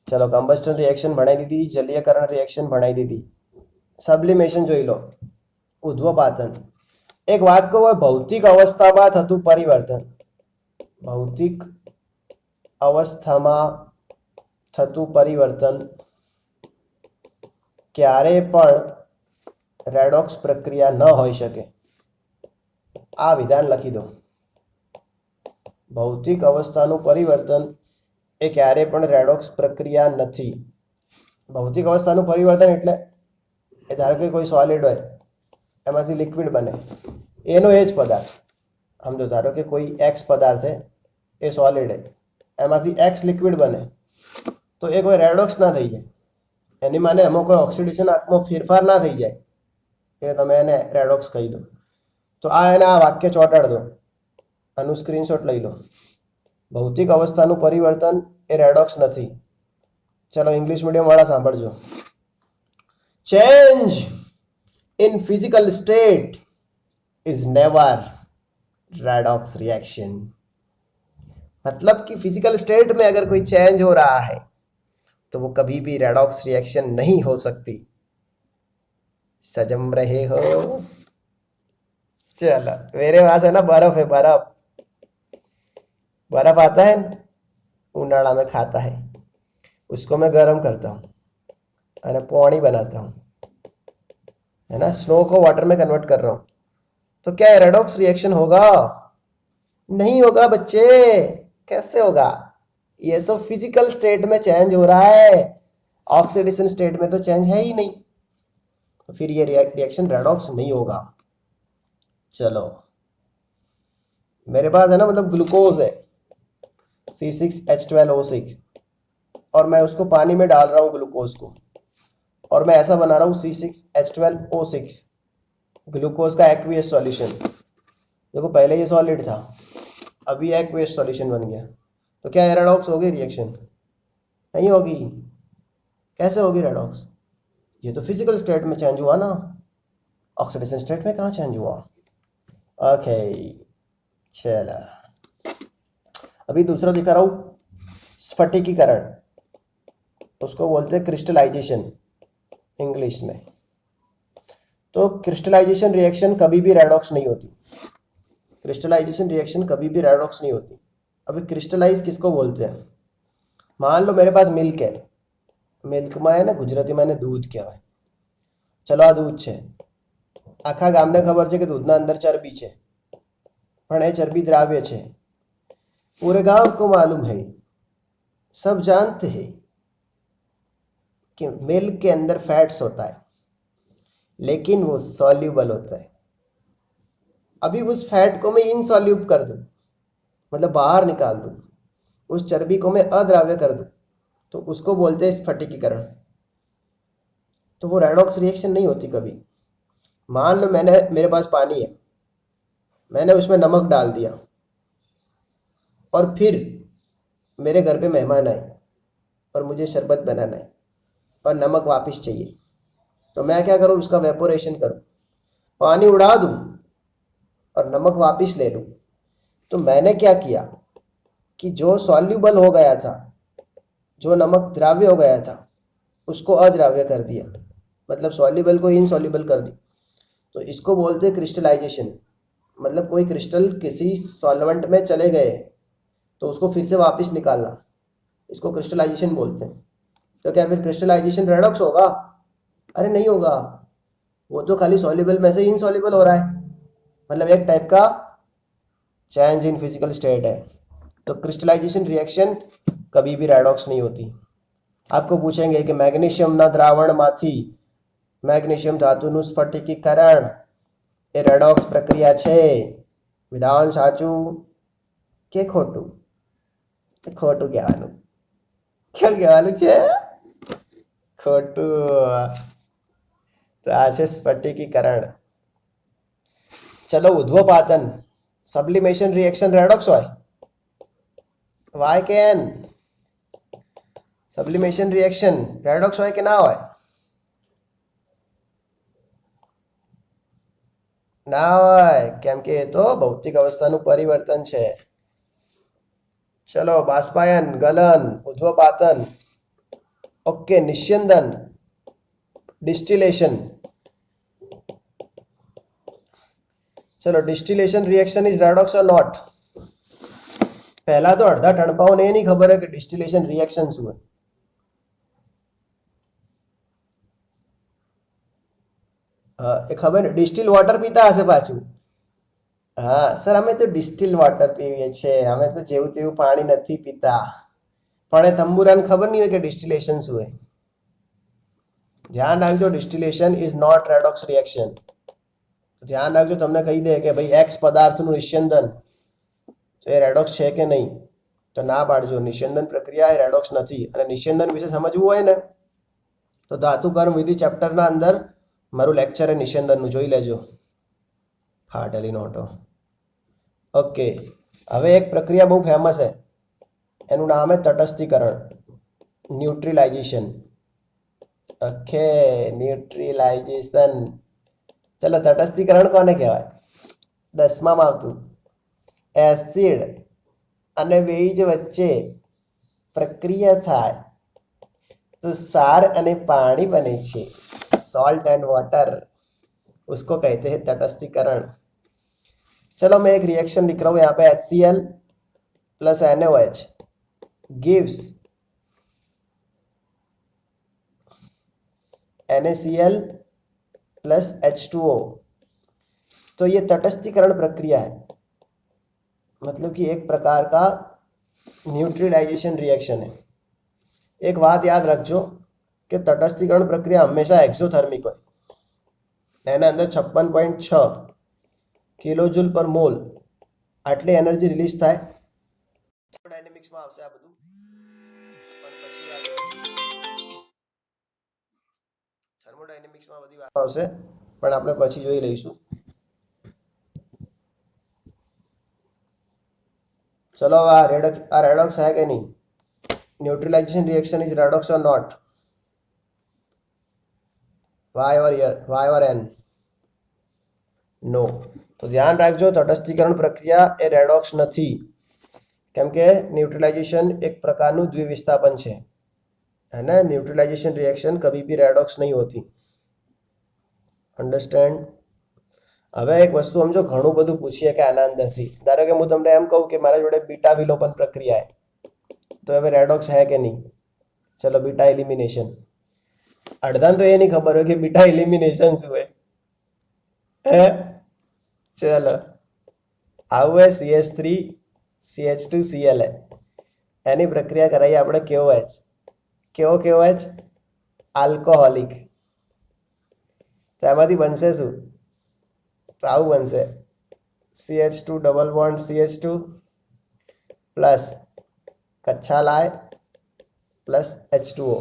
चलो कंबस्टन रिएक्शन भणाई दी थी जलीयकरण रिएक्शन भणाई दी थी सब्लिमेशन जोई लो उध्वपातन एक बात को भौतिक अवस्था में थतु परिवर्तन भौतिक अवस्था में थतु परिवर्तन क्यारे पण रेडॉक्स प्रक्रिया न होई शके आ विधान लखी दो भौतिक अवस्थाનું परिवर्तन એ ક્યારે પણ રેડોક્સ પ્રક્રિયા નથી ભૌતિક અવસ્થાનું પરિવર્તન એટલે એ ધારો કે કોઈ સોલિડ હોય એમાંથી લિક્વિડ બને એનો એ જ પદાર્થ સમજો ધારો કે કોઈ એક્સ પદાર્થ છે એ સોલિડ है એમાંથી એક્સ લિક્વિડ બને તો એ કોઈ રેડોક્સ ના થઈ જાય એની માને એમાં કોઈ ઓક્સિડેશન આત્મો ફેરફાર ના થઈ જાય એ તમે એને રેડોક્સ કહી દો તો આ એના વાક્ય ચોંટાડ દો આનું સ્ક્રીનશોટ લઈ લો भौतिक अवस्थाનું परिवर्तन એ રેડોક્સ નથી चलो इंग्लिश मीडियम वाला सांभळजो change in physical state is never redox reaction मतलब कि फिजिकल स्टेट में अगर कोई चेंज हो रहा है तो वो कभी भी रेडॉक्स रिएक्शन नहीं हो सकती सजम रहे हो चलो मेरे पास है ना बर्फ है बर्फ आता है उनाड़ा में खाता है उसको मैं गर्म करता हूँ और पानी बनाता हूँ है ना स्नो को वाटर में कन्वर्ट कर रहा हूँ तो क्या रेडॉक्स रिएक्शन होगा नहीं होगा बच्चे कैसे होगा ये तो फिजिकल स्टेट में चेंज हो रहा है ऑक्सीडेशन स्टेट में तो चेंज है ही नहीं तो फिर ये रिएक्शन रेडॉक्स नहीं होगा चलो मेरे पास है ना मतलब ग्लूकोज है C6H12O6 और मैं उसको पानी में डाल रहा हूँ ग्लूकोज को और मैं ऐसा बना रहा हूँ C6H12O6 ग्लूकोज का एक्वियस सॉल्यूशन देखो पहले ये सॉलिड था अभी एक्वियस सॉल्यूशन बन गया तो क्या रेडॉक्स होगी रिएक्शन नहीं होगी कैसे होगी रेडॉक्स ये तो फिजिकल स्टेट में चेंज हुआ ना ऑक्सीडेशन स्टेट में कहाँ चेंज हुआ ओके चला अभी दूसरा दिखा रहा हूँ स्फटिकीकरण उसको बोलते हैं क्रिस्टलाइजेशन इंग्लिश में तो क्रिस्टलाइजेशन रिएक्शन कभी भी रेडॉक्स नहीं होती क्रिस्टलाइजेशन रिएक्शन कभी भी रेडॉक्स नहीं होती अभी क्रिस्टलाइज किसको बोलते हैं मान लो मेरे पास मिल्क है मिल्क में है ना गुजराती में दूध कहेवाय चलो आ दूध है आखा गामने खबर है कि दूधना अंदर चरबी है पण ए चरबी द्राव्य है पूरे गांव को मालूम है सब जानते हैं कि मिल्क के अंदर फैट्स होता है लेकिन वो सॉल्यूबल होता है अभी उस फैट को मैं इनसॉल्यूब कर दूं मतलब बाहर निकाल दूं उस चर्बी को मैं अद्राव्य कर दूं तो उसको बोलते हैं स्फटिकीकरण तो वो रेडॉक्स रिएक्शन नहीं होती कभी मान लो मेरे पास पानी है मैंने उसमें नमक डाल दिया और फिर मेरे घर पे मेहमान आए और मुझे शरबत बनाना है और नमक वापस चाहिए तो मैं क्या करूँ उसका वेपोरेशन करूँ पानी उड़ा दूँ और नमक वापस ले लूँ तो मैंने क्या किया कि जो सॉल्यूबल हो गया था जो नमक द्राव्य हो गया था उसको अद्राव्य कर दिया, मतलब सॉल्युबल को इनसॉल्युबल कर दी, तो इसको बोलते हैं क्रिस्टलाइजेशन। मतलब कोई क्रिस्टल किसी सॉल्वेंट में चले गए तो उसको फिर से वापस निकालना, इसको क्रिस्टलाइजेशन बोलते हैं। तो क्या फिर क्रिस्टलाइजेशन रेडॉक्स होगा? अरे नहीं होगा, वो तो खाली सॉल्युबल में से इनसॉल्युबल हो रहा है, मतलब एक टाइप का चेंज इन फिजिकल स्टेट है। तो क्रिस्टलाइजेशन रिएक्शन कभी भी रेडॉक्स नहीं होती। आपको पूछेंगे कि मैग्नीशियमના દ્રાવણમાંથી મેગ્નેશિયમ ધાતુનું સ્ફટિકીકરણ એ રેડોક્સ પ્રક્રિયા છે। વિધાન સાચું કે ખોટું? ખોટું કહેવાનું, કેમ કહેવાનું છે? ખોટું। તો આ છે સ્ફટિકીકરણ। ચલો ઉદ્ધવપાતન સબ્લિમેશન રિએક્શન રેડોક્સ હોય? વાય કેન સબ્લિમેશન રિએક્શન રેડોક્સ હોય કે ના હોય? ના હોય, કેમ કે એ તો ભૌતિક અવસ્થાનું પરિવર્તન છે। ચલો બાષ્પાયન, ગલન, ઉદ્ધવપાતન, ઓકે, નિસ્યંદન, ડિસ્ટિલેશન। ચલો distillation reaction is redox or not? પહેલા તો અડધા ટણપાઓને એ નહીં ખબર હોય કે ડિસ્ટિલેશન રિએક્શન શું હોય। એ ખબર ને, ડિસ્ટિલ વોટર પીતા હશે પાછું। હા સર, અમે તો ડિસ્ટિલ વોટર પીવીએ છીએ, અમે તો જેવું તેવું પાણી નથી પીતા। પણ એ તંબુરાને ખબર નહીં હોય કે ડિસ્ટિલેશન શું હોય। ધ્યાન રાખજો, distillation is not redox reaction. ધ્યાન રાખજો, તમને કહી દે કે ભાઈ એક્સ પદાર્થનું નિસ્યંદન, તો એ રેડોક્સ છે કે નહીં, તો ના પાડજો, નિસ્યંદન પ્રક્રિયા એ રેડોક્સ નથી। અને નિસ્યંદન વિશે સમજવું હોય ને તો ધાતુ કર્મ વિધિ ચેપ્ટરના અંદર મારું લેક્ચર એ નિસ્યંદનનું જોઈ લેજો, ફાટેલી નોટો। ઓકે, હવે એક પ્રક્રિયા બહુ ફેમસ છે, એનું નામ છે તટસ્થીકરણ, ન્યુટ્રલાઇઝેશન। ઓકે, ન્યુટ્રલાઇઝેશન। ચલો તટસ્થીકરણ કોને કહેવાય? 10માં આવતું, એસિડ અને બેઝ વચ્ચે પ્રક્રિયા થાય तो सार અને पानी बने छे, सॉल्ट एंड वाटर, उसको कहते हैं तटस्थीकरण। चलो मैं एक रिएक्शन लिख रहा हूँ यहाँ पे, HCl plus NaOH gives NaCl plus H2O। तो ये तटस्थीकरण प्रक्रिया है, मतलब कि एक प्रकार का न्यूट्रलाइजेशन रिएक्शन है। एक बात याद रखो कि तटस्थीकरण प्रक्रिया हमेशा एक्सोथर्मिक હોય, એના અંદર 56.6 કિલોજૂલ પર મોલ આટલી એનર્જી રિલીઝ થાય। થર્મોડાયનેમિક્સમાં આવશે આ બધું, પણ પછી થર્મોડાયનેમિક્સમાં બધી વાત આવશે, પણ આપણે પછી જોઈ લઈશું। ચલો આ રેડોક્સ है કે નહીં? Neutralisation reaction is redox or not? Y और एन? नो। तो ध्यान रखो, तटस्थीकरण प्रक्रिया ए रेडॉक्स नहीं, केम के न्यूट्रलाइजेशन एक प्रकारનું દ્વિવિસ્થાપન છે, है ना। न्यूट्रलाइजेशन रिएक्शन कभी भी रेडॉक्स नहीं होती, अंडरस्टेन्ड। હવે એક વસ્તુ સમજો, ઘણું બધું પૂછીએ કે આના અંદરથી, ધારો કે હું તમને એમ કહું કે મારા જોડે બીટા વિલોપન પ્રક્રિયા है, तो હવે રેડોક્સ है કે નહીં? ચલો બીટા એલિમિનેશન, અડધાને તો એ નહીં ખબર હોય કે બીટા એલિમિનેશન શું હોય। ચલો આવું है CH3 CH2 Cl है, એની પ્રક્રિયા કરાવી આપણે KOH, કેવો KOH? આલ્કોહોલિક। તો એમાંથી બનશે શું? તો આવું બનશે, CH2 double bond CH2 plus कच्चा लाए प्लस H2O।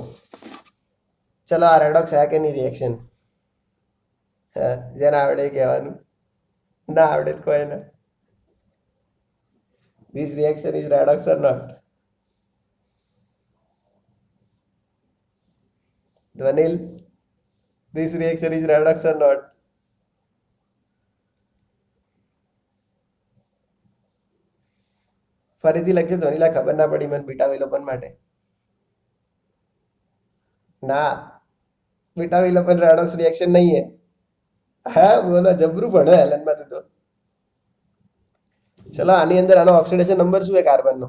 चलो आ रेडॉक्स है कि नहीं रिएक्शन? जेना आवड़े कहेवानुं, ना आवड़े तो कोई ना। This reaction is redox or not? Dhvanil, this reaction is redox or not? ફરીથી લખજો, ધ્વનિલા ખબર ના પડી મને બીટા વિલોપન માટે। ना, बीटा विलोपन रेडॉक्स रिएक्शन नहीं है। हाँ बोलो, जबरू भणो हेलन में तो। चलो आनी अंदर आनो ऑक्सीडेशन नंबर શું है કાર્બન નો?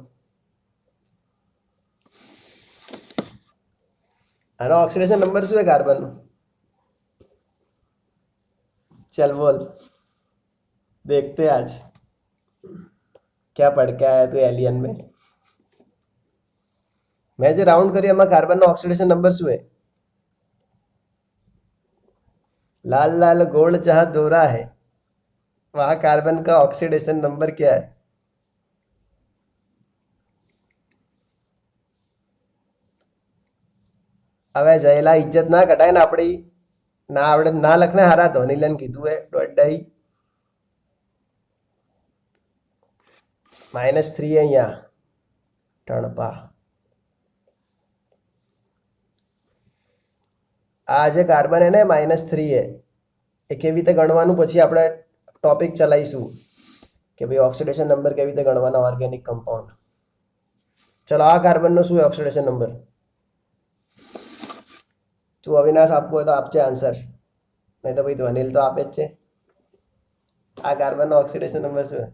આનો ઓક્સીडेशन नंबर શું है કાર્બન નો? चल बोल, देखते हैं आज क्या पढ़ के आया तू एलियन में। मैं जो राउंड करी એમાં કાર્બન નો ઓક્સીडेशन नंबर શું है? लाल लाल गोल्ड जहां दोहरा है वहां कार्बन का ऑक्सीडेशन नंबर क्या है? હવે જયેલા ઇજ્જત ના કઢાય ને આપણી, ના આવડે ના લખને હારા ધોનીલન કીધું હે દોડાઈ -3 है અહીંયા ટણપા। આ જે કાર્બન હે ને -3 है એ કેવી રીતે ગણવાનું પછી આપણે ટોપિક ચલાવીશું કે ભાઈ ઓક્સિડેશન નંબર કેવી રીતે ગણવાના ઓર્ગેનિક કમ્પાઉન્ડ। ચલો આ કાર્બનનો શું है ઓક્સિડેશન નંબર? તું અવિનાશ આપવો હોય તો આપજે આન્સર, નહીં તો ભાઈ ધ્વનિલ તો આપે જ છે। આ કાર્બનનો ઓક્સિડેશન નંબર શું है?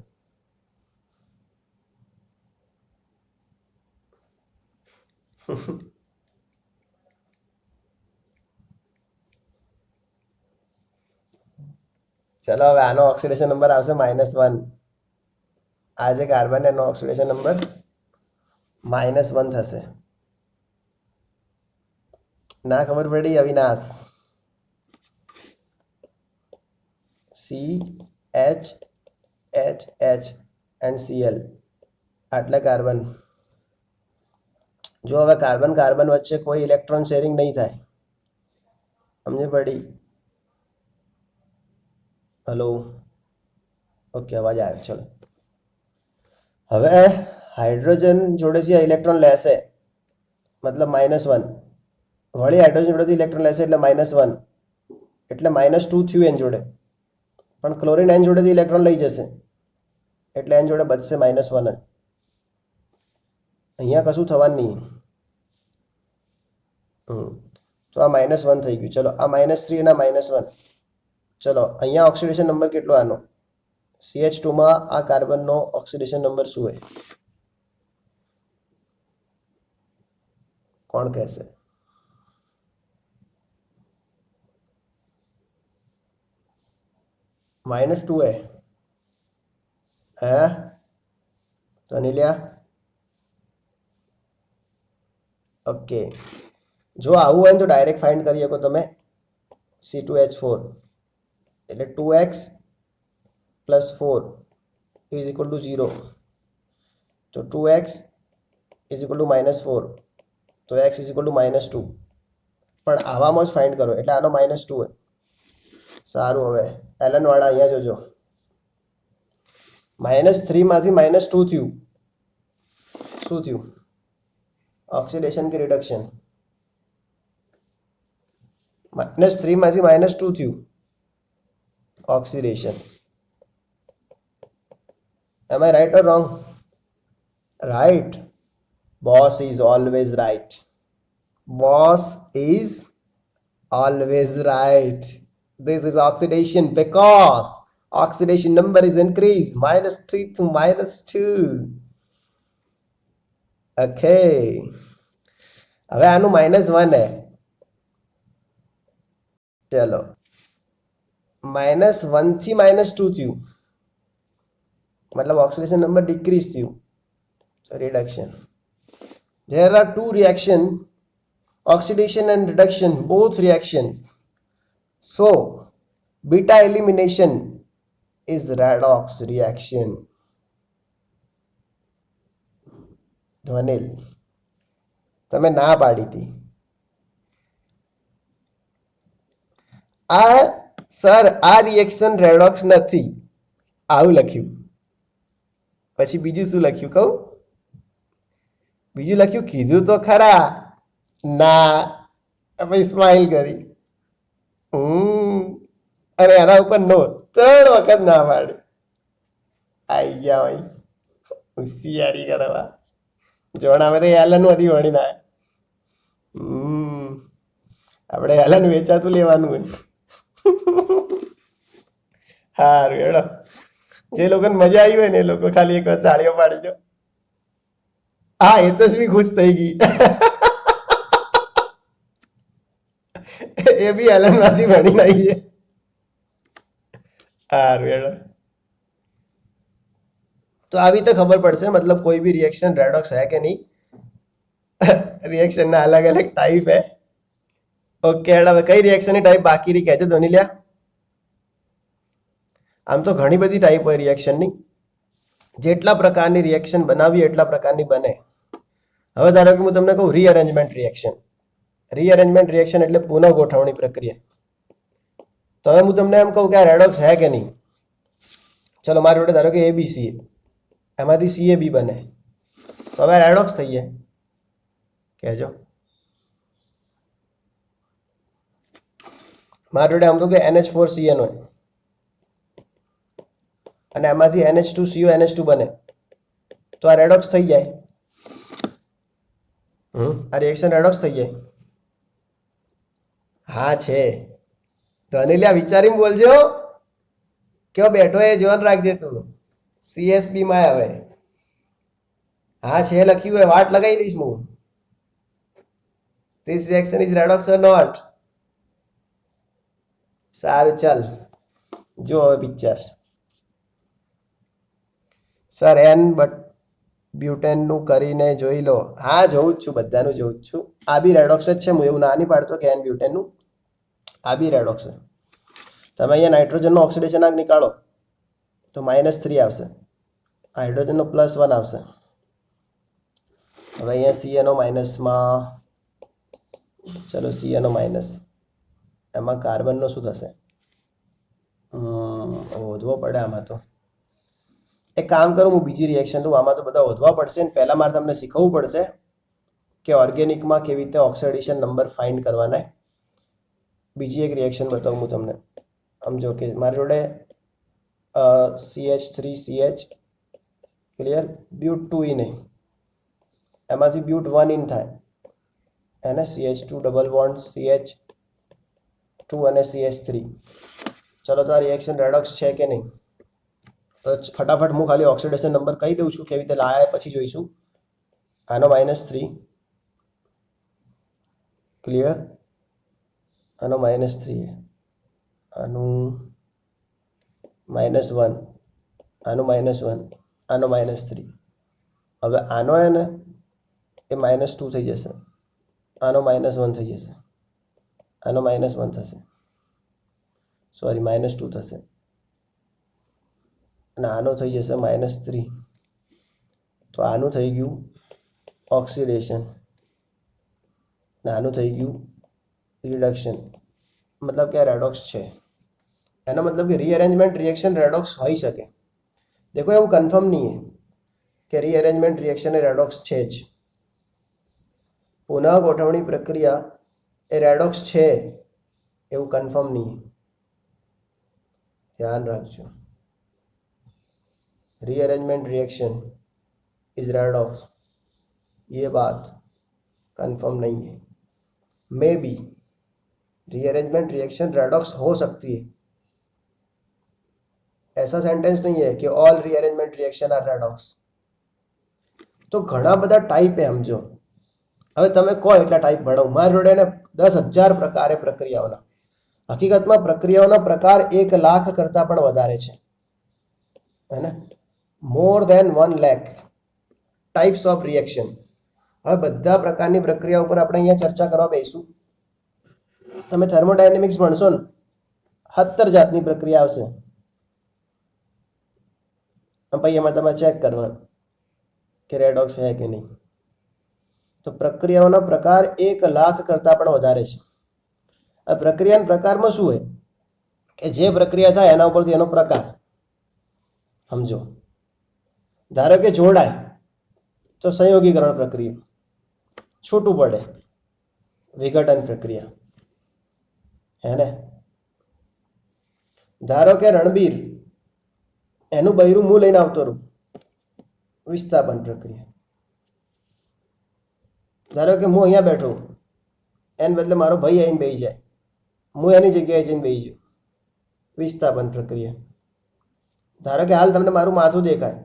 चलो હવે આનો ઓક્સિડેશન નંબર આવશે -1। આ જે કાર્બન એનો ઓક્સિડેશન નંબર -1 થશે। ના ખબર પડી અવિનાશ? CHHH and Cl આટલા કાર્બન। જો હવે કાર્બન કાર્બન વચ્ચે કોઈ ઇલેક્ટ્રોન શેરિંગ નહીં થાય, સમજે પડી? हेलो, ओके अवाज आयो। चलो હવે હાઇડ્રોજન જોડેથી ઇલેક્ટ્રોન લેશે मतलब -1, વળી હાઇડ્રોજન જોડેથી ઇલેક્ટ્રોન લેશે એટલે -1 એટલે -2 થયું એન જોડે, પણ ક્લોરીન એન જોડેથી ઇલેક્ટ્રોન લઈ જશે એટલે એન જોડે બચશે -1 જ। અહીંયા કશું થવાનું નહીં। તો આ -1 થઈ ગયું। ચલો આ -3 અને -1, चलो અહીંયા ઓક્સિડેશન નંબર કેટલો આનો? CH2 માં આ કાર્બનનો ઓક્સિડેશન નંબર શું है? કોણ કહેશે? -2 है हैं तो अनिलिया? ओके, जो આવું હોય તો ડાયરેક્ટ ફાઇન્ડ કરી શકો તમે। C2H4 એટલે 2x + 4 = 0, तो 2x = -4 तो x = -2, પણ આવામાં જ ફાઇન્ડ કરો એટલે આનો -2 है। સારું, હવે એલન વાળા અહીંયા જોજો, -3 માંથી -2 થયું, શું થયું? ઓક્સિડેશન કે રિડક્શન? -3 માંથી -2 થયું, oxidation। Am I right or wrong? Right. Boss is always right. Boss is always right. This is oxidation because oxidation number is increased -3 to -2. Okay. હવે આનું -1 है। चलो -1 થી -2 થયું मतलब ऑक्सीडेशन नंबर डिक्रीज थયું, so reduction। There are two reaction, oxidation and reduction, both reactions, so beta elimination is redox reaction। Dhwanil તમે ના પાડી હતી। આ સર આ રિએક્શન રેડોક્સ નથી આવું લખ્યું, પછી બીજું શું લખ્યું કહું? બીજું લખ્યું કીધું તો ખરા ના, પછી સ્માઇલ કરી અને એના ઉપર નો 3 વખત ના પાડી। આવી ગયા ભાઈ હોશિયારી કરવા, જોણ અમે તો એલન માંથી વળીને આવ્યા। આપણે હલન વેચાતું લેવાનું હોય. હારું હેડો, જે લોકોને મજા આવી હોય ને એ લોકો ખાલી એક વાર તાળીઓ પાડી દો. હા હેતસ્વી ખુશ થઈ ગઈ. એ બી હલન માંથી ભણી નાખી છે. હારું હેડો, તો આવી તો ખબર પડશે મતલબ કોઈ બી રિએક્શન રેડોક્સ है कि नहीं. રિએક્શન ના અલગ અલગ ટાઈપ હે. ઓકે હેડ, હવે કઈ રિએક્શન ની ટાઈપ બાકી રહી કહેજો ધોનીલિયા. આમ તો ઘણી બધી ટાઈપ હોય રિએક્શનની, જેટલા પ્રકારની રિએક્શન બનાવી એટલા પ્રકારની બને. હવે ધારો કે હું તમને કહું રીઅરેન્જમેન્ટ રિએક્શન. રીઅરેન્જમેન્ટ રિએક્શન એટલે પુનઃ ગોઠવણી પ્રક્રિયા. તો હવે હું તમને એમ કહું કે આ રેડોક્સ है કે નહીં. ચલો મારી જોડે ધારો કે એબીસી, એમાંથી CAB બને, તો હવે રેડોક્સ થઈ જાય કહેજો. મારી જોડે આમ તો કે NH4CN હોય અને એમાંથી NH2CO NH2 બને, તો આ રેડોક્સ થઈ જાય. આ રિએક્શન રેડોક્સ થઈ જાય. હા છે, તો અનિલ્યા વિચારીને બોલજો. કેવો બેઠો એ જોન રાખજે તું. CSB માં આવે. હા છે લખ્યું હોય, વાટ લગાવી દઈશ હું. This reaction is redox or not? સારું ચાલ, જો હવે પિક્ચર. સર એન બ્યુટેન નું કરીને જોઈ લો. હા જોઉં જ છું, બધાનું જોઉં જ છું. આ બી રેડોક્સ જ છે, હું એવું ના નહીં પાડતો કે એન બ્યુટેન નું. આ બી રેડોક્સ છે. તમે અહીંયા નાઇટ્રોજનનો ઓક્સિડેશન આંક નીકાળો તો -3 આવશે, હાઇડ્રોજનનો +1 આવશે. હવે અહીંયા CNO માઇનસમાં, ચલો CNO માઇનસ, એમાં કાર્બનનો શું થશે? ઓધવો પડે આમાં તો. એક કામ કરું, હું બીજી રિએક્શન લઉં. આમાં તો બધા ઓધવા પડશે ને પહેલાં મારે તમને શીખવવું પડશે કે ઓર્ગેનિકમાં કેવી રીતે ઓક્સિડેશન નંબર ફાઇન્ડ કરવાના. બીજી એક રિએક્શન બતાવું હું તમને. સમજો કે મારી જોડે CH3CH ક્લિયર, બ્યુટ 2 ઇન, એમાંથી બ્યુટ 1 ઇન થાય એને CH2 ડબલ બોન્ડ CH2 અને CH3. ચલો તો આ રિએક્શન રેડોક્સ છે કે નહીં? તો ફટાફટ હું ખાલી ઓક્સિડેશન નંબર કહી દઉં છું, કેવી રીતે લાયા પછી જોઈશું. આનો -3 ક્લિયર, આનો -3, આનું -1, આનું -1, આનો -3. હવે આનો હે ને એ -2 થઈ જશે, આનો -1 થઈ જશે, આનો -1 થશે, સોરી -2 થશે, અને આનો થઈ જશે -3. તો આનું થઈ ગયું ઓક્સિડેશન અને આનું થઈ ગયું રિડક્શન. મતલબ કે આ રેડોક્સ છે. એનો મતલબ કે રીઅરેન્જમેન્ટ રિએક્શન રેડોક્સ હોઈ શકે. देखो એવું કન્ફર્મ નહીં है કે રીઅરેન્જમેન્ટ રિએક્શન એ રેડોક્સ છે જ. પુનઃ ગોઠવણી પ્રક્રિયા એ રેડોક્સ છે એવું કન્ફર્મ નહીં. ધ્યાન રાખજો, रीअरेंजमेंट रिएक्शन इज रेडॉक्स, ये बात कंफर्म नहीं है. May be rearrangement reaction redox हो सकती है. ऐसा सेंटेंस नहीं है कि all rearrangement reaction are redox. तो घણા બધા ટાઈપ હે સમજો. હવે તમે કહો એટલા ટાઈપ ભણાવું. મારી જોડે ને 10,000 પ્રકારે પ્રક્રિયાઓના, હકીકતમાં પ્રક્રિયાઓના પ્રકાર 1 લાખ કરતાં પણ વધારે છે, હે ને? More than 1 lakh types of reaction. હવે બધા પ્રકારની પ્રક્રિયા ઉપર આપણે અહીંયા ચર્ચા કરવા બેસીશું. તમે થર્મોડાયનેમિક્સ ભણશો ને, 70 જાતની પ્રક્રિયા આવશે. પછી એમાં તમે ચેક કરવાનું કે રેડોક્સ છે કે નહીં. તો પ્રક્રિયાઓના પ્રકાર 1 લાખ કરતાં પણ વધારે છે. આ પ્રક્રિયાના પ્રકારમાં શું હોય કે જે પ્રક્રિયા થાય એના ઉપરથી એનો પ્રકાર સમજો. ધારો કે જોડાય તો સંયોગીકરણ પ્રક્રિયા, છૂટું પડે વિઘટન પ્રક્રિયા, હે ને? ધારો કે રણબીર એનું બૈરું મું લઈને આવતો રહું, વિસ્થાપન પ્રક્રિયા. ધારો કે હું અહીંયા બેઠો, એને બદલે મારો ભાઈ આવીને બેસી જાય, હું એની જગ્યાએ જઈને બેસી જાઉં. વિસ્થાપન પ્રક્રિયા. ધારો કે હાલ તમને મારું માથું દેખાય,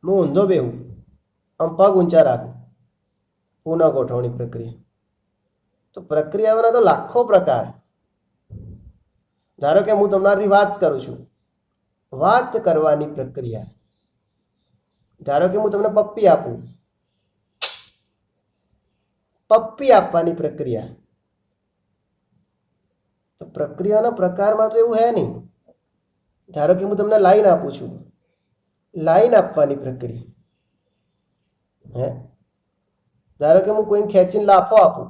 હું ઊંધો બેહું, આમ પગ ઊંચા રાખું, પુનઃ ગોઠવણી પ્રક્રિયા. તો પ્રક્રિયાઓના તો લાખો પ્રકાર. ધારો કે હું તમારાથી વાત કરું છું, વાત કરવાની પ્રક્રિયા. ધારો કે હું તમને પપ્પી આપું, પપ્પી આપવાની પ્રક્રિયા. તો પ્રક્રિયાના પ્રકારમાં તો એવું હે નહીં. ધારો કે હું તમને લાઈન આપું છું, લાઈન આપવાની પ્રક્રિયા. હે ધારો કે હું કોઈને ખેંચીને લાફો આપું,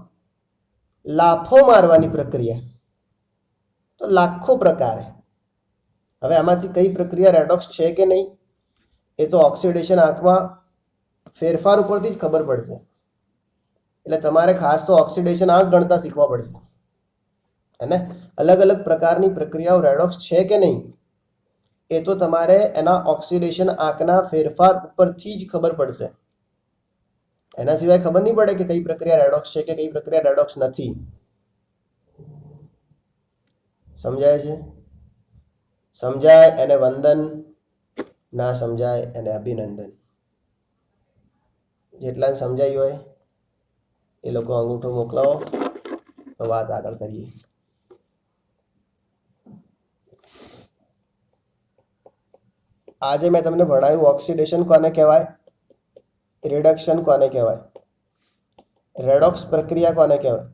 લાફો મારવાની પ્રક્રિયા. તો લાખો પ્રકાર. હવે આમાંથી કઈ પ્રક્રિયા રેડોક્સ છે કે નહીં એ તો ઓક્સિડેશન આંખમાં ફેરફાર ઉપરથી જ ખબર પડશે. એટલે તમારે ખાસ તો ઓક્સિડેશન આંખ ગણતા શીખવા પડશે. અને અલગ અલગ પ્રકારની પ્રક્રિયાઓ રેડોક્સ છે કે નહીં એ તો તમારે એના ઓક્સિડેશન આંકના ફેરફાર ઉપરથી જ ખબર પડશે. એના સિવાય ખબર નહીં પડે કે કઈ પ્રક્રિયા રેડોક્સ છે કે કઈ પ્રક્રિયા રેડોક્સ નથી. સમજાય છે? સમજાય એને વંદન, ના સમજાય એને અભિનંદન. જેટલા સમજાયું હોય એ લોકો અંગૂઠો મોકલાવો તો વાત આગળ કરીએ. આજે મેં તમને ભણાવ્યું ઓક્સિડેશન કોને કહેવાય, રિડક્શન કોને કહેવાય, રેડોક્સ પ્રક્રિયા કોને કહેવાય,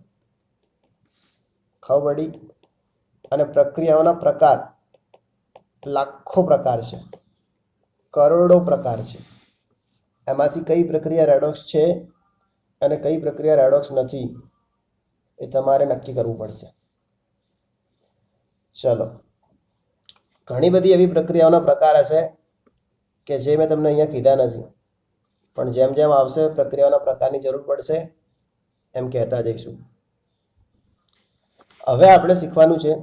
ખબર પડી? અને પ્રક્રિયાઓના પ્રકાર લાખો પ્રકાર છે, કરોડો પ્રકાર છે. એમાંથી કઈ પ્રક્રિયા રેડોક્સ છે અને કઈ પ્રક્રિયા રેડોક્સ નથી એ તમારે નક્કી કરવું પડશે. ચલો, ઘણી બધી એવી પ્રક્રિયાઓના પ્રકાર હશે કે જે મેં તમને અહીંયા કીધા નથી, પણ જેમ જેમ આવશે પ્રક્રિયાઓના પ્રકારની જરૂર પડશે એમ કહેતા જઈશું. હવે આપણે શીખવાનું છે